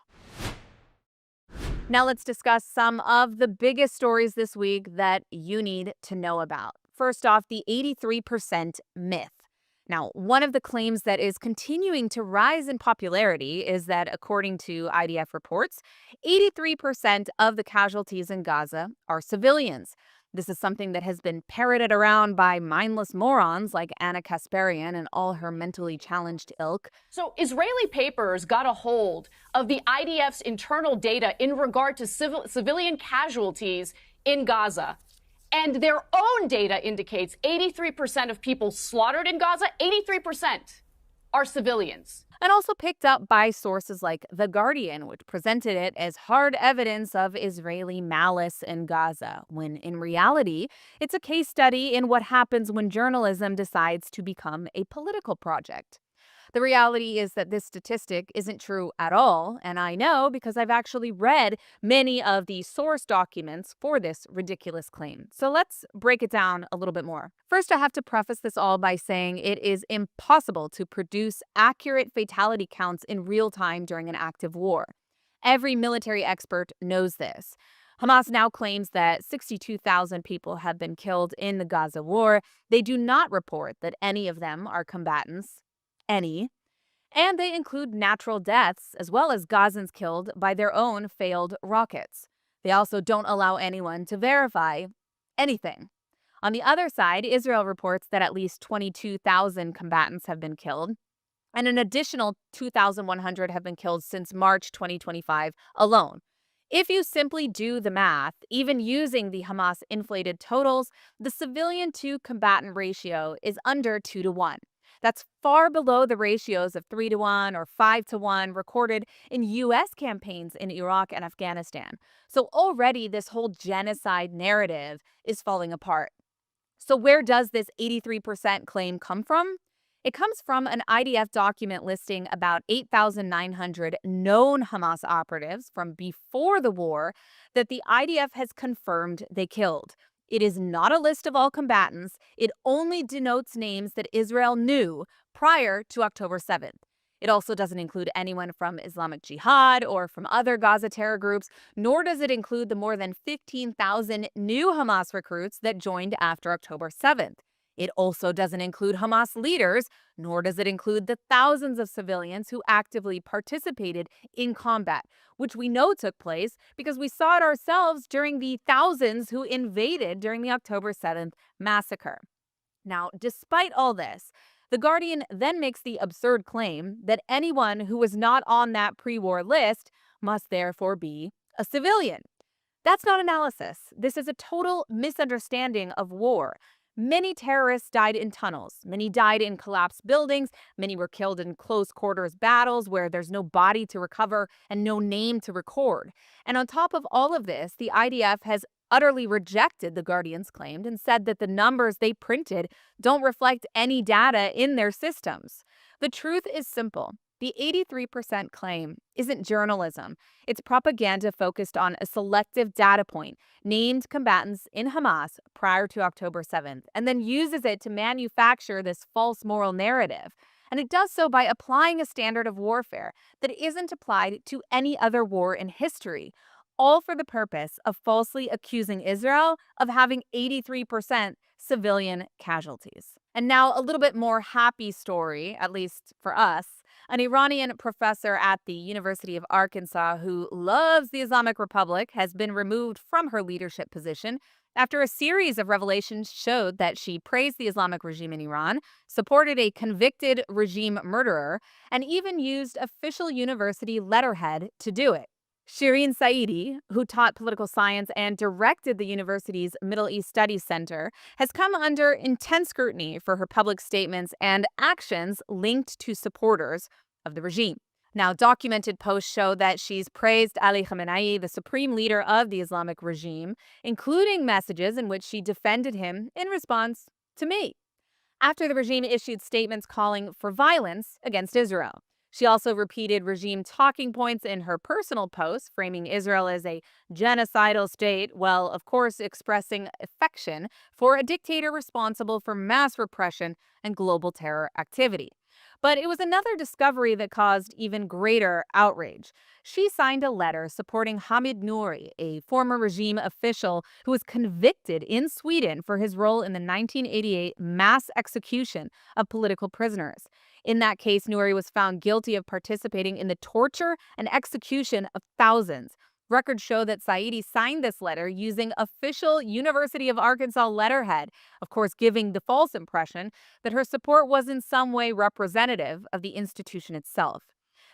Now let's discuss some of the biggest stories this week that you need to know about. First off, the 83% myth. Now, one of the claims that is continuing to rise in popularity is that, according to IDF reports, 83% of the casualties in Gaza are civilians. This is something that has been parroted around by mindless morons like Anna Kasparian and all her mentally challenged ilk. So Israeli papers got a hold of the IDF's internal data in regard to civilian casualties in Gaza. And their own data indicates 83% of people slaughtered in Gaza, 83% are civilians. And also picked up by sources like The Guardian, which presented it as hard evidence of Israeli malice in Gaza, when in reality, it's a case study in what happens when journalism decides to become a political project. The reality is that this statistic isn't true at all, and I know because I've actually read many of the source documents for this ridiculous claim. So let's break it down a little bit more. First, I have to preface this all by saying it is impossible to produce accurate fatality counts in real time during an active war. Every military expert knows this. Hamas now claims that 62,000 people have been killed in the Gaza war. They do not report that any of them are combatants. And they include natural deaths as well as Gazans killed by their own failed rockets. They also don't allow anyone to verify anything. On the other side, Israel reports that at least 22,000 combatants have been killed, and an additional 2,100 have been killed since March 2025 alone. If you simply do the math, even using the Hamas inflated totals, the civilian to combatant ratio is under 2-to-1. That's far below the ratios of 3-to-1 or 5-to-1 recorded in U.S. campaigns in Iraq and Afghanistan. So already this whole genocide narrative is falling apart. So where does this 83% claim come from? It comes from an IDF document listing about 8,900 known Hamas operatives from before the war that the IDF has confirmed they killed. It is not a list of all combatants. It only denotes names that Israel knew prior to October 7th. It also doesn't include anyone from Islamic Jihad or from other Gaza terror groups, nor does it include the more than 15,000 new Hamas recruits that joined after October 7th. It also doesn't include Hamas leaders, nor does it include the thousands of civilians who actively participated in combat, which we know took place because we saw it ourselves during the thousands who invaded during the October 7th massacre. Now, despite all this, The Guardian then makes the absurd claim that anyone who was not on that pre-war list must therefore be a civilian. That's not analysis. This is a total misunderstanding of war. Many terrorists died in tunnels. Many died in collapsed buildings. Many were killed in close quarters battles where there's no body to recover and no name to record. And on top of all of this, the IDF has utterly rejected The Guardian's claim and said that the numbers they printed don't reflect any data in their systems. The truth is simple. The 83% claim isn't journalism. It's propaganda focused on a selective data point, named combatants in Hamas prior to October 7th, and then uses it to manufacture this false moral narrative. And it does so by applying a standard of warfare that isn't applied to any other war in history, all for the purpose of falsely accusing Israel of having 83% civilian casualties. And now a little bit more happy story, at least for us. An Iranian professor at the University of Arkansas who loves the Islamic Republic has been removed from her leadership position after a series of revelations showed that she praised the Islamic regime in Iran, supported a convicted regime murderer, and even used official university letterhead to do it. Shireen Saidi, who taught political science and directed the university's Middle East Studies Center, has come under intense scrutiny for her public statements and actions linked to supporters of the regime. Now, documented posts show that she's praised Ali Khamenei, the supreme leader of the Islamic regime, including messages in which she defended him in response to me, after the regime issued statements calling for violence against Israel. She also repeated regime talking points in her personal posts, framing Israel as a genocidal state, while, of course, expressing affection for a dictator responsible for mass repression and global terror activity. But it was another discovery that caused even greater outrage. She signed a letter supporting Hamid Nouri, a former regime official who was convicted in Sweden for his role in the 1988 mass execution of political prisoners. In that case, Nouri was found guilty of participating in the torture and execution of thousands. Records show that Saidi signed this letter using official University of Arkansas letterhead, of course, giving the false impression that her support was in some way representative of the institution itself.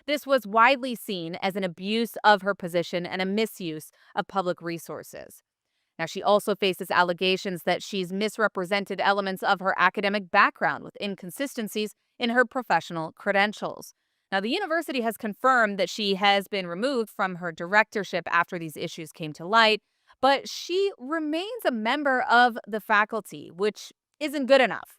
This was widely seen as an abuse of her position and a misuse of public resources. Now, she also faces allegations that she's misrepresented elements of her academic background with inconsistencies in her professional credentials. Now, the university has confirmed that she has been removed from her directorship after these issues came to light, but she remains a member of the faculty, which isn't good enough.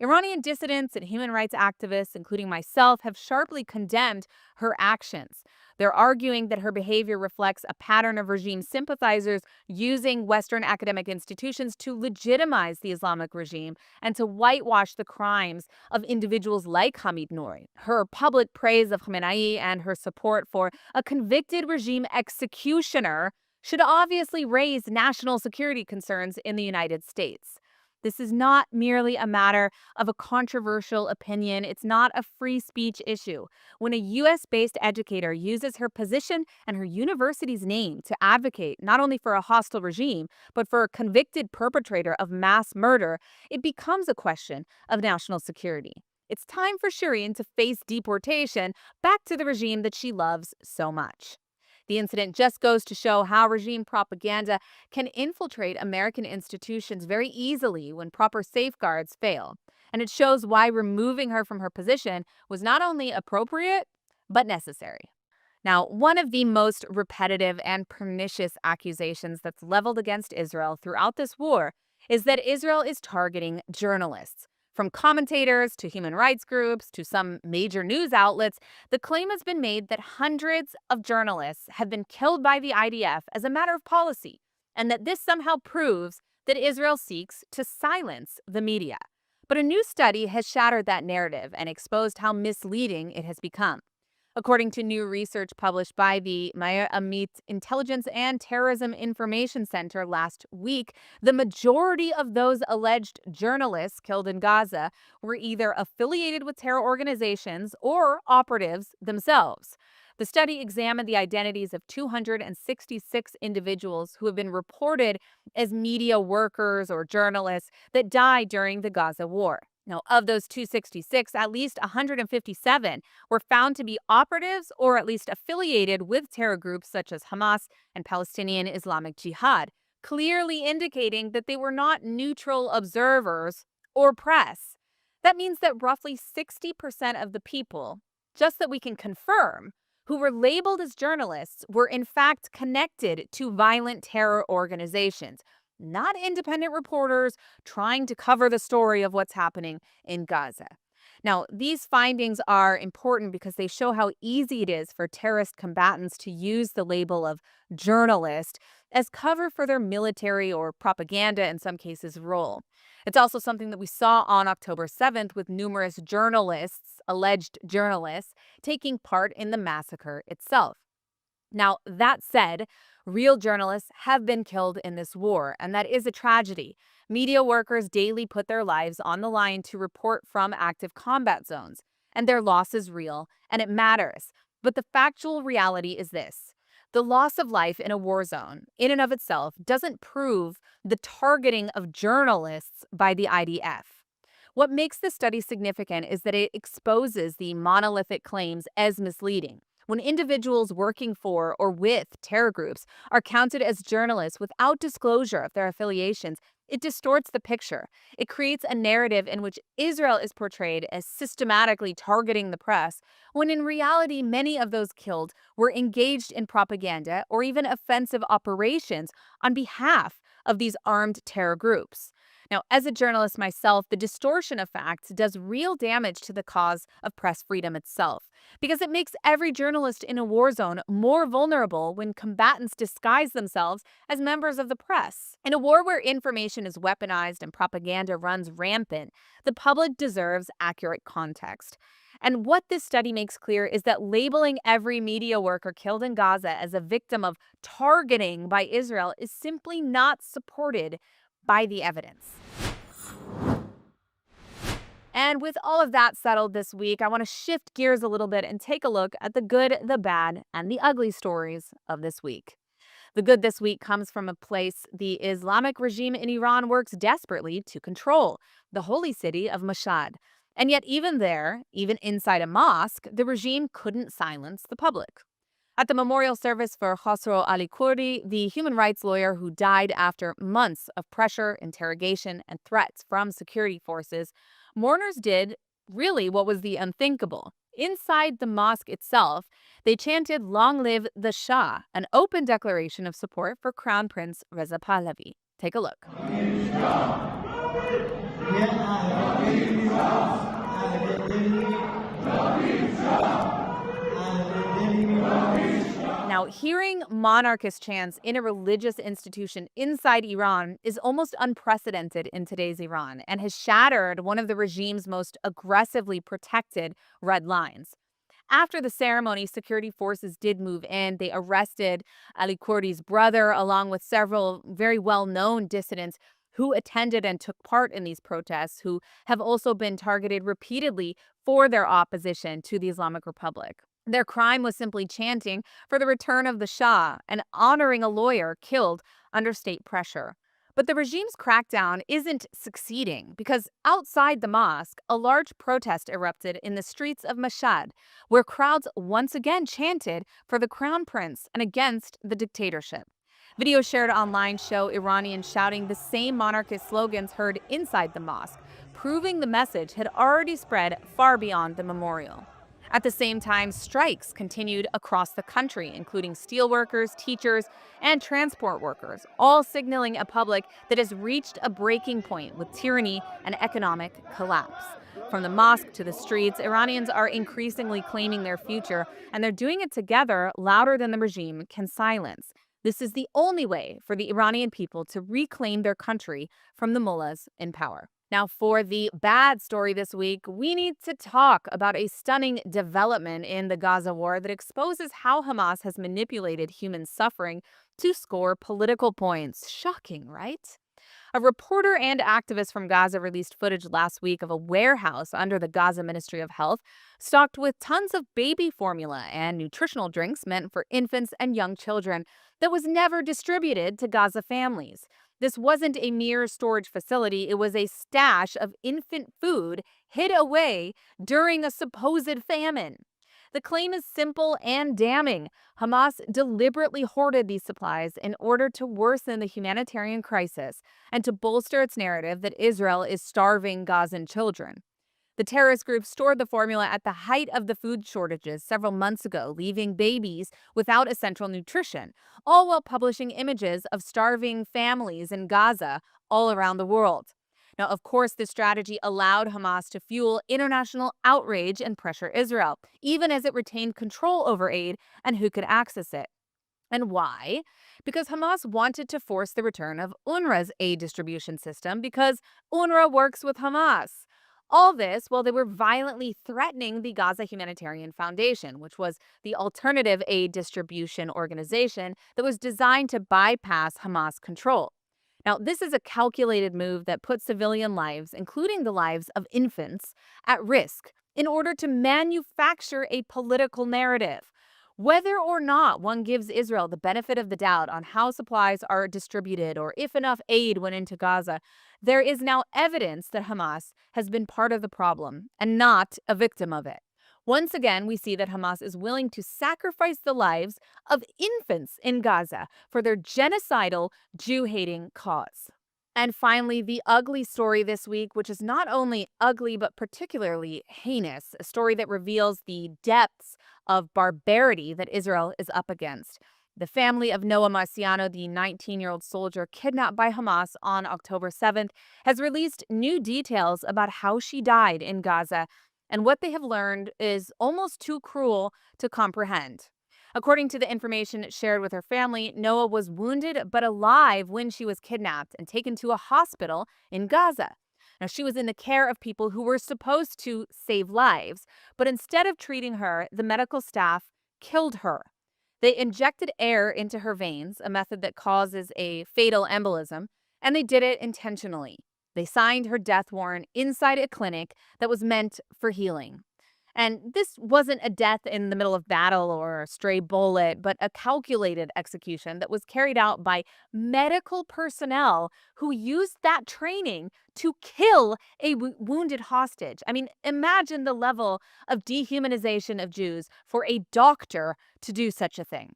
Iranian dissidents and human rights activists, including myself, have sharply condemned her actions. They're arguing that her behavior reflects a pattern of regime sympathizers using Western academic institutions to legitimize the Islamic regime and to whitewash the crimes of individuals like Hamid Nouri. Her public praise of Khamenei and her support for a convicted regime executioner should obviously raise national security concerns in the United States. This is not merely a matter of a controversial opinion. It's not a free speech issue. When a U.S.-based educator uses her position and her university's name to advocate not only for a hostile regime, but for a convicted perpetrator of mass murder, it becomes a question of national security. It's time for Shireen to face deportation back to the regime that she loves so much. The incident just goes to show how regime propaganda can infiltrate American institutions very easily when proper safeguards fail. And it shows why removing her from her position was not only appropriate, but necessary. Now, one of the most repetitive and pernicious accusations that's leveled against Israel throughout this war is that Israel is targeting journalists. From commentators to human rights groups to some major news outlets, the claim has been made that hundreds of journalists have been killed by the IDF as a matter of policy, and that this somehow proves that Israel seeks to silence the media. But a new study has shattered that narrative and exposed how misleading it has become. According to new research published by the Meir Amit Intelligence and Terrorism Information Center last week, the majority of those alleged journalists killed in Gaza were either affiliated with terror organizations or operatives themselves. The study examined the identities of 266 individuals who have been reported as media workers or journalists that died during the Gaza war. Now, of those 266, at least 157 were found to be operatives or at least affiliated with terror groups such as Hamas and Palestinian Islamic Jihad, clearly indicating that they were not neutral observers or press. That means that roughly 60% of the people, just that we can confirm, who were labeled as journalists were in fact connected to violent terror organizations, not independent reporters trying to cover the story of what's happening in Gaza. Now, these findings are important because they show how easy it is for terrorist combatants to use the label of journalist as cover for their military or propaganda, in some cases, role. It's also something that we saw on October 7th with numerous journalists, alleged journalists, taking part in the massacre itself. Now, that said, real journalists have been killed in this war, and that is a tragedy. Media workers daily put their lives on the line to report from active combat zones, and their loss is real, and it matters. But the factual reality is this. The loss of life in a war zone, in and of itself, doesn't prove the targeting of journalists by the IDF. What makes this study significant is that it exposes the monolithic claims as misleading. When individuals working for or with terror groups are counted as journalists without disclosure of their affiliations, it distorts the picture. It creates a narrative in which Israel is portrayed as systematically targeting the press, when in reality, many of those killed were engaged in propaganda or even offensive operations on behalf of these armed terror groups. Now, as a journalist myself, the distortion of facts does real damage to the cause of press freedom itself, because it makes every journalist in a war zone more vulnerable when combatants disguise themselves as members of the press. In a war where information is weaponized and propaganda runs rampant, the public deserves accurate context. And what this study makes clear is that labeling every media worker killed in Gaza as a victim of targeting by Israel is simply not supported by the evidence. And with all of that settled this week, I want to shift gears a little bit and take a look at the good, the bad, and the ugly stories of this week. The good this week comes from a place the Islamic regime in Iran works desperately to control, the holy city of Mossad. And yet even there, even inside a mosque, the regime couldn't silence the public. At the memorial service for Khosrow Ali Kurdi, the human rights lawyer who died after months of pressure, interrogation, and threats from security forces, mourners did really what was the unthinkable. Inside the mosque itself, they chanted "Long live the Shah," an open declaration of support for Crown Prince Reza Pahlavi. Take a look. Now, hearing monarchist chants in a religious institution inside Iran is almost unprecedented in today's Iran and has shattered one of the regime's most aggressively protected red lines. After the ceremony, security forces did move in. They arrested Ali Kurdi's brother, along with several very well-known dissidents who attended and took part in these protests, who have also been targeted repeatedly for their opposition to the Islamic Republic. Their crime was simply chanting for the return of the Shah and honoring a lawyer killed under state pressure. But the regime's crackdown isn't succeeding because outside the mosque, a large protest erupted in the streets of Mashhad, where crowds once again chanted for the crown prince and against the dictatorship. Videos shared online show Iranians shouting the same monarchist slogans heard inside the mosque, proving the message had already spread far beyond the memorial. At the same time, strikes continued across the country, including steelworkers, teachers, and transport workers, all signaling a public that has reached a breaking point with tyranny and economic collapse. From the mosque to the streets, Iranians are increasingly claiming their future, and they're doing it together louder than the regime can silence. This is the only way for the Iranian people to reclaim their country from the mullahs in power. Now, for the bad story this week, we need to talk about a stunning development in the Gaza war that exposes how Hamas has manipulated human suffering to score political points. Shocking, right? A reporter and activist from Gaza released footage last week of a warehouse under the Gaza Ministry of Health stocked with tons of baby formula and nutritional drinks meant for infants and young children that was never distributed to Gaza families. This wasn't a mere storage facility, it was a stash of infant food hid away during a supposed famine. The claim is simple and damning. Hamas deliberately hoarded these supplies in order to worsen the humanitarian crisis and to bolster its narrative that Israel is starving Gazan children. The terrorist group stored the formula at the height of the food shortages several months ago, leaving babies without essential nutrition, all while publishing images of starving families in Gaza all around the world. Now, of course, this strategy allowed Hamas to fuel international outrage and pressure Israel, even as it retained control over aid and who could access it. And why? Because Hamas wanted to force the return of UNRWA's aid distribution system because UNRWA works with Hamas. All this while they were violently threatening the Gaza Humanitarian Foundation, which was the alternative aid distribution organization that was designed to bypass Hamas control. Now, this is a calculated move that puts civilian lives, including the lives of infants, at risk in order to manufacture a political narrative. Whether or not one gives Israel the benefit of the doubt on how supplies are distributed or if enough aid went into Gaza, there is now evidence that Hamas has been part of the problem and not a victim of it. Once again, we see that Hamas is willing to sacrifice the lives of infants in Gaza for their genocidal, Jew-hating cause. And finally, the ugly story this week, which is not only ugly but particularly heinous, a story that reveals the depths of barbarity that Israel is up against. The family of Noah Marciano, the 19-year-old soldier kidnapped by Hamas on October 7th, has released new details about how she died in Gaza, and what they have learned is almost too cruel to comprehend. According to the information shared with her family, Noah was wounded but alive when she was kidnapped and taken to a hospital in Gaza. Now, she was in the care of people who were supposed to save lives, but instead of treating her, the medical staff killed her. They injected air into her veins, a method that causes a fatal embolism, and they did it intentionally. They signed her death warrant inside a clinic that was meant for healing. And this wasn't a death in the middle of battle or a stray bullet, but a calculated execution that was carried out by medical personnel who used that training to kill a wounded hostage. I mean, imagine the level of dehumanization of Jews for a doctor to do such a thing.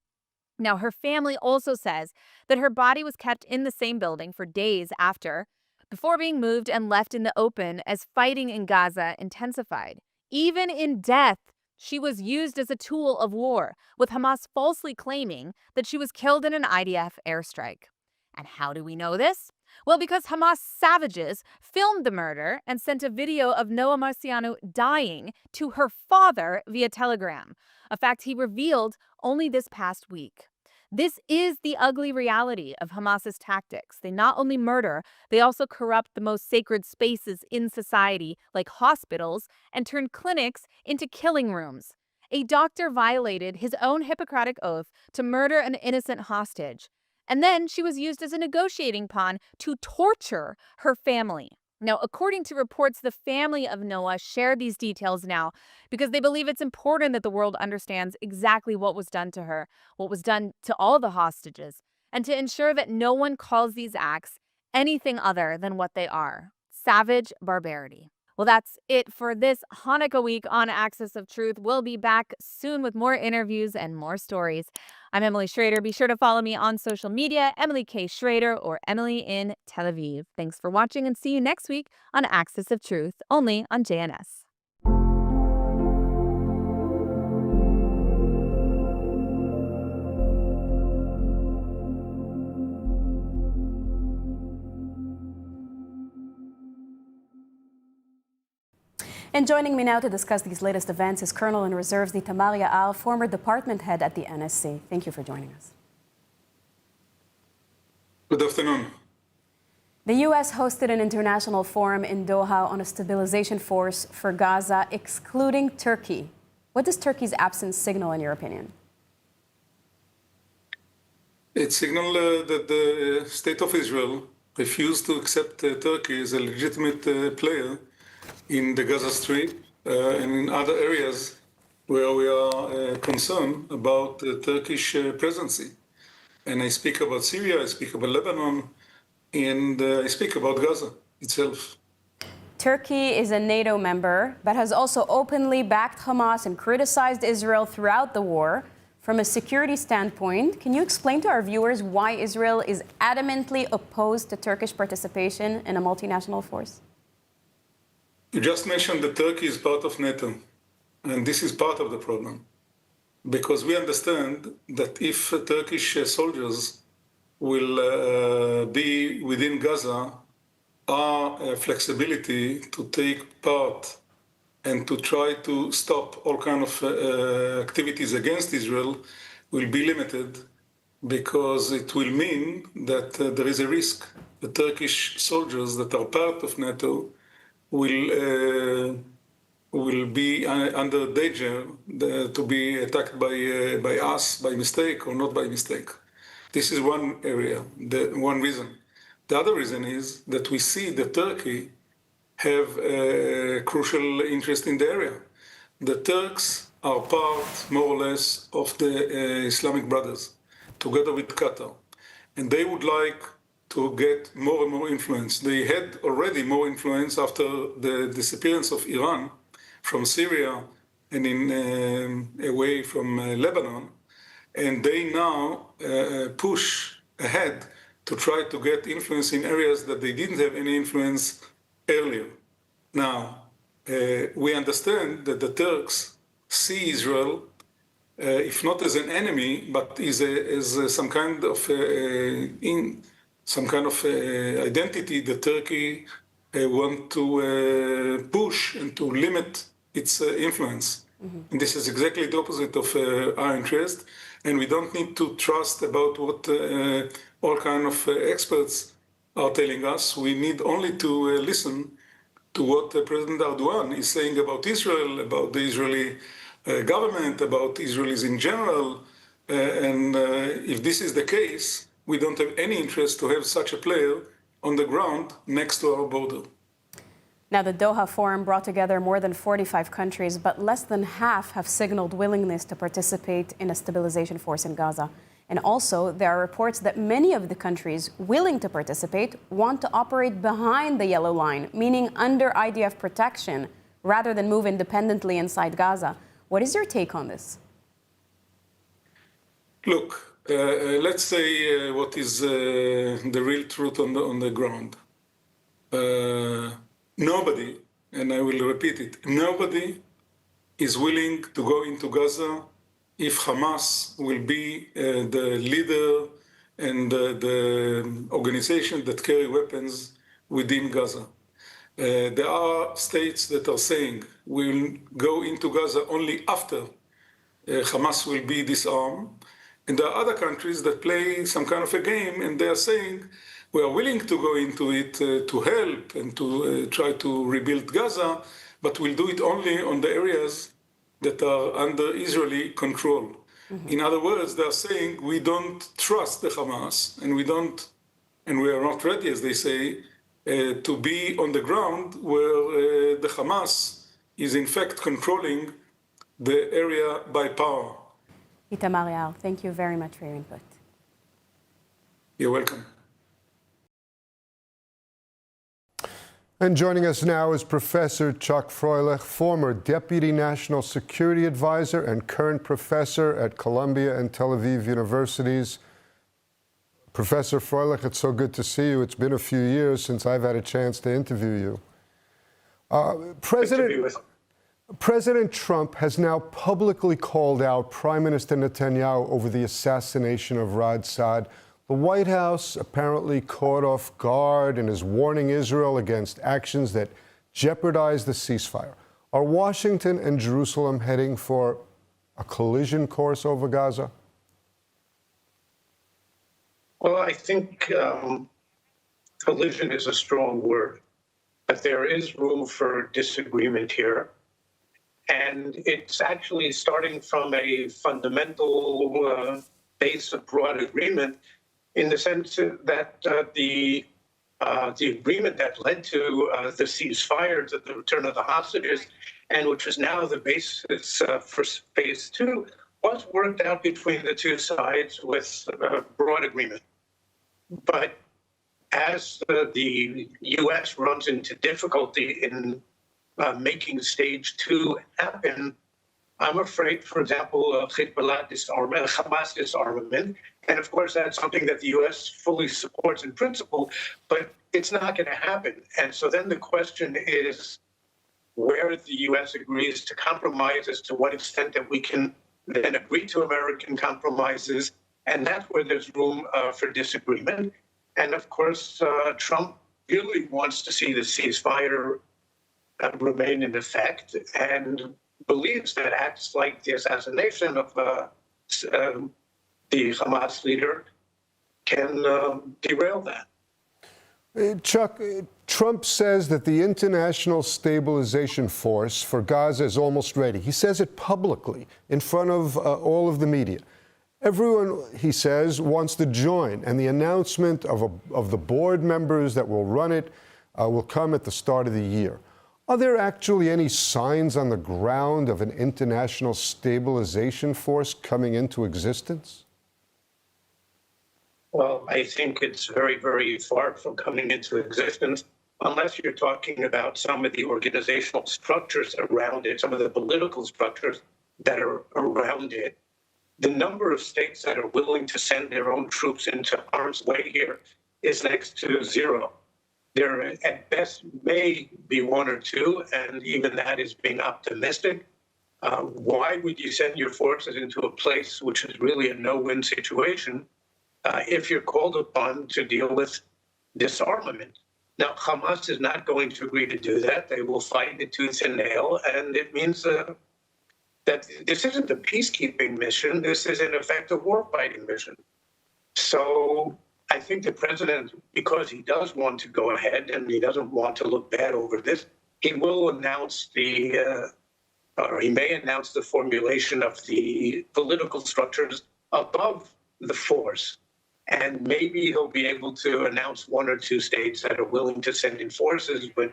Now, her family also says that her body was kept in the same building for days after, before being moved and left in the open as fighting in Gaza intensified. Even in death, she was used as a tool of war, with Hamas falsely claiming that she was killed in an IDF airstrike. And how do we know this? Well, because Hamas savages filmed the murder and sent a video of Noah Marciano dying to her father via telegram, a fact he revealed only this past week. This is the ugly reality of Hamas's tactics. They not only murder, they also corrupt the most sacred spaces in society, like hospitals, and turn clinics into killing rooms. A doctor violated his own Hippocratic oath to murder an innocent hostage. And then she was used as a negotiating pawn to torture her family. Now, according to reports, the family of Noah shared these details now because they believe it's important that the world understands exactly what was done to her, what was done to all the hostages, and to ensure that no one calls these acts anything other than what they are: savage barbarity. Well, that's it for this Hanukkah week on Axis of Truth. We'll be back soon with more interviews and more stories. I'm Emily Schrader. Be sure to follow me on social media, Emily K. Schrader or Emily in Tel Aviv. Thanks for watching and see you next week on Axis of Truth, only on JNS. And joining me now to discuss these latest events is Colonel in Reserves Itamar Yaal, former department head at the NSC. Thank you for joining us. Good afternoon. The U.S. hosted an international forum in Doha on a stabilization force for Gaza, excluding Turkey. What does Turkey's absence signal, in your opinion? It signals that the state of Israel refused to accept Turkey as a legitimate player in the Gaza Strip and in other areas where we are concerned about the Turkish presence. And I speak about Syria, I speak about Lebanon, and I speak about Gaza itself. Turkey is a NATO member, but has also openly backed Hamas and criticized Israel throughout the war. From a security standpoint, can you explain to our viewers why Israel is adamantly opposed to Turkish participation in a multinational force? You just mentioned that Turkey is part of NATO, and this is part of the problem. Because we understand that if Turkish soldiers will be within Gaza, our flexibility to take part and to try to stop all kind of activities against Israel will be limited, because it will mean that there is a risk the Turkish soldiers that are part of NATO will be under danger to be attacked by us by mistake or not by mistake. This is one area, one reason. The other reason is that we see that Turkey have a crucial interest in the area. The Turks are part, more or less, of the Islamic Brothers, together with Qatar. And they would like to get more and more influence. They had already more influence after the disappearance of Iran from Syria and away from Lebanon. And they now push ahead to try to get influence in areas that they didn't have any influence earlier. Now, we understand that the Turks see Israel, if not as an enemy, but as some kind of identity that Turkey want to push and to limit its influence. Mm-hmm. And this is exactly the opposite of our interest. And we don't need to trust about what all kind of experts are telling us. We need only to listen to what President Erdogan is saying about Israel, about the Israeli government, about Israelis in general. And if this is the case, we don't have any interest to have such a player on the ground next to our border. Now, the Doha Forum brought together more than 45 countries, but less than half have signaled willingness to participate in a stabilization force in Gaza. And also, there are reports that many of the countries willing to participate want to operate behind the yellow line, meaning under IDF protection, rather than move independently inside Gaza. What is your take on this? Look, let's say what is the real truth on the ground. Nobody, and I will repeat it, nobody is willing to go into Gaza if Hamas will be the leader and the organization that carry weapons within Gaza. There are states that are saying we'll go into Gaza only after Hamas will be disarmed. And there are other countries that play some kind of a game, and they are saying we are willing to go into it to help and to try to rebuild Gaza, but we'll do it only on the areas that are under Israeli control. Mm-hmm. In other words, they are saying we don't trust the Hamas, and we are not ready, as they say, to be on the ground where the Hamas is in fact controlling the area by power. Itamar Yael, thank you very much for your input. You're welcome. And joining us now is Professor Chuck Freilich, former Deputy National Security Advisor and current professor at Columbia and Tel Aviv Universities. Professor Freilich, it's so good to see you. It's been a few years since I've had a chance to interview you. President Trump has now publicly called out Prime Minister Netanyahu over the assassination of Mossad. The White House apparently caught off guard and is warning Israel against actions that jeopardize the ceasefire. Are Washington and Jerusalem heading for a collision course over Gaza? Well, I think collision is a strong word, but there is room for disagreement here. And it's actually starting from a fundamental base of broad agreement, in the sense that the agreement that led to the ceasefire, to the return of the hostages, and which is now the basis for phase two, was worked out between the two sides with broad agreement. But as the U.S. runs into difficulty in making stage two happen, I'm afraid, for example, Hamas disarmament, and of course that's something that the U.S. fully supports in principle, but it's not going to happen. And so then the question is where the U.S. agrees to compromise, as to what extent that we can then agree to American compromises, and that's where there's room for disagreement. And of course, Trump really wants to see the ceasefire remain in effect, and believes that acts like the assassination of the Hamas leader can derail that. Chuck, Trump says that the International Stabilization Force for Gaza is almost ready. He says it publicly in front of all of the media. Everyone, he says, wants to join, and the announcement of the board members that will run it will come at the start of the year. Are there actually any signs on the ground of an international stabilization force coming into existence? Well, I think it's very, very far from coming into existence, unless you're talking about some of the organizational structures around it, some of the political structures that are around it. The number of states that are willing to send their own troops into harm's way here is next to zero. There, at best, may be one or two, and even that is being optimistic. Why would you send your forces into a place which is really a no-win situation if you're called upon to deal with disarmament? Now, Hamas is not going to agree to do that. They will fight it tooth and nail, and it means that this isn't a peacekeeping mission. This is, in effect, a war-fighting mission. So I think the president, because he does want to go ahead and he doesn't want to look bad over this, he will announce or he may announce the formulation of the political structures above the force. And maybe he'll be able to announce one or two states that are willing to send in forces, but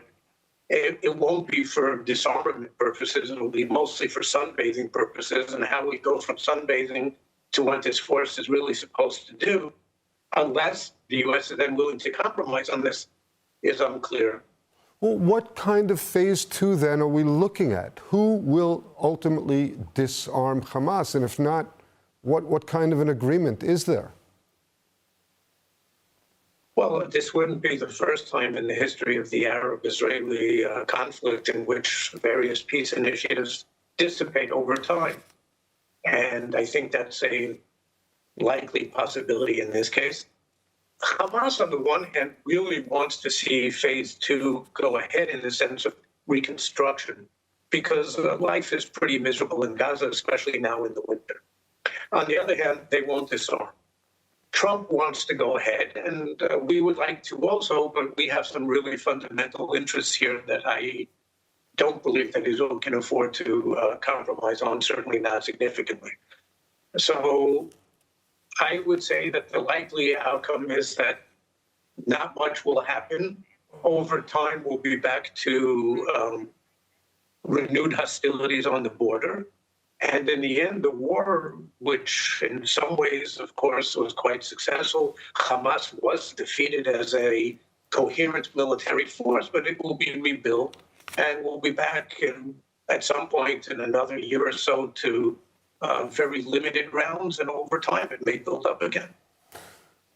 it won't be for disarmament purposes. It'll be mostly for sunbathing purposes, and how we go from sunbathing to what this force is really supposed to do, unless the U.S. is then willing to compromise on this, is unclear. Well, what kind of phase two, then, are we looking at? Who will ultimately disarm Hamas? And if not, what kind of an agreement is there? Well, this wouldn't be the first time in the history of the Arab-Israeli conflict in which various peace initiatives dissipate over time. And I think that's a likely possibility in this case. Hamas, on the one hand, really wants to see phase two go ahead in the sense of reconstruction, because life is pretty miserable in Gaza, especially now in the winter. On the other hand, they won't disarm. Trump wants to go ahead, and we would like to also, but we have some really fundamental interests here that I don't believe that Israel can afford to compromise on, certainly not significantly. So I would say that the likely outcome is that not much will happen. Over time, we'll be back to renewed hostilities on the border. And in the end, the war, which in some ways, of course, was quite successful, Hamas was defeated as a coherent military force, but it will be rebuilt. And we'll be back at some point in another year or so to very limited rounds, and over time it may build up again.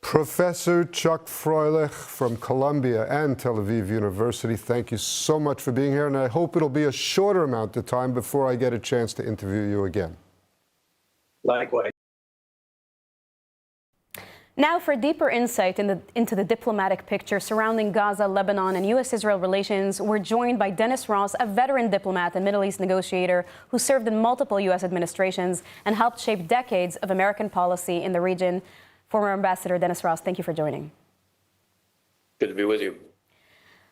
Professor Chuck Freilich from Columbia and Tel Aviv University, thank you so much for being here, and I hope it'll be a shorter amount of time before I get a chance to interview you again. Likewise. Now for deeper insight into the diplomatic picture surrounding Gaza, Lebanon, and U.S.-Israel relations, we're joined by Dennis Ross, a veteran diplomat and Middle East negotiator who served in multiple U.S. administrations and helped shape decades of American policy in the region. Former Ambassador Dennis Ross, thank you for joining. Good to be with you.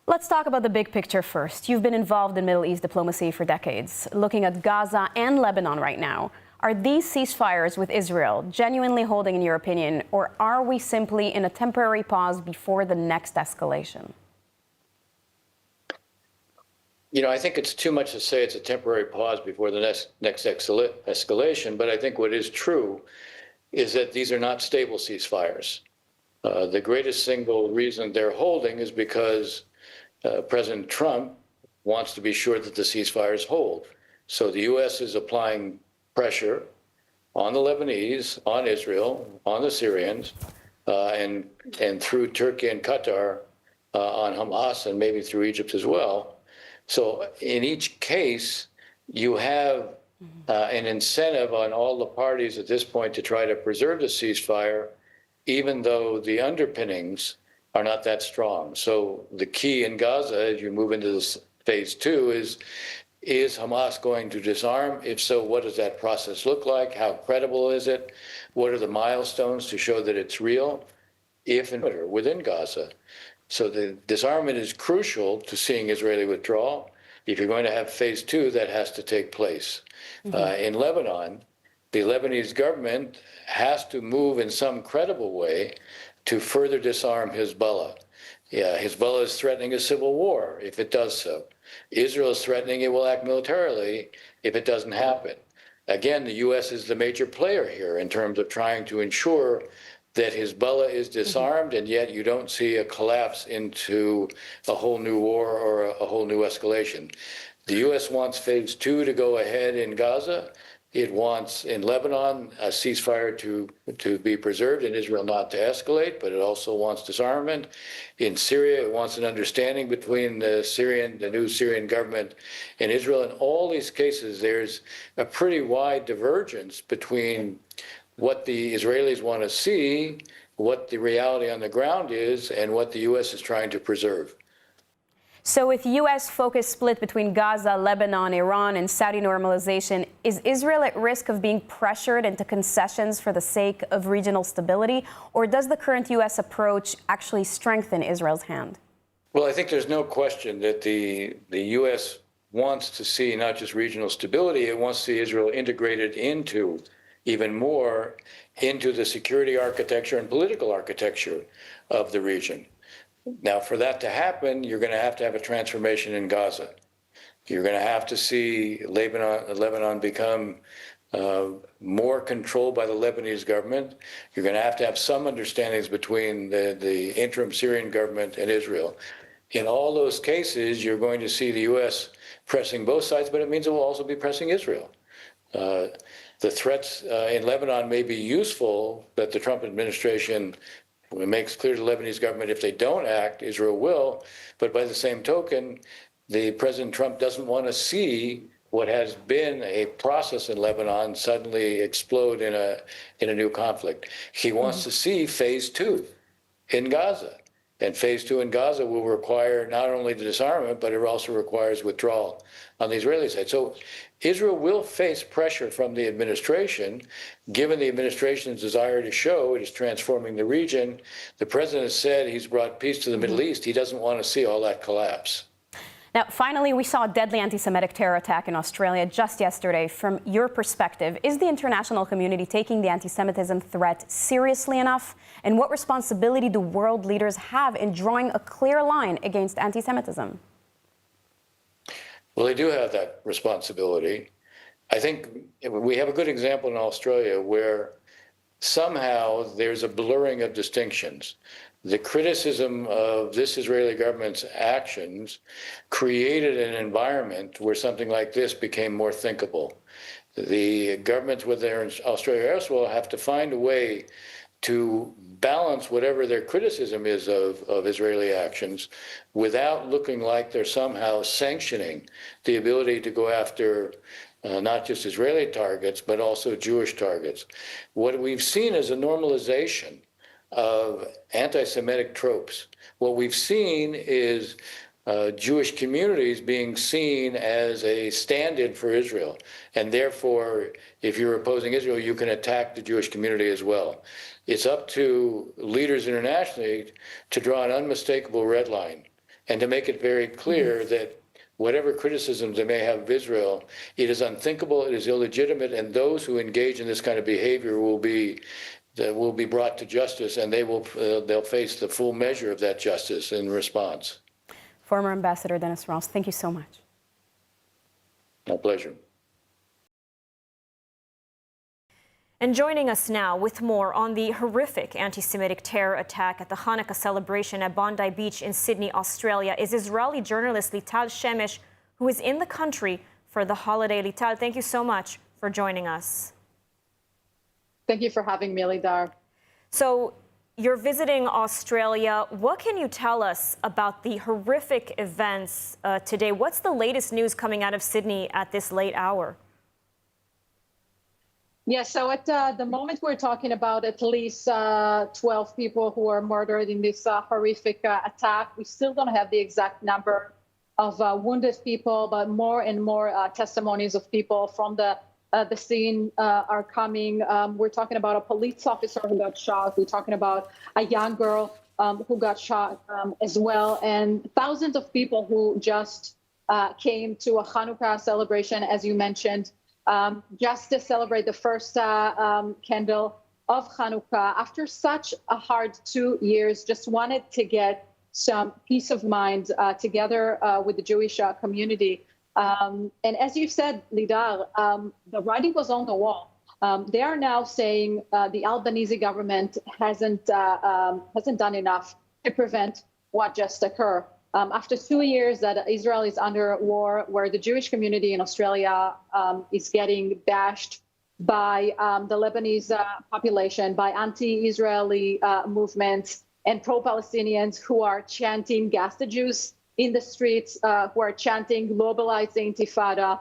Let's talk about the big picture first. You've been involved in Middle East diplomacy for decades. Looking at Gaza and Lebanon right now, are these ceasefires with Israel genuinely holding, in your opinion, or are we simply in a temporary pause before the next escalation? You know, I think it's too much to say it's a temporary pause before the next escalation, but I think what is true is that these are not stable ceasefires. The greatest single reason they're holding is because President Trump wants to be sure that the ceasefires hold. So the U.S. is applying pressure on the Lebanese, on Israel, on the Syrians, and through Turkey and Qatar on Hamas, and maybe through Egypt as well. So in each case, you have an incentive on all the parties at this point to try to preserve the ceasefire, even though the underpinnings are not that strong. So the key in Gaza, as you move into this phase two, is Hamas going to disarm? If so, what does that process look like? How credible is it? What are the milestones to show that it's real? If and within Gaza. So the disarmament is crucial to seeing Israeli withdrawal. If you're going to have phase two, that has to take place. In Lebanon, the Lebanese government has to move in some credible way to further disarm Hezbollah. Yeah, Hezbollah is threatening a civil war if it does so. Israel is threatening it will act militarily if it doesn't happen. Again, the U.S. is the major player here in terms of trying to ensure that Hezbollah is disarmed, and yet you don't see a collapse into a whole new war or a whole new escalation. The U.S. wants phase two to go ahead in Gaza. It wants in Lebanon a ceasefire to be preserved and Israel not to escalate, but it also wants disarmament. In Syria, it wants an understanding between the new Syrian government and Israel. In all these cases, there's a pretty wide divergence between what the Israelis want to see, what the reality on the ground is, and what the U.S. is trying to preserve. So with U.S. focus split between Gaza, Lebanon, Iran, and Saudi normalization, is Israel at risk of being pressured into concessions for the sake of regional stability? Or does the current U.S. approach actually strengthen Israel's hand? Well, I think there's no question that the U.S. wants to see not just regional stability, it wants to see Israel integrated into even more into the security architecture and political architecture of the region. Now, for that to happen, you're going to have a transformation in Gaza. You're going to have to see Lebanon become more controlled by the Lebanese government. You're going to have some understandings between the interim Syrian government and Israel. In all those cases, you're going to see the U.S. pressing both sides, but it means it will also be pressing Israel. The threats in Lebanon may be useful, that the Trump administration makes clear to the Lebanese government if they don't act, Israel will. But by the same token, President Trump doesn't want to see what has been a process in Lebanon suddenly explode in a new conflict. He wants to see phase 2 in Gaza. And phase 2 in Gaza will require not only the disarmament, but it also requires withdrawal on the Israeli side. So Israel will face pressure from the administration, given the administration's desire to show it is transforming the region. The president has said he's brought peace to the Middle East. He doesn't want to see all that collapse. Now, finally, we saw a deadly anti-Semitic terror attack in Australia just yesterday. From your perspective, is the international community taking the anti-Semitism threat seriously enough? And what responsibility do world leaders have in drawing a clear line against anti-Semitism? Well, they do have that responsibility. I think we have a good example in Australia where somehow there's a blurring of distinctions. The criticism of this Israeli government's actions created an environment where something like this became more thinkable. The governments, whether they're in Australia or elsewhere, have to find a way to balance whatever their criticism is of Israeli actions without looking like they're somehow sanctioning the ability to go after not just Israeli targets, but also Jewish targets. What we've seen is a normalization of anti-Semitic tropes. What we've seen is Jewish communities being seen as a stand-in for Israel. And therefore, if you're opposing Israel, you can attack the Jewish community as well. It's up to leaders internationally to draw an unmistakable red line and to make it very clear that whatever criticisms they may have of Israel, it is unthinkable, it is illegitimate, and those who engage in this kind of behavior will be brought to justice, and they'll face the full measure of that justice in response. Former Ambassador Dennis Ross, thank you so much. My pleasure. And joining us now with more on the horrific anti-Semitic terror attack at the Hanukkah celebration at Bondi Beach in Sydney, Australia, is Israeli journalist Lital Shemesh, who is in the country for the holiday. Lital, thank you so much for joining us. Thank you for having me, Lidar. So you're visiting Australia. What can you tell us about the horrific events today? What's the latest news coming out of Sydney at this late hour? Yeah, so at the moment we're talking about at least 12 people who were murdered in this horrific attack. We still don't have the exact number of wounded people, but more and more testimonies of people from the scene are coming. We're talking about a police officer who got shot. We're talking about a young girl who got shot as well, and thousands of people who just came to a Hanukkah celebration, as you mentioned, just to celebrate the first candle of Hanukkah. After such a hard 2 years, just wanted to get some peace of mind together with the Jewish community. And as you said, Lidar, the writing was on the wall. They are now saying the Albanese government hasn't done enough to prevent what just occurred. After 2 years that Israel is under war, where the Jewish community in Australia is getting bashed by the Lebanese population, by anti-Israeli movements and pro-Palestinians who are chanting "Gas the Jews" in the streets, who are chanting "Globalize the Intifada."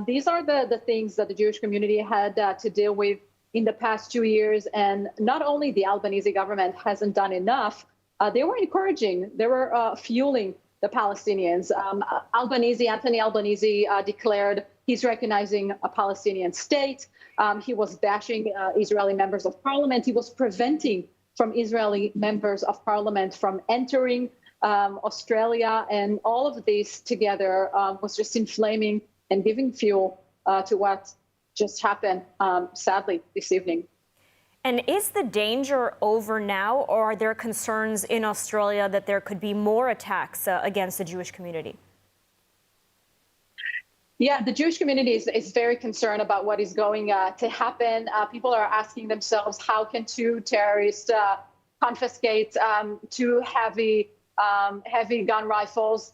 These are the things that the Jewish community had to deal with in the past 2 years. And not only the Albanese government hasn't done enough, they were encouraging, they were fueling the Palestinians. Anthony Albanese declared he's recognizing a Palestinian state. He was bashing Israeli members of parliament. He was preventing from Israeli members of parliament from entering Australia, and all of this together was just inflaming and giving fuel to what just happened, sadly, this evening. And is the danger over now, or are there concerns in Australia that there could be more attacks against the Jewish community? Yeah, the Jewish community is very concerned about what is going to happen. People are asking themselves, how can two terrorists confiscate two heavy gun rifles?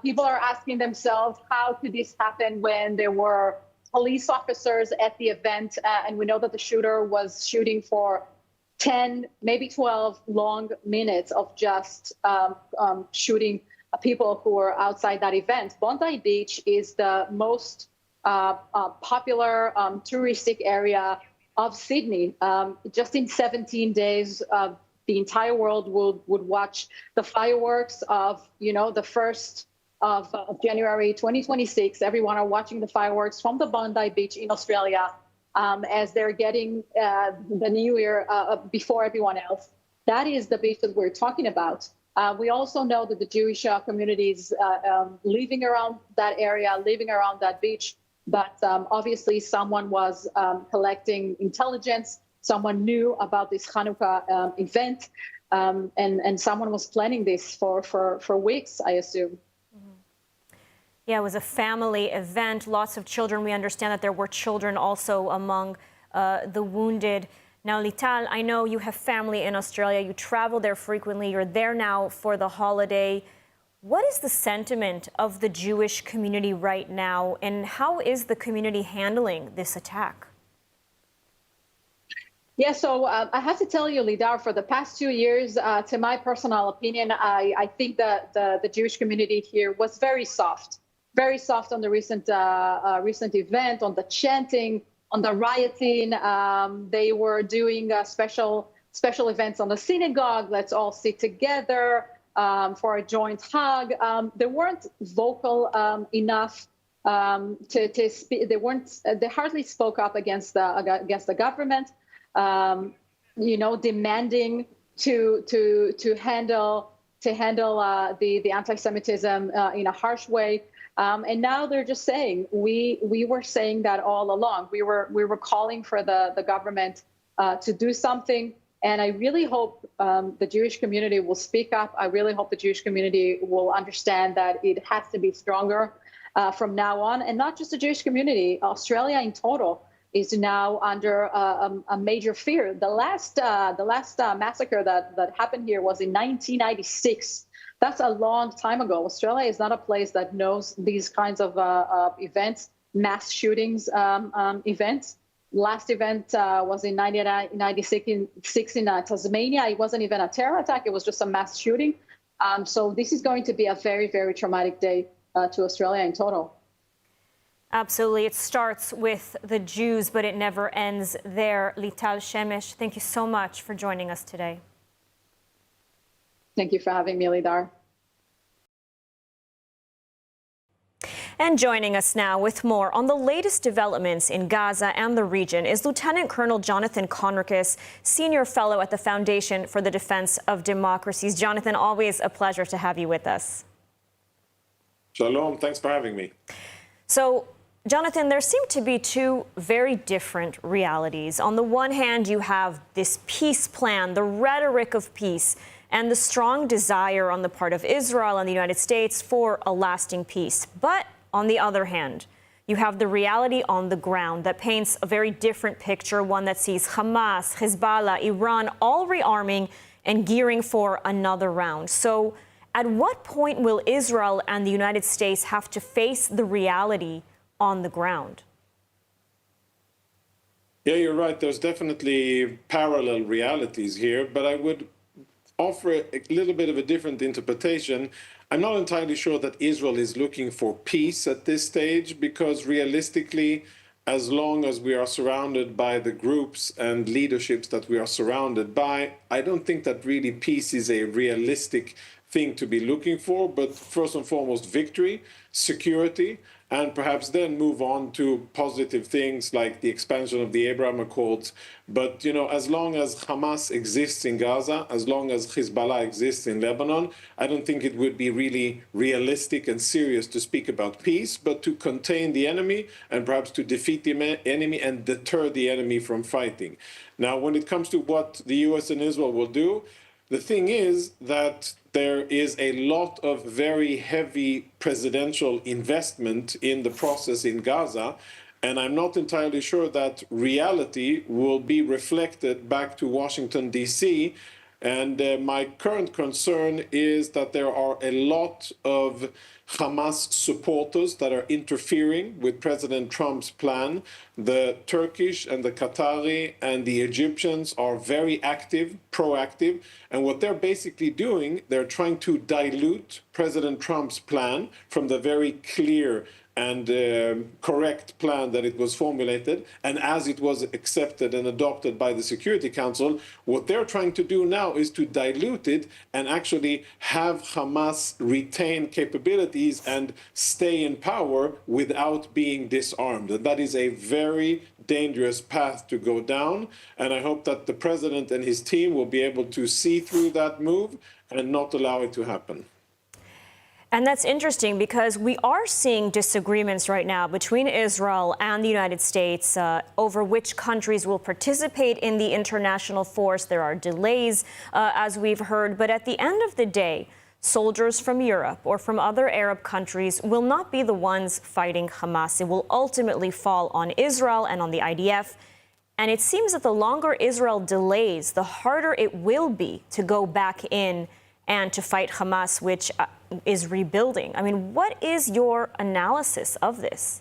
People are asking themselves, how could this happen when there were police officers at the event? And we know that the shooter was shooting for 10, maybe 12 long minutes of just shooting people who were outside that event. Bondi Beach is the most popular touristic area of Sydney. Just in 17 days, the entire world would watch the fireworks of, the 1st of January 2026. Everyone are watching the fireworks from the Bondi Beach in Australia as they're getting the new year before everyone else. That is the beach that we're talking about. We also know that the Jewish communities living around that area, living around that beach, but obviously someone was collecting intelligence, someone knew about this Hanukkah event, and someone was planning this for weeks, I assume. Yeah, it was a family event, lots of children. We understand that there were children also among the wounded. Now, Lital, I know you have family in Australia. You travel there frequently. You're there now for the holiday. What is the sentiment of the Jewish community right now, and how is the community handling this attack? Yeah, so I have to tell you, Lidar, for the past 2 years, to my personal opinion, I think that the Jewish community here was very soft on the recent event, on the chanting, on the rioting. They were doing special events on the synagogue. Let's all sit together for a joint hug. They weren't vocal enough to speak. They hardly spoke up against the government. Demanding to handle the anti-Semitism in a harsh way. And now they're just saying, we were saying that all along. We were calling for the government to do something. And I really hope the Jewish community will speak up. I really hope the Jewish community will understand that it has to be stronger from now on. And not just the Jewish community, Australia in total is now under a major fear. The last massacre that happened here was in 1996. That's a long time ago. Australia is not a place that knows these kinds of events, mass shootings events. Last event was in 1996 in Tasmania. It wasn't even a terror attack. It was just a mass shooting. So this is going to be a very, very traumatic day to Australia in total. Absolutely. It starts with the Jews, but it never ends there. Lital Shemesh, thank you so much for joining us today. Thank you for having me, Lidar. And joining us now with more on the latest developments in Gaza and the region is Lieutenant Colonel Jonathan Conricus, Senior Fellow at the Foundation for the Defense of Democracies. Jonathan, always a pleasure to have you with us. Shalom. Thanks for having me. So, Jonathan, there seem to be two very different realities. On the one hand, you have this peace plan, the rhetoric of peace, and the strong desire on the part of Israel and the United States for a lasting peace. But on the other hand, you have the reality on the ground that paints a very different picture, one that sees Hamas, Hezbollah, Iran all rearming and gearing for another round. So at what point will Israel and the United States have to face the reality on the ground? Yeah, you're right. There's definitely parallel realities here, but I would offer a little bit of a different interpretation. I'm not entirely sure that Israel is looking for peace at this stage, because realistically, as long as we are surrounded by the groups and leaderships that we are surrounded by, I don't think that really peace is a realistic thing to be looking for, but first and foremost, victory, security, and perhaps then move on to positive things like the expansion of the Abraham Accords. But, as long as Hamas exists in Gaza, as long as Hezbollah exists in Lebanon, I don't think it would be really realistic and serious to speak about peace, but to contain the enemy and perhaps to defeat the enemy and deter the enemy from fighting. Now, when it comes to what the US and Israel will do, the thing is that there is a lot of very heavy presidential investment in the process in Gaza, and I'm not entirely sure that reality will be reflected back to Washington, D.C., and my current concern is that there are a lot of Hamas supporters that are interfering with President Trump's plan. The Turkish and the Qatari and the Egyptians are very active, proactive, and what they're basically doing, they're trying to dilute President Trump's plan from the very clear and correct plan that it was formulated, and as it was accepted and adopted by the Security Council, what they're trying to do now is to dilute it and actually have Hamas retain capabilities and stay in power without being disarmed. And that is a very dangerous path to go down, and I hope that the president and his team will be able to see through that move and not allow it to happen. And that's interesting because we are seeing disagreements right now between Israel and the United States over which countries will participate in the international force. There are delays, as we've heard. But at the end of the day, soldiers from Europe or from other Arab countries will not be the ones fighting Hamas. It will ultimately fall on Israel and on the IDF. And it seems that the longer Israel delays, the harder it will be to go back in and to fight Hamas, which is rebuilding. I mean, what is your analysis of this?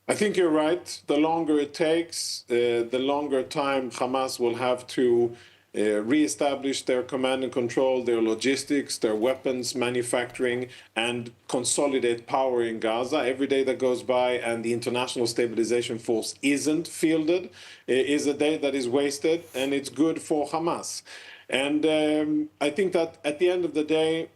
I think you're right. The longer it takes, the longer time Hamas will have to reestablish their command and control, their logistics, their weapons manufacturing, and consolidate power in Gaza. Every day that goes by and the International Stabilization Force isn't fielded is a day that is wasted, and it's good for Hamas. And I think that at the end of the day,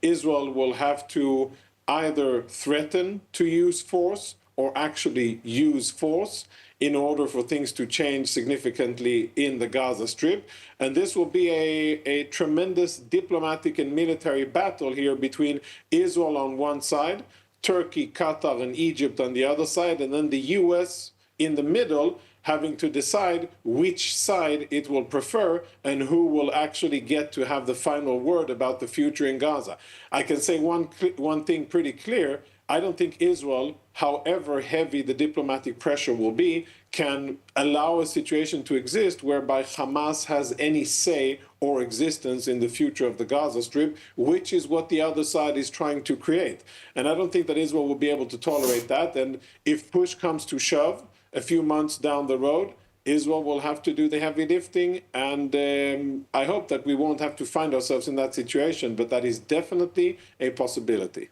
Israel will have to either threaten to use force or actually use force in order for things to change significantly in the Gaza Strip. And this will be a tremendous diplomatic and military battle here between Israel on one side, Turkey, Qatar, and Egypt on the other side, and then the US in the middle, having to decide which side it will prefer and who will actually get to have the final word about the future in Gaza. I can say one thing pretty clear. I don't think Israel, however heavy the diplomatic pressure will be, can allow a situation to exist whereby Hamas has any say or existence in the future of the Gaza Strip, which is what the other side is trying to create. And I don't think that Israel will be able to tolerate that. And if push comes to shove, a few months down the road, Israel will have to do the heavy lifting, and I hope that we won't have to find ourselves in that situation, but that is definitely a possibility.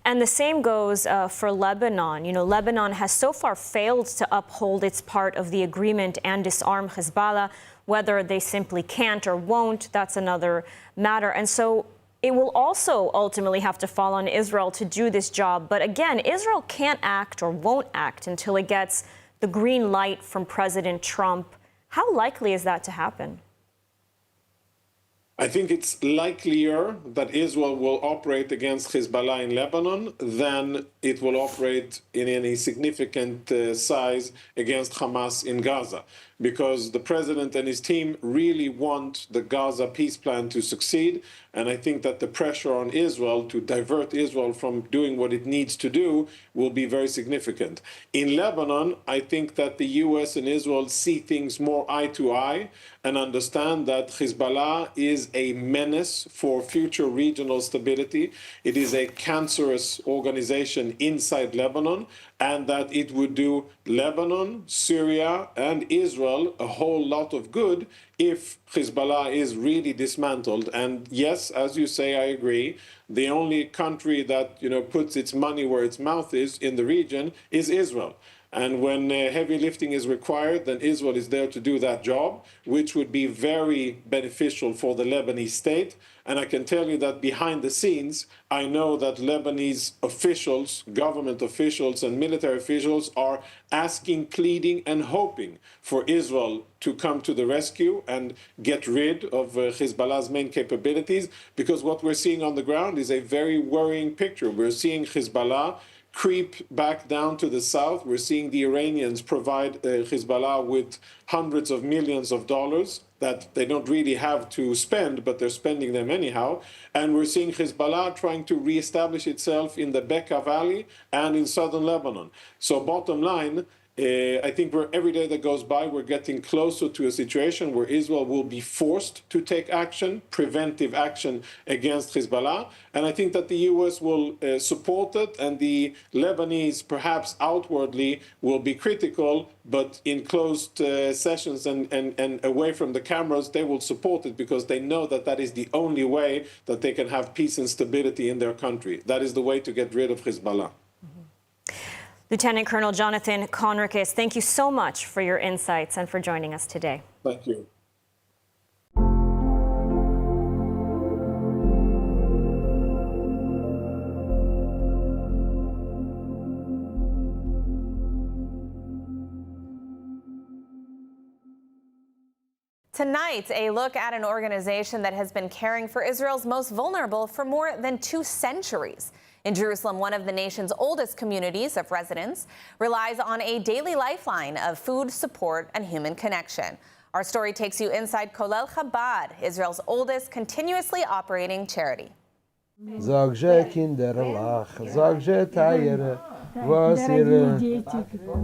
And the same goes for Lebanon. You know, Lebanon has so far failed to uphold its part of the agreement and disarm Hezbollah. Whether they simply can't or won't, that's another matter. And so it will also ultimately have to fall on Israel to do this job. But again, Israel can't act or won't act until it gets the green light from President Trump. How likely is that to happen? I think it's likelier that Israel will operate against Hezbollah in Lebanon than it will operate in any significant size against Hamas in Gaza, because the president and his team really want the Gaza peace plan to succeed. And I think that the pressure on Israel to divert Israel from doing what it needs to do will be very significant. In Lebanon, I think that the US and Israel see things more eye to eye and understand that Hezbollah is a menace for future regional stability. It is a cancerous organization inside Lebanon, and that it would do Lebanon, Syria, and Israel a whole lot of good if Hezbollah is really dismantled. And yes, as you say, I agree, the only country that puts its money where its mouth is in the region is Israel. And when heavy lifting is required, then Israel is there to do that job, which would be very beneficial for the Lebanese state. And I can tell you that behind the scenes, I know that Lebanese officials, government officials, and military officials are asking, pleading, and hoping for Israel to come to the rescue and get rid of Hezbollah's main capabilities, because what we're seeing on the ground is a very worrying picture. We're seeing Hezbollah creep back down to the south. We're seeing the Iranians provide Hezbollah with hundreds of millions of dollars that they don't really have to spend, but they're spending them anyhow. And we're seeing Hezbollah trying to reestablish itself in the Bekaa Valley and in southern Lebanon. So bottom line, I think every day that goes by, we're getting closer to a situation where Israel will be forced to take action, preventive action against Hezbollah. And I think that the U.S. will support it, and the Lebanese, perhaps outwardly, will be critical, but in closed sessions and away from the cameras, they will support it because they know that that is the only way that they can have peace and stability in their country. That is the way to get rid of Hezbollah. Lieutenant Colonel Jonathan Conricus, thank you so much for your insights and for joining us today. Thank you. Tonight, a look at an organization that has been caring for Israel's most vulnerable for more than 2 centuries. In Jerusalem, one of the nation's oldest communities of residents relies on a daily lifeline of food, support, and human connection. Our story takes you inside Kolel Chabad, Israel's oldest continuously operating charity.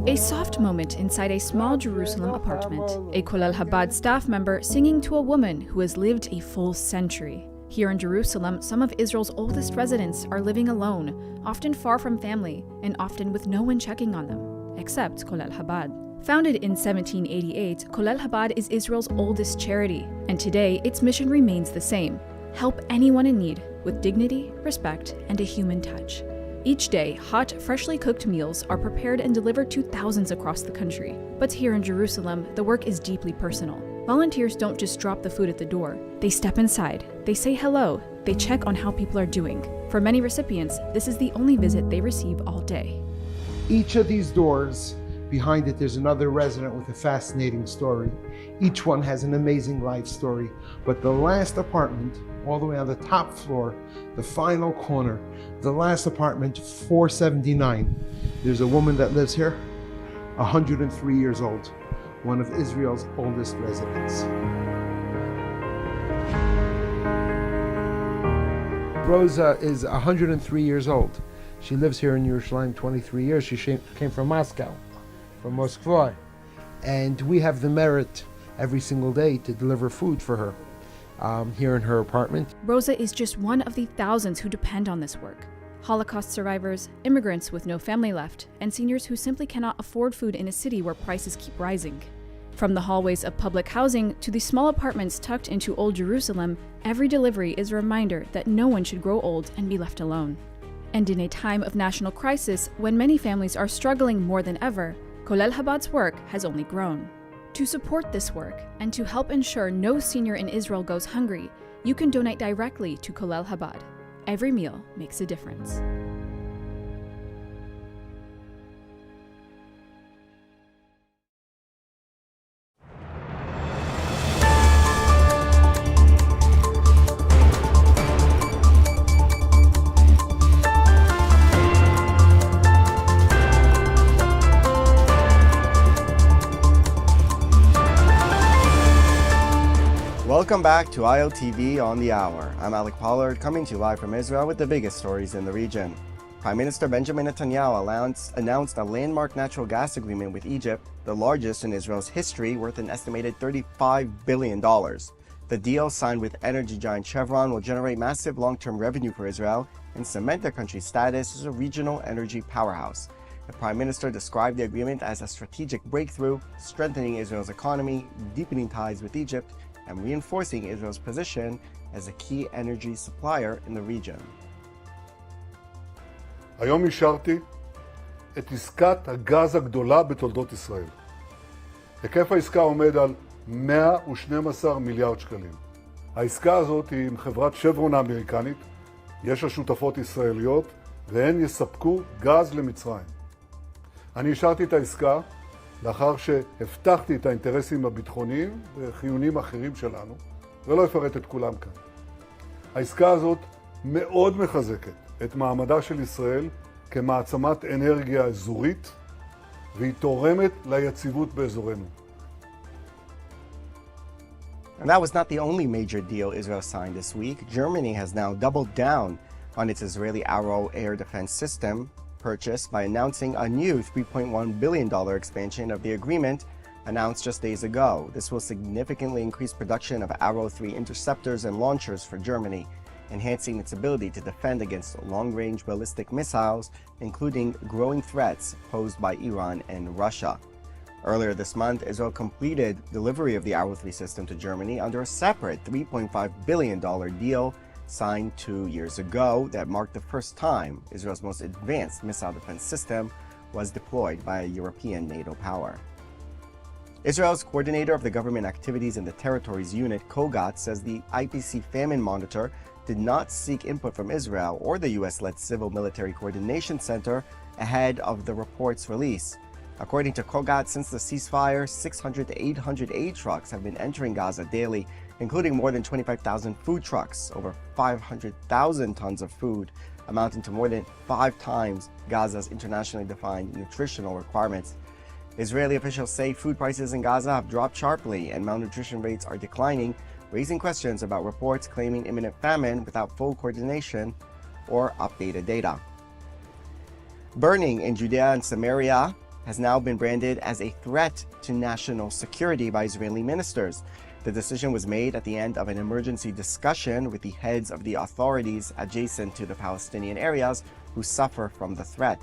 A soft moment inside a small Jerusalem apartment. A Kolel Chabad staff member singing to a woman who has lived a full century. Here in Jerusalem, some of Israel's oldest residents are living alone, often far from family, and often with no one checking on them, except Kolel Chabad. Founded in 1788, Kolel Chabad is Israel's oldest charity, and today its mission remains the same: help anyone in need with dignity, respect, and a human touch. Each day, hot, freshly cooked meals are prepared and delivered to thousands across the country. But here in Jerusalem, the work is deeply personal. Volunteers don't just drop the food at the door. They step inside, they say hello, they check on how people are doing. For many recipients, this is the only visit they receive all day. Each of these doors, behind it there's another resident with a fascinating story. Each one has an amazing life story. But the last apartment, all the way on the top floor, the final corner, the last apartment, 479, there's a woman that lives here, 103 years old. One of Israel's oldest residents. Rosa is 103 years old. She lives here in Yerushalayim 23 years. She came from Moscow, from Moskva. And we have the merit every single day to deliver food for her here in her apartment. Rosa is just one of the thousands who depend on this work. Holocaust survivors, immigrants with no family left, and seniors who simply cannot afford food in a city where prices keep rising. From the hallways of public housing to the small apartments tucked into Old Jerusalem, every delivery is a reminder that no one should grow old and be left alone. And in a time of national crisis, when many families are struggling more than ever, Kolel Chabad's work has only grown. To support this work and to help ensure no senior in Israel goes hungry, you can donate directly to Kolel Chabad. Every meal makes a difference. Welcome back to ILTV on the Hour. I'm Alec Pollard, coming to you live from Israel with the biggest stories in the region. Prime Minister Benjamin Netanyahu announced a landmark natural gas agreement with Egypt, the largest in Israel's history, worth an estimated $35 billion. The deal, signed with energy giant Chevron, will generate massive long-term revenue for Israel and cement the country's status as a regional energy powerhouse. The Prime Minister described the agreement as a strategic breakthrough, strengthening Israel's economy, deepening ties with Egypt, and reinforcing Israel's position as a key energy supplier in the region. היום אישרתי את עסקת הגז הגדולה בתולדות ישראל. היקף העסקה עומד על 112 מיליארד שקלים. העסקה הזאת היא עם חברת שברון האמריקנית, יש לה שותפות ישראליות, והן יספקו גז למצרים. אני אישרתי את העסקה לאחר שהבטחתי את האינטרסים הביטחוניים וחיוניים אחרים שלנו, ולא אפרט את כולם כאן. העסקה הזאת מאוד מחזקת את מעמדה של ישראל כמעצמת אנרגיה אזורית, והיא תורמת ליציבות באזורנו. And that was not the only major deal Israel signed this week. Germany has now doubled down on its Israeli Arrow air defense system purchase by announcing a new $3.1 billion expansion of the agreement announced just days ago. This will significantly increase production of Arrow 3 interceptors and launchers for Germany, enhancing its ability to defend against long-range ballistic missiles, including growing threats posed by Iran and Russia. Earlier this month, Israel completed delivery of the Arrow 3 system to Germany under a separate $3.5 billion deal signed 2 years ago that marked the first time Israel's most advanced missile defense system was deployed by a European NATO power. Israel's coordinator of the government activities in the territories unit, Kogat, says the IPC famine monitor did not seek input from Israel or the US-led Civil Military Coordination Center ahead of the report's release. According to Kogat, since the ceasefire, 600 to 800 aid trucks have been entering Gaza daily, including more than 25,000 food trucks, over 500,000 tons of food, amounting to more than 5 times Gaza's internationally defined nutritional requirements. Israeli officials say food prices in Gaza have dropped sharply and malnutrition rates are declining, raising questions about reports claiming imminent famine without full coordination or updated data. Burning in Judea and Samaria has now been branded as a threat to national security by Israeli ministers. The decision was made at the end of an emergency discussion with the heads of the authorities adjacent to the Palestinian areas who suffer from the threat.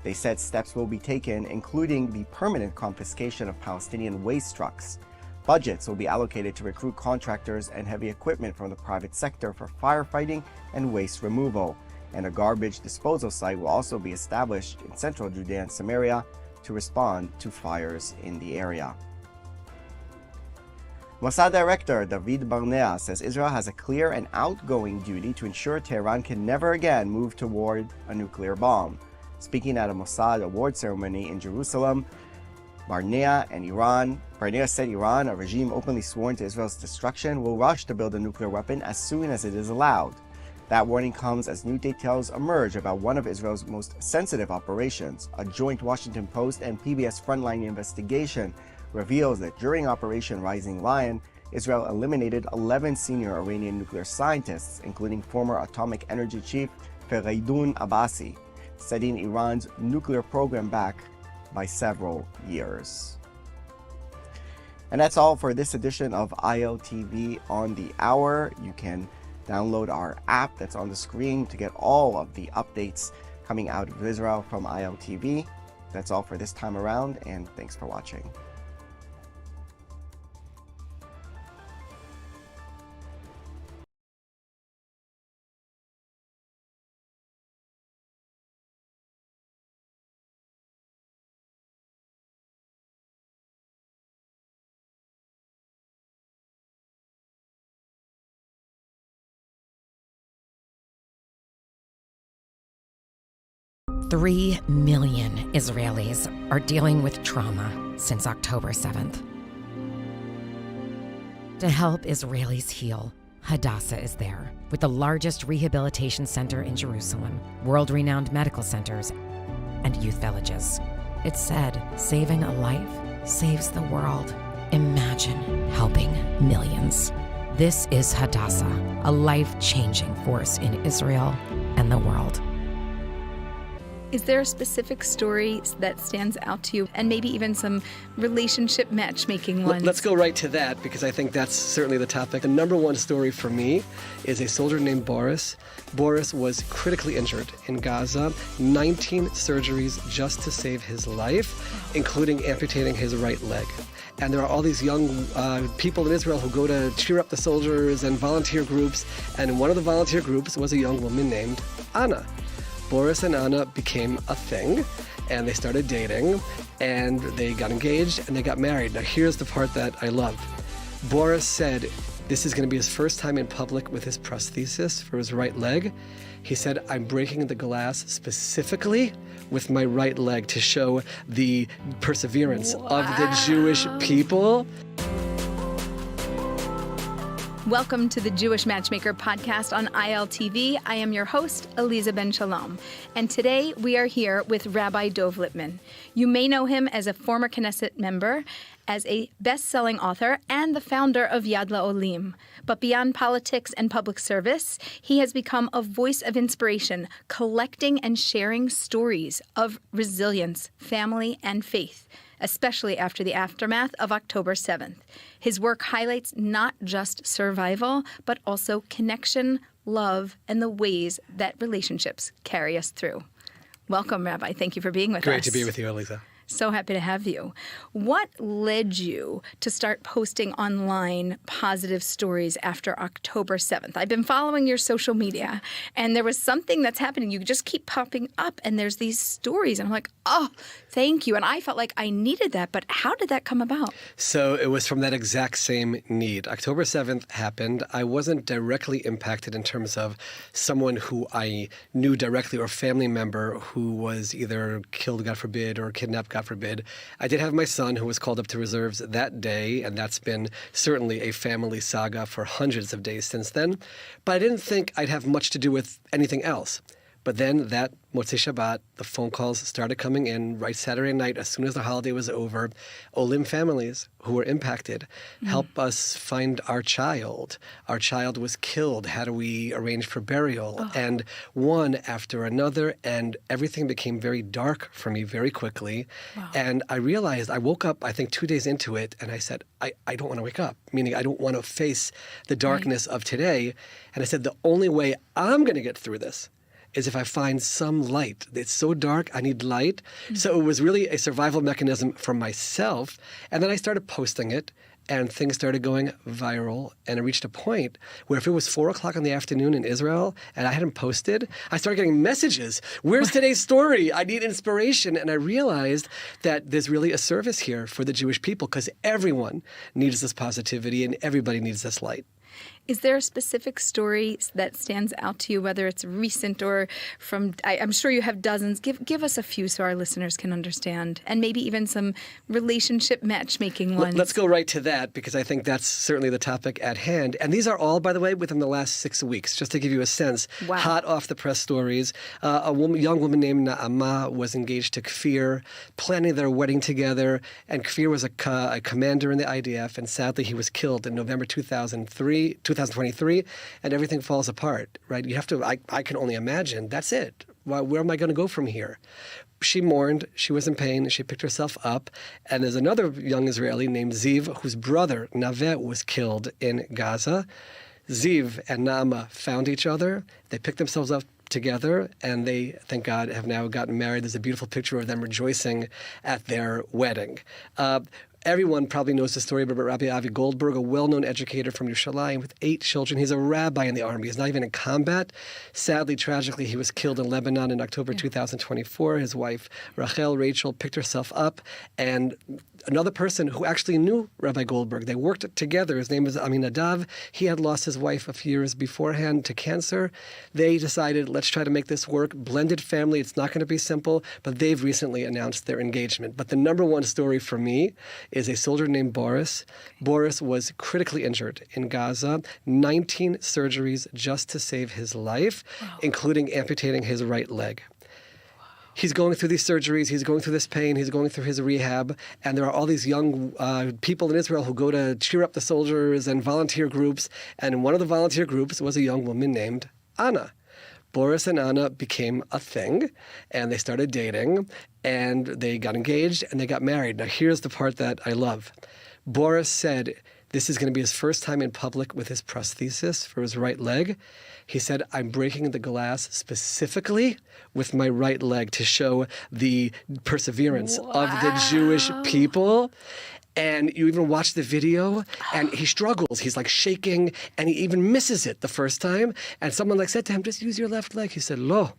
They said steps will be taken, including the permanent confiscation of Palestinian waste trucks. Budgets will be allocated to recruit contractors and heavy equipment from the private sector for firefighting and waste removal. And a garbage disposal site will also be established in central Judea and Samaria to respond to fires in the area. Mossad Director David Barnea says Israel has a clear and outgoing duty to ensure Tehran can never again move toward a nuclear bomb. Speaking at a Mossad award ceremony in Jerusalem, Barnea said Iran, a regime openly sworn to Israel's destruction, will rush to build a nuclear weapon as soon as it is allowed. That warning comes as new details emerge about one of Israel's most sensitive operations. A joint Washington Post and PBS Frontline investigation reveals that during Operation Rising Lion, Israel eliminated 11 senior Iranian nuclear scientists, including former atomic energy chief Fereydun Abbasi, setting Iran's nuclear program back by several years. And that's all for this edition of ILTV on the Hour. You can download our app that's on the screen to get all of the updates coming out of Israel from ILTV. That's all for this time around, and thanks for watching. Three million Israelis are dealing with trauma since October 7th. To help Israelis heal, Hadassah is there, with the largest rehabilitation center in Jerusalem, world-renowned medical centers, and youth villages. It's said, saving a life saves the world. Imagine helping millions. This is Hadassah, a life-changing force in Israel and the world. Is there a specific story that stands out to you, and maybe even some relationship matchmaking ones? Let's go right to that, because I think that's certainly the topic. The number one story for me is a soldier named Boris. Boris was critically injured in Gaza, 19 surgeries just to save his life, including amputating his right leg. And there are all these young people in Israel who go to cheer up the soldiers and volunteer groups, and one of the volunteer groups was a young woman named Anna. Boris and Anna became a thing, and they started dating, and they got engaged, and they got married. Now, here's the part that I love. Boris said this is going to be his first time in public with his prosthesis for his right leg. He said, I'm breaking the glass specifically with my right leg to show the perseverance of the Jewish people. Welcome to the Jewish Matchmaker podcast on ILTV. I am your host, Eliza Ben Shalom. And today we are here with Rabbi Dov Lipman. You may know him as a former Knesset member, as a best-selling author, and the founder of Yad LaOlim. But beyond politics and public service, he has become a voice of inspiration, collecting and sharing stories of resilience, family, and faith, especially after the aftermath of October 7th. His work highlights not just survival, but also connection, love, and the ways that relationships carry us through. Welcome, Rabbi. Thank you for being with us. Great to be with you, Elisa. So happy to have you. What led you to start posting online positive stories after October 7th? I've been following your social media, and there was something that's happening. You just keep popping up, and there's these stories, and I'm like, oh, thank you. And I felt like I needed that, but how did that come about? So it was from that exact same need. October 7th happened. I wasn't directly impacted in terms of someone who I knew directly or family member who was either killed, God forbid, or kidnapped, God forbid. I did have my son who was called up to reserves that day, and that's been certainly a family saga for hundreds of days since then. But I didn't think I'd have much to do with anything else. But then that Motzei Shabbat, the phone calls started coming in right Saturday night as soon as the holiday was over. Olim families who were impacted, help us find our child. Our child was killed. How do we arrange for burial? Oh. And one after another, and everything became very dark for me very quickly. Wow. And I realized, I woke up, I think 2 days into it, and I said, I don't want to wake up, meaning I don't want to face the darkness of today. And I said, the only way I'm going to get through this is if I find some light. It's so dark, I need light. Mm-hmm. So it was really a survival mechanism for myself. And then I started posting it, and things started going viral. And it reached a point where if it was 4 o'clock in the afternoon in Israel and I hadn't posted, I started getting messages. Where's today's story? I need inspiration. And I realized that there's really a service here for the Jewish people, because everyone needs this positivity and everybody needs this light. Is there a specific story that stands out to you, whether it's recent or from, I'm sure you have dozens. Give us a few so our listeners can understand, and maybe even some relationship matchmaking ones. Let's go right to that, because I think that's certainly the topic at hand. And these are all, by the way, within the last 6 weeks, just to give you a sense. Wow. Hot off the press stories. Young woman named Naama was engaged to Kfir, planning their wedding together. And Kfir was a commander in the IDF, and sadly he was killed in November 2023, and everything falls apart, right? You have to, I can only imagine, that's it. Where am I going to go from here? She mourned, she was in pain, she picked herself up, and there's another young Israeli named Ziv, whose brother, Naveh, was killed in Gaza. Ziv and Naama found each other, they picked themselves up together, and they, thank God, have now gotten married. There's a beautiful picture of them rejoicing at their wedding. Everyone probably knows the story about Rabbi Avi Goldberg, a well-known educator from Yerushalayim with 8 children. He's a rabbi in the army. He's not even in combat. Sadly, tragically, he was killed in Lebanon in October 2024. His wife, Rachel, picked herself up, and another person who actually knew Rabbi Goldberg. They worked together. His name is Aminadav. He had lost his wife a few years beforehand to cancer. They decided, let's try to make this work. Blended family. It's not going to be simple, but they've recently announced their engagement. But the number one story for me is a soldier named Boris. Boris was critically injured in Gaza, 19 surgeries just to save his life, including amputating his right leg. He's going through these surgeries, he's going through this pain, he's going through his rehab, and there are all these young people in Israel who go to cheer up the soldiers and volunteer groups, and one of the volunteer groups was a young woman named Anna. Boris and Anna became a thing, and they started dating, and they got engaged, and they got married. Now, here's the part that I love. Boris said this is going to be his first time in public with his prosthesis for his right leg. He said, I'm breaking the glass specifically with my right leg to show the perseverance of the Jewish people. And you even watch the video, and he struggles. He's like shaking, and he even misses it the first time. And someone said to him, just use your left leg. He said, lo.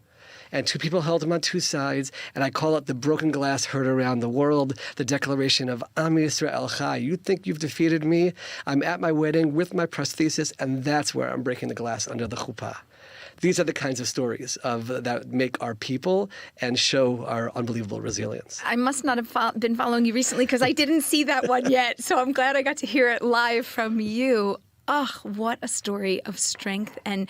and two people held him on two sides, and I call it the broken glass heard around the world, the declaration of Am Yisrael Chai. You think you've defeated me? I'm at my wedding with my prosthesis, and that's where I'm breaking the glass under the chuppah. These are the kinds of stories that make our people and show our unbelievable resilience. I must not have been following you recently because I didn't see that one yet. So I'm glad I got to hear it live from you. Oh, what a story of strength and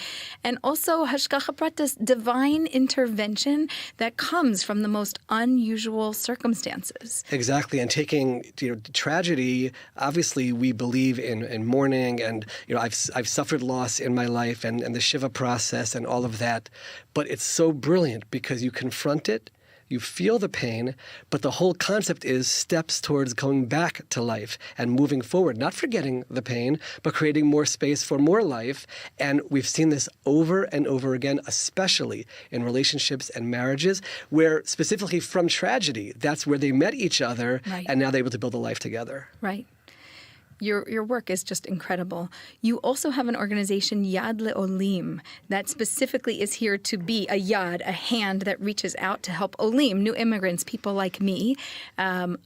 also Hashgacha Pratis, divine intervention that comes from the most unusual circumstances. Exactly, and taking tragedy. Obviously, we believe in mourning, and I've suffered loss in my life, and the Shiva process, and all of that. But it's so brilliant because you confront it. You feel the pain, but the whole concept is steps towards going back to life and moving forward, not forgetting the pain, but creating more space for more life. And we've seen this over and over again, especially in relationships and marriages, where specifically from tragedy, that's where they met each other, right. And now they're able to build a life together. Right. Your work is just incredible. You also have an organization, Yad Le'olim, that specifically is here to be a yad, a hand that reaches out to help olim, new immigrants, people like me. I'll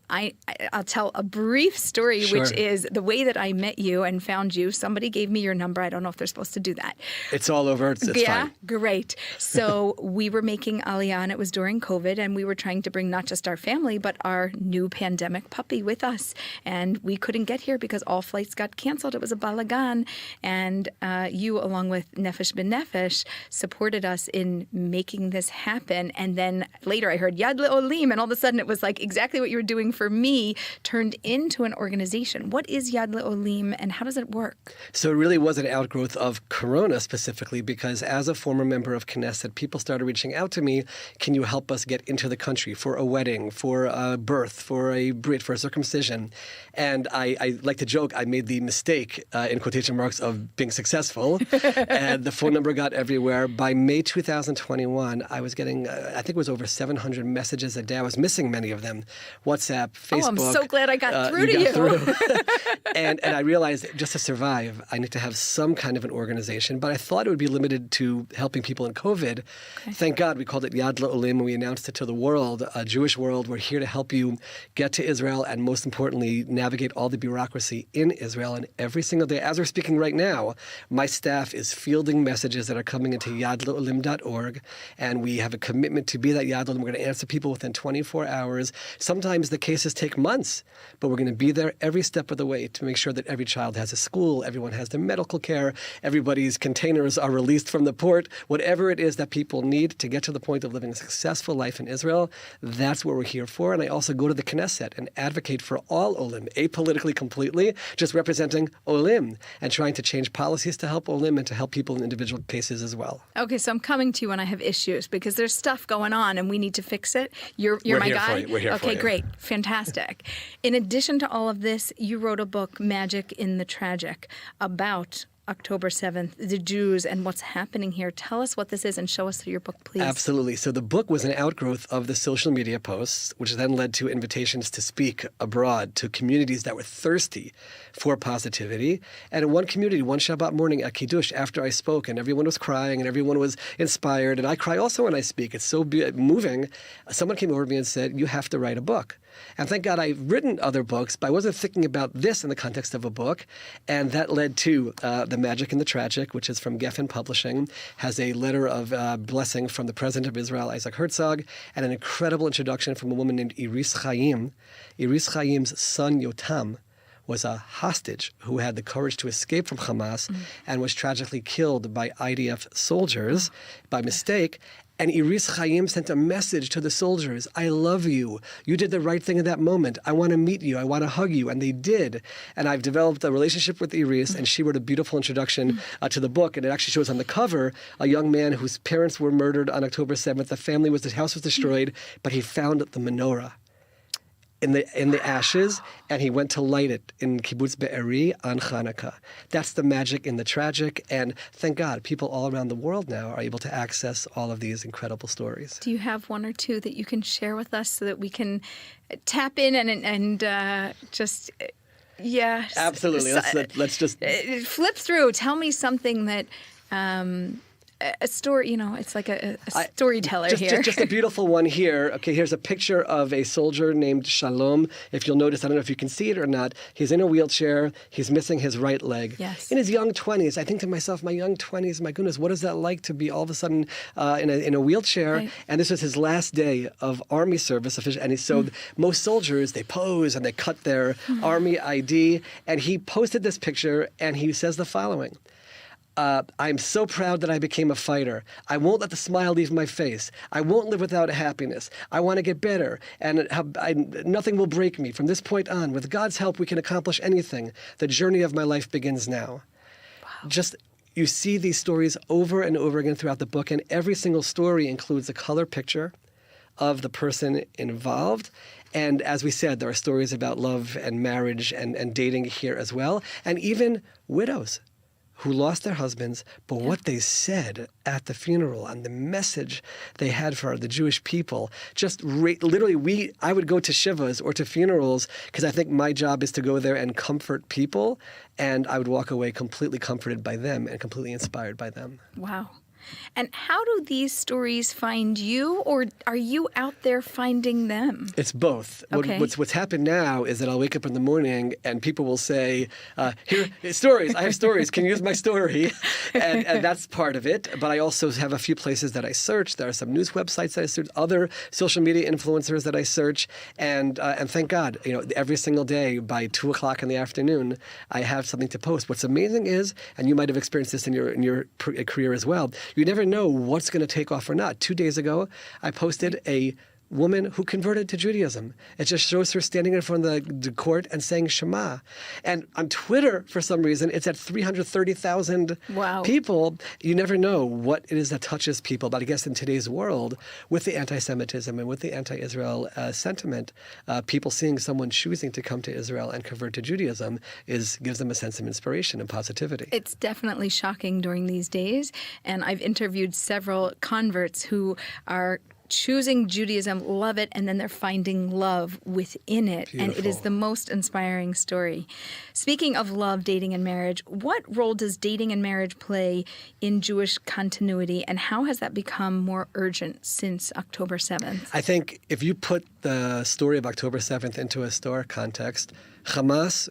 tell a brief story, Sure. which is the way that I met you and found you. Somebody gave me your number. I don't know if they're supposed to do that. It's all over. It's yeah, fine. Great. So we were making Aliyah, and it was during COVID, and we were trying to bring not just our family, but our new pandemic puppy with us. And we couldn't get here because all flights got canceled. It was a balagan. And you, along with Nefesh B'Nefesh, supported us in making this happen. And then later I heard Yad Le'olim, and all of a sudden it was like exactly what you were doing for me turned into an organization. What is Yad Le'olim, and how does it work? So it really was an outgrowth of Corona specifically, because as a former member of Knesset, people started reaching out to me, can you help us get into the country for a wedding, for a birth, for a brit, for a circumcision? And I like to joke, I made the mistake, in quotation marks, of being successful, and the phone number got everywhere. By May 2021, I was getting, I think it was over 700 messages a day. I was missing many of them. WhatsApp, Facebook. Oh, I'm so glad I got through to you. you. Got through. And I realized just to survive, I need to have some kind of an organization, but I thought it would be limited to helping people in COVID. Okay. Thank God we called it Yad Le'olim, and we announced it to the world, a Jewish world. We're here to help you get to Israel and, most importantly, navigate all the bureaucracy in Israel. And every single day, as we're speaking right now, my staff is fielding messages that are coming into yadleolim.org, and we have a commitment to be that Yad Le'olim. We're going to answer people within 24 hours. Sometimes the cases take months, but we're going to be there every step of the way to make sure that every child has a school, everyone has their medical care, everybody's containers are released from the port, whatever it is that people need to get to the point of living a successful life in Israel. That's what we're here for. And I also go to the Knesset and advocate for all Olim, apolitically completely, just representing Olim and trying to change policies to help Olim and to help people in individual cases as well. Okay, so I'm coming to you when I have issues because there's stuff going on and we need to fix it. You're my guy? We're here for you. Okay, great. Fantastic. In addition to all of this, you wrote a book, Magic in the Tragic, about October 7th, the Jews and what's happening here. Tell us what this is and show us through your book, please. Absolutely. So the book was an outgrowth of the social media posts, which then led to invitations to speak abroad to communities that were thirsty for positivity. And in one community, one Shabbat morning at Kiddush, after I spoke, and everyone was crying and everyone was inspired, and I cry also when I speak. It's so moving. Someone came over to me and said, you have to write a book. And thank God I've written other books, but I wasn't thinking about this in the context of a book. And that led to The Magic and the Tragic, which is from Geffen Publishing, has a letter of blessing from the President of Israel, Isaac Herzog, and an incredible introduction from a woman named Iris Chaim. Iris Chaim's son, Yotam, was a hostage who had the courage to escape from Hamas and was tragically killed by IDF soldiers by mistake. And Iris Chaim sent a message to the soldiers, I love you. You did the right thing in that moment. I want to meet you. I want to hug you. And they did. And I've developed a relationship with Iris, and she wrote a beautiful introduction to the book. And it actually shows on the cover a young man whose parents were murdered on October 7th. His house was destroyed, but he found the menorah in the ashes, and he went to light it in Kibbutz Be'eri on Hanukkah. That's the magic in the tragic, and thank God, people all around the world now are able to access all of these incredible stories. Do you have one or two that you can share with us so that we can tap in and just... Yeah. Absolutely. Let's just... Flip through. Tell me something that... a story, it's like a storyteller here. Just a beautiful one here. Okay, here's a picture of a soldier named Shalom. If you'll notice, I don't know if you can see it or not, he's in a wheelchair. He's missing his right leg. Yes. In his young 20s, I think to myself, my young 20s, my goodness, what is that like to be all of a sudden in a wheelchair? Right. And this was his last day of Army service. And so most soldiers, they pose and they cut their Army ID. And he posted this picture and he says the following. I'm so proud that I became a fighter. I won't let the smile leave my face. I won't live without happiness. I want to get better, and nothing will break me. From this point on, with God's help, we can accomplish anything. The journey of my life begins now. Wow. You see these stories over and over again throughout the book, and every single story includes a color picture of the person involved. And as we said, there are stories about love and marriage and dating here as well, and even widows who lost their husbands, but what they said at the funeral and the message they had for the Jewish people, literally, I would go to shivas or to funerals because I think my job is to go there and comfort people, and I would walk away completely comforted by them and completely inspired by them. Wow. And how do these stories find you, or are you out there finding them? It's both. Okay. What's happened now is that I'll wake up in the morning and people will say, here, stories, I have stories, can you use my story? And that's part of it. But I also have a few places that I search. There are some news websites that I search, other social media influencers that I search. And thank God, every single day by 2 o'clock in the afternoon, I have something to post. What's amazing is, and you might have experienced this in your career as well, you never know what's going to take off or not. 2 days ago, I posted a woman who converted to Judaism. It just shows her standing in front of the court and saying Shema. And on Twitter, for some reason, it's at 330,000 people. You never know what it is that touches people. But I guess in today's world, with the anti-Semitism and with the anti-Israel sentiment, people seeing someone choosing to come to Israel and convert to Judaism gives them a sense of inspiration and positivity. It's definitely shocking during these days. And I've interviewed several converts who are choosing Judaism, love it, and then they're finding love within it. Beautiful. And it is the most inspiring story. Speaking of love, dating, and marriage, what role does dating and marriage play in Jewish continuity, and how has that become more urgent since October 7th? I think if you put the story of October 7th into a historic context, Hamas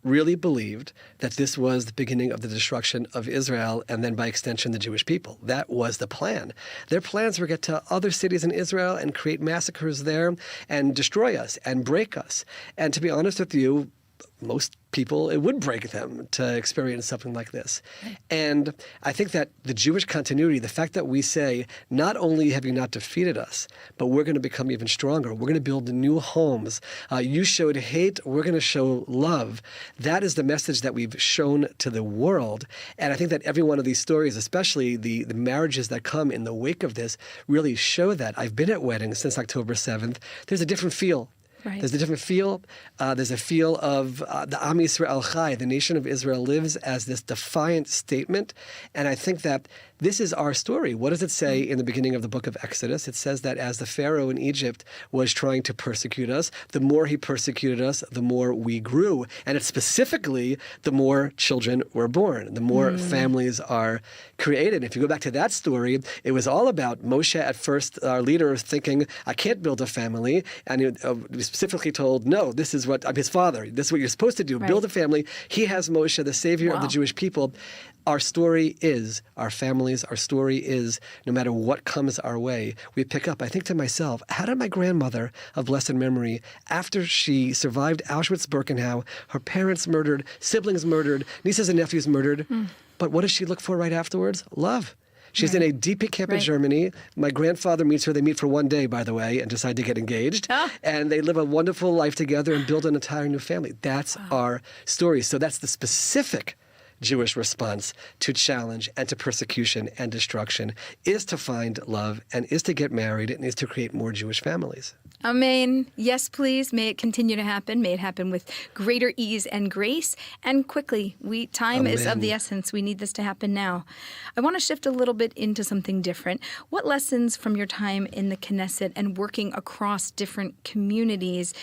really believed that this was the beginning of the destruction of Israel and then by extension the Jewish people. That was the plan. Their plans were to get to other cities in Israel and create massacres there and destroy us and break us. And to be honest with you, most people, it would break them to experience something like this. And I think that the Jewish continuity, the fact that we say, not only have you not defeated us, but we're going to become even stronger. We're going to build new homes. You showed hate, we're going to show love. That is the message that we've shown to the world. And I think that every one of these stories, especially the marriages that come in the wake of this, really show that. I've been at weddings since October 7th. There's a different feel. Right. There's a different feel. There's a feel of the Am Yisrael Chai, the nation of Israel lives as this defiant statement. And I think that this is our story. What does it say in the beginning of the book of Exodus? It says that as the Pharaoh in Egypt was trying to persecute us, the more he persecuted us, the more we grew. And it's specifically the more children were born, the more families are created. If you go back to that story, it was all about Moshe at first, our leader, thinking, I can't build a family. And he was specifically told, no, this is what, I'm his father. This is what you're supposed to do, build a family. He has Moshe, the savior of the Jewish people. Our story is our families. Our story is no matter what comes our way, we pick up. I think to myself, how did my grandmother of blessed memory, after she survived Auschwitz-Birkenau, her parents murdered, siblings murdered, nieces and nephews murdered, but what does she look for right afterwards? Love. She's in a DP camp in Germany. My grandfather meets her. They meet for one day, by the way, and decide to get engaged. And they live a wonderful life together and build an entire new family. That's our story. So that's the specific Jewish response to challenge and to persecution and destruction, is to find love and is to get married and is to create more Jewish families. Amen. Yes, please. May it continue to happen. May it happen with greater ease and grace and quickly. Time is of the essence. We need this to happen now. I want to shift a little bit into something different. What lessons from your time in the Knesset and working across different communities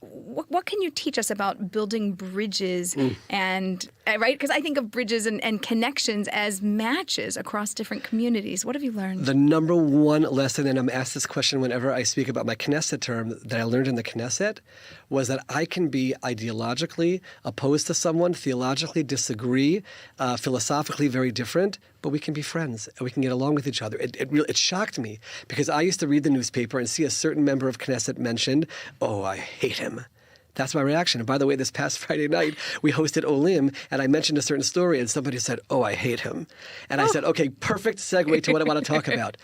what can you teach us about building bridges and right? Because I think of bridges and connections as matches across different communities. What have you learned? The number one lesson, and I'm asked this question whenever I speak about my Knesset term that I learned in the Knesset, was that I can be ideologically opposed to someone, theologically disagree, philosophically very different, but we can be friends and we can get along with each other. It shocked me because I used to read the newspaper and see a certain member of Knesset mentioned, oh, I hate him. That's my reaction. And by the way, this past Friday night, we hosted Olim, and I mentioned a certain story, and somebody said, oh, I hate him. And I said, okay, perfect segue to what I want to talk about.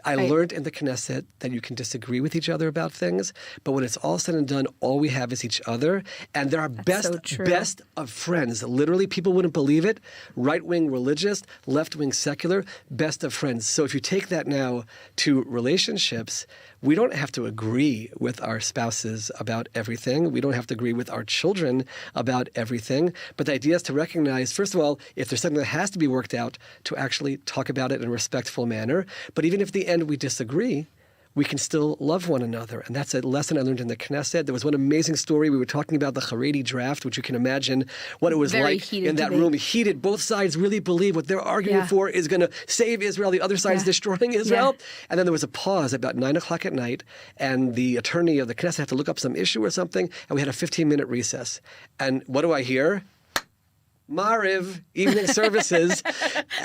I learned in the Knesset that you can disagree with each other about things, but when it's all said and done, all we have is each other. And they're our best of friends. Literally, people wouldn't believe it. Right-wing religious, left-wing secular, best of friends. So if you take that now to relationships, we don't have to agree with our spouses about everything. We don't have to agree with our children about everything. But the idea is to recognize, first of all, if there's something that has to be worked out, to actually talk about it in a respectful manner. But even if at the end we disagree, we can still love one another. And that's a lesson I learned in the Knesset. There was one amazing story. We were talking about the Haredi draft, which you can imagine what it was like in that room. Heated. Both sides really believe what they're arguing for is going to save Israel. The other side is destroying Israel. And then there was a pause about 9 o'clock at night, and the attorney of the Knesset had to look up some issue or something, and we had a 15-minute recess. And what do I hear? Mariv, evening services.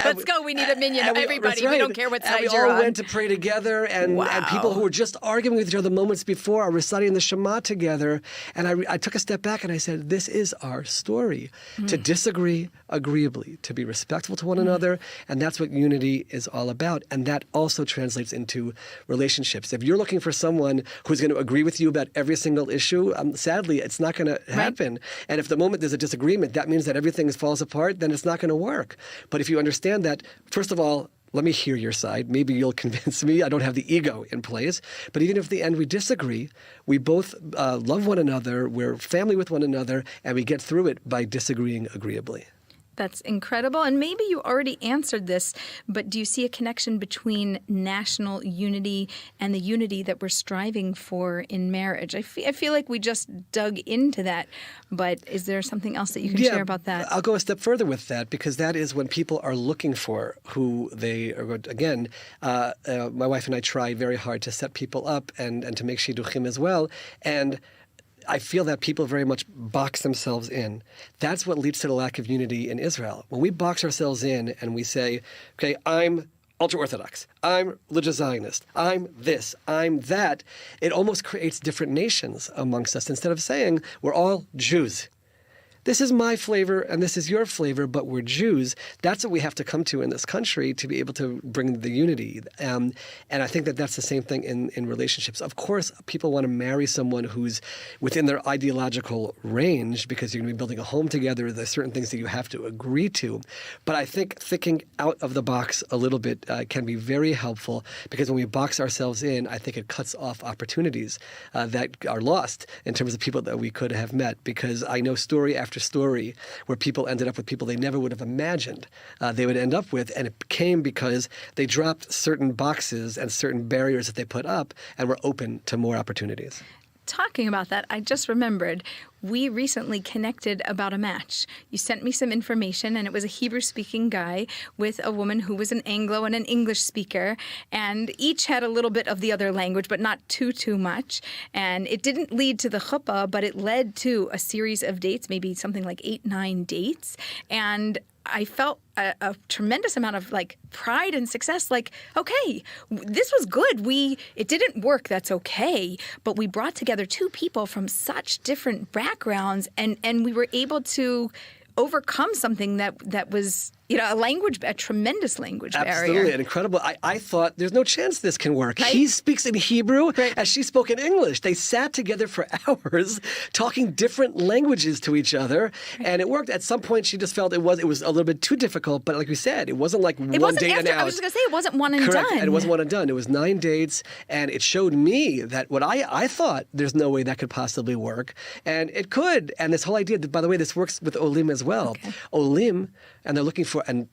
Let's go. We need a minyan. Everybody. We don't care what side you're on. We all went to pray together, and people who were just arguing with each other moments before are reciting the Shema together. And I took a step back and I said, this is our story. To disagree agreeably, to be respectful to one another, and that's what unity is all about. And that also translates into relationships. If you're looking for someone who's going to agree with you about every single issue, sadly, it's not going to happen. And if the moment there's a disagreement, that means that everything falls apart, then it's not going to work. But if you understand that, first of all, let me hear your side. Maybe you'll convince me. I don't have the ego in place. But even if at the end we disagree, we both love one another, we're family with one another, and we get through it by disagreeing agreeably. That's incredible. And maybe you already answered this, but do you see a connection between national unity and the unity that we're striving for in marriage? I feel like we just dug into that, but is there something else that you can share about that? I'll go a step further with that, because that is when people are looking for who they are. Again, my wife and I try very hard to set people up and to make shidduchim as well. And I feel that people very much box themselves in. That's what leads to the lack of unity in Israel. When we box ourselves in and we say, okay, I'm ultra-Orthodox, I'm religious Zionist, I'm this, I'm that, it almost creates different nations amongst us instead of saying we're all Jews. This is my flavor and this is your flavor, but we're Jews. That's what we have to come to in this country to be able to bring the unity. And I think that that's the same thing in relationships. Of course, people want to marry someone who's within their ideological range because you're going to be building a home together. There's certain things that you have to agree to. But I think thinking out of the box a little bit can be very helpful, because when we box ourselves in, I think it cuts off opportunities that are lost in terms of people that we could have met. Because I know story after story where people ended up with people they never would have imagined they would end up with, and it came because they dropped certain boxes and certain barriers that they put up and were open to more opportunities. Talking about that, I just remembered we recently connected about a match. You sent me some information, and it was a Hebrew-speaking guy with a woman who was an Anglo and an English speaker, and each had a little bit of the other language, but not too much. And it didn't lead to the chuppah, but it led to a series of dates, maybe something like 8-9 dates. And I felt a tremendous amount of pride and success. Okay, this was good. It didn't work. That's okay. But we brought together two people from such different backgrounds, and we were able to overcome something that was, a tremendous language barrier. Absolutely, and incredible. I thought there's no chance this can work. Right? He speaks in Hebrew as she spoke in English. They sat together for hours talking different languages to each other, and it worked. At some point, she just felt it was a little bit too difficult, but like we said, it wasn't like one date and out. I was just going to say, it wasn't one and Correct. done. And it wasn't one and done. It was 9 dates, and it showed me that what I thought there's no way that could possibly work, and it could. And this whole idea, by the way, this works with Olim as well. Okay. Olim, and they're looking for, and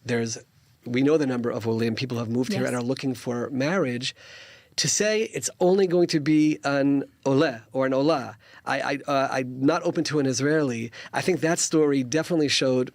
we know the number of Olim, people who have moved here and are looking for marriage. To say it's only going to be an Oleh or an Olah, I'm not open to an Israeli. I think that story definitely showed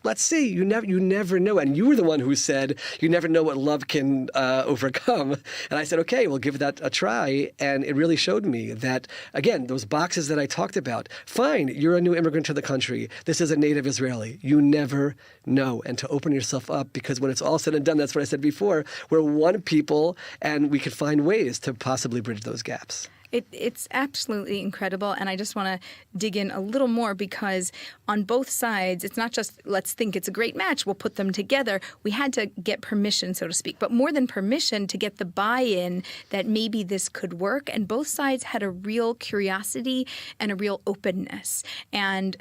let's see. You never know. And you were the one who said, you never know what love can overcome. And I said, okay, we'll give that a try. And it really showed me that, again, those boxes that I talked about, fine, you're a new immigrant to the country. This is a native Israeli. You never know. And to open yourself up, because when it's all said and done, that's what I said before, we're one people and we can find ways to possibly bridge those gaps. It's absolutely incredible, and I just want to dig in a little more because on both sides, it's not just let's think it's a great match, we'll put them together. We had to get permission, so to speak, but more than permission, to get the buy-in that maybe this could work, and both sides had a real curiosity and a real openness, and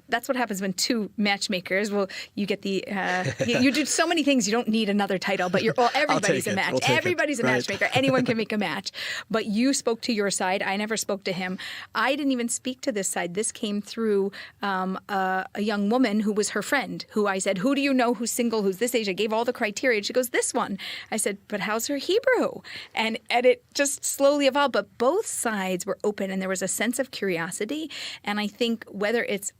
that's what happens when two matchmakers. Well, you get the you do so many things, you don't need another title, but everybody's a match. Everybody's a matchmaker. Anyone can make a match, but you spoke to your side. I never spoke to him. I didn't even speak to this side. This came through a young woman who was her friend, who I said, who do you know who's single, who's this age? I gave all the criteria. And she goes, this one. I said, but how's her Hebrew? And it just slowly evolved. But both sides were open, and there was a sense of curiosity. And I think whether it's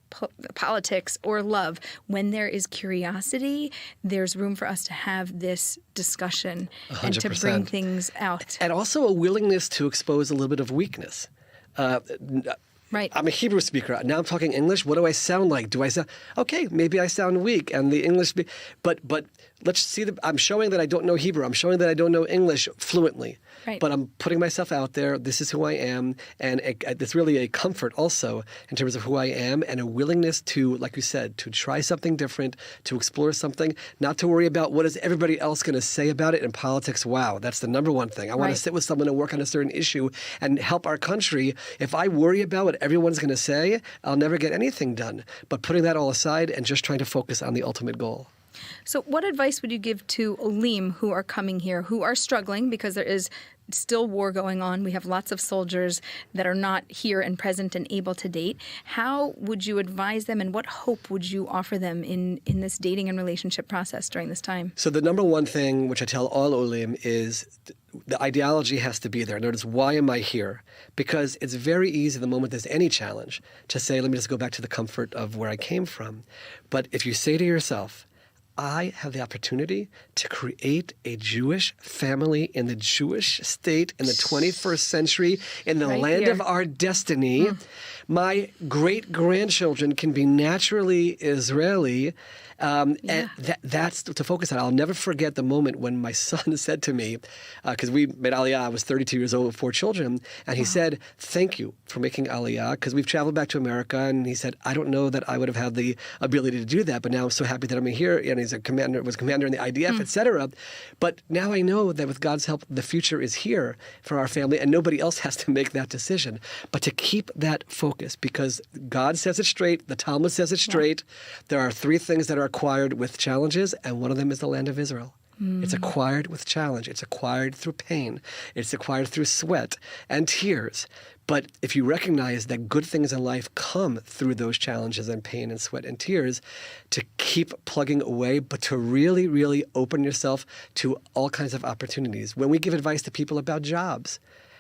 politics or love, when there is curiosity, there's room for us to have this discussion 100%. And to bring things out. And also a willingness to expose a little bit of weakness. Right. I'm a Hebrew speaker. Now I'm talking English. What do I sound like? Do I sound okay? Maybe I sound weak, and the English. But let's see. I'm showing that I don't know Hebrew. I'm showing that I don't know English fluently. Right. But I'm putting myself out there. This is who I am, and it's really a comfort also in terms of who I am, and a willingness to, like you said, to try something different, to explore something, not to worry about what is everybody else going to say about it. In politics, wow, that's the number one thing. I want to sit with someone and work on a certain issue and help our country. If I worry about what everyone's going to say, I'll never get anything done. But putting that all aside and just trying to focus on the ultimate goal. So what advice would you give to Olim who are coming here, who are struggling because there is still war going on? We have lots of soldiers that are not here and present and able to date. How would you advise them, and what hope would you offer them in this dating and relationship process during this time? So the number one thing which I tell all Olim is the ideology has to be there. In other words, why am I here? Because it's very easy the moment there's any challenge to say, let me just go back to the comfort of where I came from. But if you say to yourself, I have the opportunity to create a Jewish family in the Jewish state in the 21st century, in the land of our destiny. My great-grandchildren can be naturally Israeli. And that's to focus on. I'll never forget the moment when my son said to me, because we made Aliyah, I was 32 years old with 4 children, and he said, thank you for making Aliyah, because we've traveled back to America, and he said, I don't know that I would have had the ability to do that, but now I'm so happy that I'm here, and he's was commander in the IDF, etc. But now I know that with God's help, the future is here for our family, and nobody else has to make that decision. But to keep that focus, because God says it straight, the Talmud says it straight, there are 3 things that are acquired with challenges, and one of them is the land of Israel. It's acquired with challenge. It's acquired through pain. It's acquired through sweat and tears. But if you recognize that good things in life come through those challenges and pain and sweat and tears, to keep plugging away, but to really, really open yourself to all kinds of opportunities. When we give advice to people about jobs,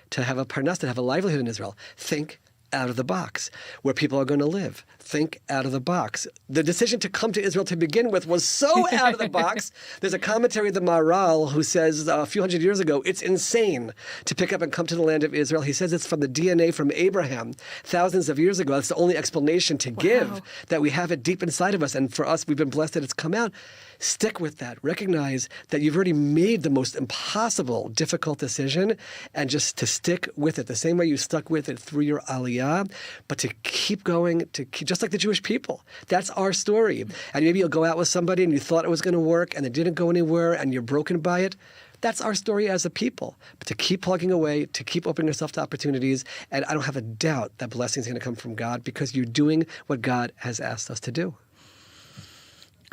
to have a parnas, to have a livelihood in Israel, think out of the box. Where people are going to live, think out of the box. The decision to come to Israel to begin with was so out of the box. There's a commentary of the Maharal who says a few hundred years ago, it's insane to pick up and come to the land of Israel. He says it's from the DNA from Abraham thousands of years ago. That's the only explanation to give, that we have it deep inside of us. And for us, we've been blessed that it's come out. Stick with that. Recognize that you've already made the most impossible, difficult decision, and just to stick with it the same way you stuck with it through your aliyah, but to keep going, just like the Jewish people. That's our story. And maybe you'll go out with somebody and you thought it was going to work and it didn't go anywhere and you're broken by it. That's our story as a people. But to keep plugging away, to keep opening yourself to opportunities, and I don't have a doubt that blessings are going to come from God because you're doing what God has asked us to do.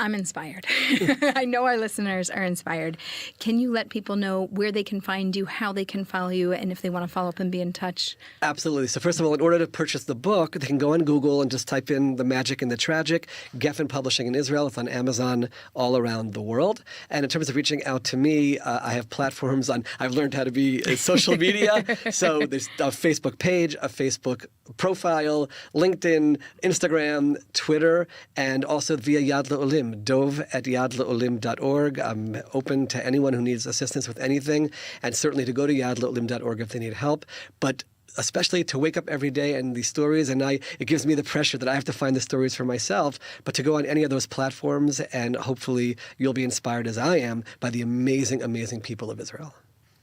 I'm inspired. I know our listeners are inspired. Can you let people know where they can find you, how they can follow you, and if they want to follow up and be in touch? Absolutely. So first of all, in order to purchase the book, they can go on Google and just type in The Magic and the Tragic, Geffen Publishing in Israel. It's on Amazon all around the world. And in terms of reaching out to me, I have platforms on, I've learned how to be social media. So there's a Facebook page, a Facebook profile, LinkedIn, Instagram, Twitter, and also via Yad Le'olim. am dov@yadlaolim.org. I'm open to anyone who needs assistance with anything, and certainly to go to yadlaolim.org if they need help. But especially to wake up every day and these stories, and it gives me the pressure that I have to find the stories for myself, but to go on any of those platforms, and hopefully you'll be inspired as I am by the amazing, amazing people of Israel.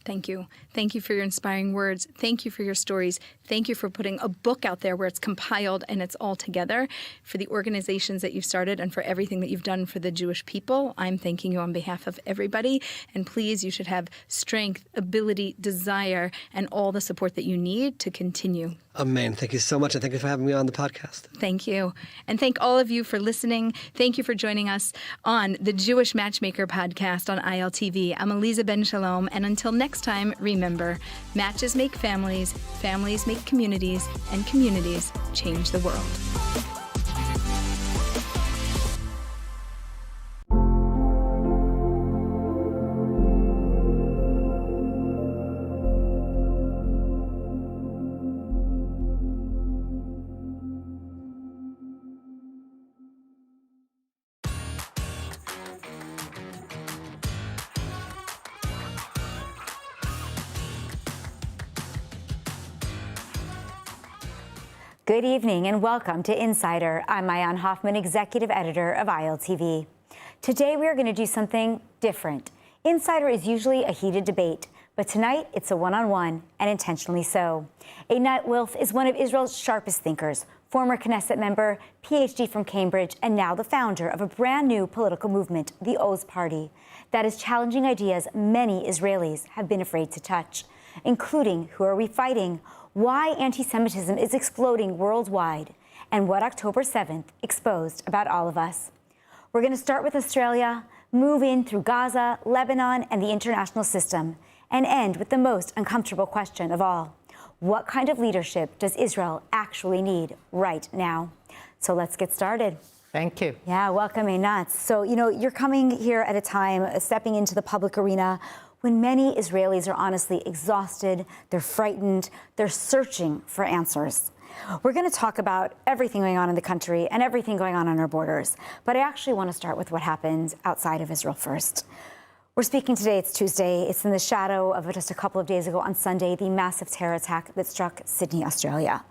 Thank you. Thank you for your inspiring words. Thank you for your stories. Thank you for putting a book out there where it's compiled and it's all together. For the organizations that you've started and for everything that you've done for the Jewish people, I'm thanking you on behalf of everybody. And please, you should have strength, ability, desire, and all the support that you need to continue. Amen. Thank you so much, and thank you for having me on the podcast. Thank you. And thank all of you for listening. Thank you for joining us on the Jewish Matchmaker podcast on ILTV. I'm Eliza Ben Shalom, and until next time, remember, matches make families, families make communities, and communities change the world. Good evening and welcome to Insider. I'm Maayan Hoffman, Executive Editor of ILTV. Today we are going to do something different. Insider is usually a heated debate, but tonight it's a one-on-one, and intentionally so. Einat Wilf is one of Israel's sharpest thinkers, former Knesset member, PhD from Cambridge, and now the founder of a brand new political movement, the Oz Party, that is challenging ideas many Israelis have been afraid to touch, including who are we fighting, why anti-Semitism is exploding worldwide, and what October 7th exposed about all of us. We're going to start with Australia, move in through Gaza, Lebanon, and the international system, and end with the most uncomfortable question of all. What kind of leadership does Israel actually need right now? So let's get started. Thank you. Yeah, welcome, Einat. So, you're coming here at a time, stepping into the public arena when many Israelis are honestly exhausted, they're frightened, they're searching for answers. We're going to talk about everything going on in the country and everything going on our borders. But I actually want to start with what happened outside of Israel first. We're speaking today, it's Tuesday. It's in the shadow of just a couple of days ago on Sunday, the massive terror attack that struck Sydney, Australia.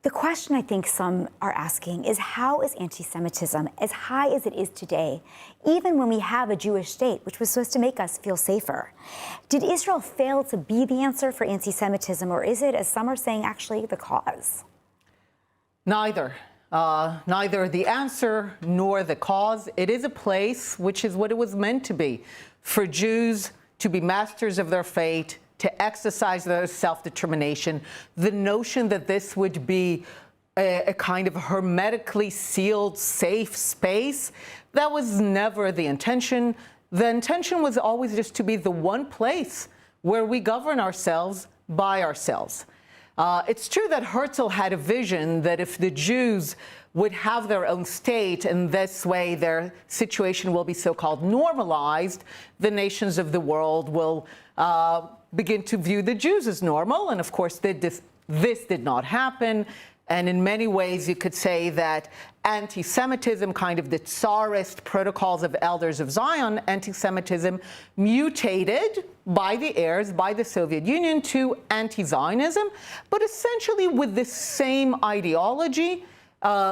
The question I think some are asking is, how is anti-Semitism as high as it is today, even when we have a Jewish state, which was supposed to make us feel safer? Did Israel fail to be the answer for anti-Semitism, or is it, as some are saying, actually the cause? Neither. Neither the answer nor the cause. It is a place, which is what it was meant to be, for Jews to be masters of their fate, to exercise their self-determination. The notion that this would be a kind of hermetically sealed, safe space, that was never the intention. The intention was always just to be the one place where we govern ourselves by ourselves. It's true that Herzl had a vision that if the Jews would have their own state, and this way their situation will be so-called normalized, the nations of the world will begin to view the Jews as normal. And of course, this did not happen. And in many ways, you could say that anti-Semitism, kind of the Tsarist protocols of elders of Zion, anti-Semitism mutated by the heirs, by the Soviet Union, to anti-Zionism, but essentially with the same ideology.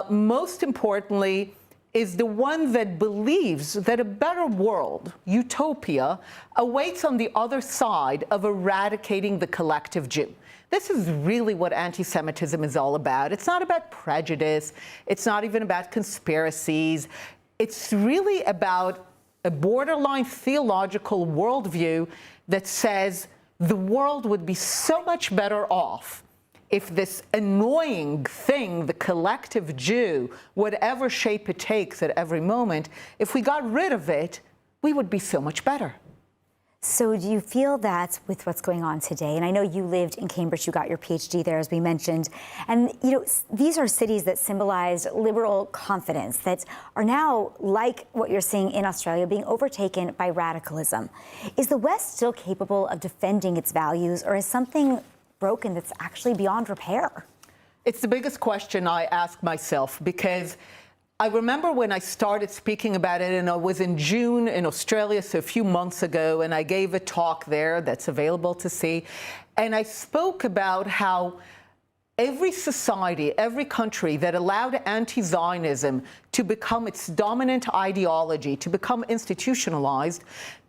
Most importantly, is the one that believes that a better world, utopia, awaits on the other side of eradicating the collective Jew. This is really what anti-Semitism is all about. It's not about prejudice. It's not even about conspiracies. It's really about a borderline theological worldview that says the world would be so much better off if this annoying thing, the collective Jew, whatever shape it takes at every moment, if we got rid of it, we would be so much better. So do you feel that with what's going on today, and I know you lived in Cambridge, you got your PhD there, as we mentioned, and these are cities that symbolize liberal confidence that are now, like what you're seeing in Australia, being overtaken by radicalism. Is the West still capable of defending its values, or is something broken that's actually beyond repair? It's the biggest question I ask myself, because I remember when I started speaking about it, and it was in June in Australia, so a few months ago, and I gave a talk there that's available to see. And I spoke about how every society, every country that allowed anti-Zionism to become its dominant ideology, to become institutionalized,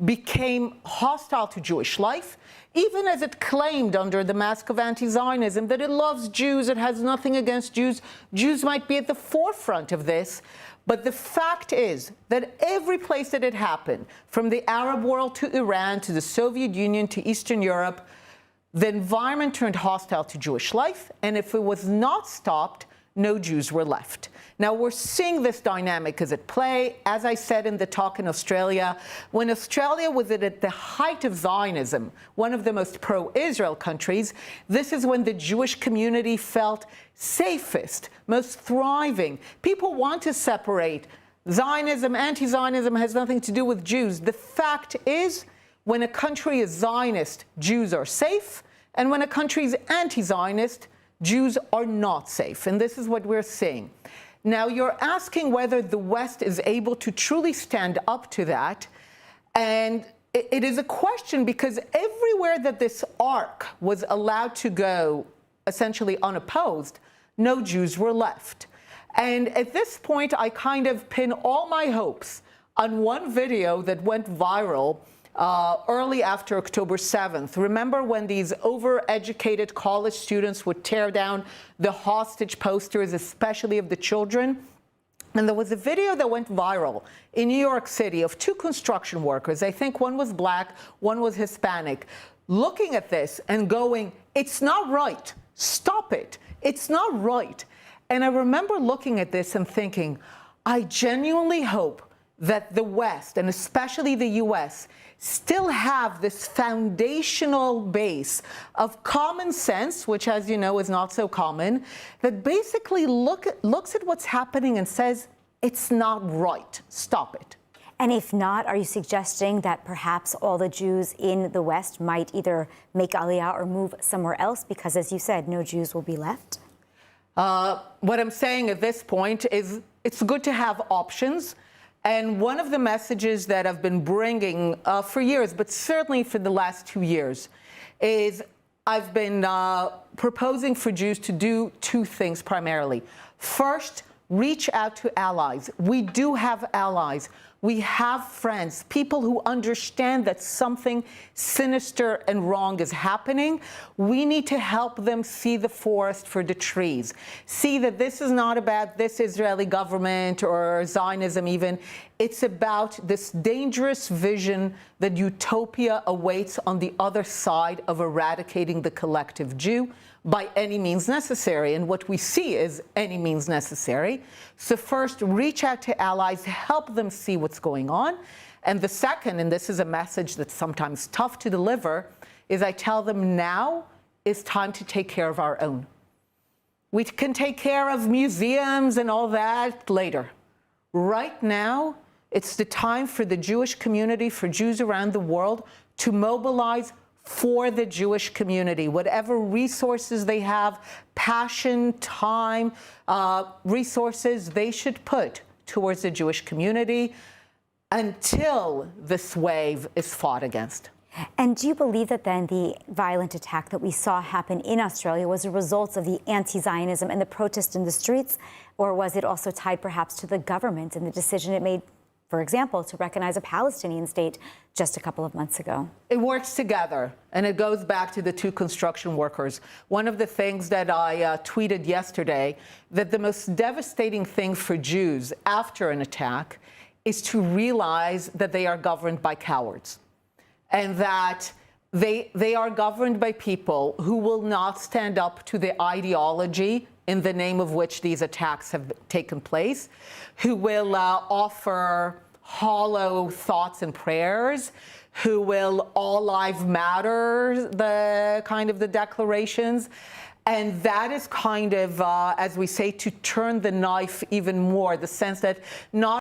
became hostile to Jewish life, even as it claimed under the mask of anti-Zionism that it loves Jews, it has nothing against Jews. Jews might be at the forefront of this, but the fact is that every place that it happened, from the Arab world to Iran, to the Soviet Union, to Eastern Europe, the environment turned hostile to Jewish life, and if it was not stopped, no Jews were left. Now, we're seeing this dynamic as at play. As I said in the talk in Australia, when Australia was at the height of Zionism, one of the most pro-Israel countries, this is when the Jewish community felt safest, most thriving. People want to separate. Zionism, anti-Zionism has nothing to do with Jews. The fact is, when a country is Zionist, Jews are safe, and when a country is anti-Zionist, Jews are not safe, and this is what we're seeing. Now, you're asking whether the West is able to truly stand up to that, and it is a question because everywhere that this arc was allowed to go, essentially unopposed, no Jews were left. And at this point, I kind of pin all my hopes on one video that went viral early after October 7th. Remember when these overeducated college students would tear down the hostage posters, especially of the children? And there was a video that went viral in New York City of two construction workers. I think one was black, one was Hispanic, looking at this and going, it's not right. Stop it. It's not right. And I remember looking at this and thinking, I genuinely hope that the West, and especially the US, still have this foundational base of common sense, which, as you know, is not so common, that basically looks at what's happening and says, it's not right. Stop it. And if not, are you suggesting that perhaps all the Jews in the West might either make Aliyah or move somewhere else? Because, as you said, no Jews will be left. What I'm saying at this point is it's good to have options. And one of the messages that I've been bringing for years, but certainly for the last 2 years, is I've been proposing for Jews to do two things primarily. First, reach out to allies. We do have allies. We have friends, people who understand that something sinister and wrong is happening. We need to help them see the forest for the trees, see that this is not about this Israeli government or Zionism even. It's about this dangerous vision that utopia awaits on the other side of eradicating the collective Jew by any means necessary. And what we see is any means necessary. So first, reach out to allies, help them see what's going on. And the second, and this is a message that's sometimes tough to deliver, is I tell them now is time to take care of our own. We can take care of museums and all that later. Right now, it's the time for the Jewish community, for Jews around the world, to mobilize for the Jewish community. Whatever resources they have, passion, time, resources, they should put towards the Jewish community until this wave is fought against. And do you believe that then the violent attack that we saw happen in Australia was a result of the anti-Zionism and the protest in the streets? Or was it also tied perhaps to the government and the decision it made, for example, to recognize a Palestinian state just a couple of months ago? It works together, and it goes back to the two construction workers. One of the things that I tweeted yesterday, that the most devastating thing for Jews after an attack is to realize that they are governed by cowards, and that they are governed by people who will not stand up to the ideology in the name of which these attacks have taken place, who will offer hollow thoughts and prayers, who will all lives matter, the declarations. And that is kind of, as we say, to turn the knife even more, the sense that not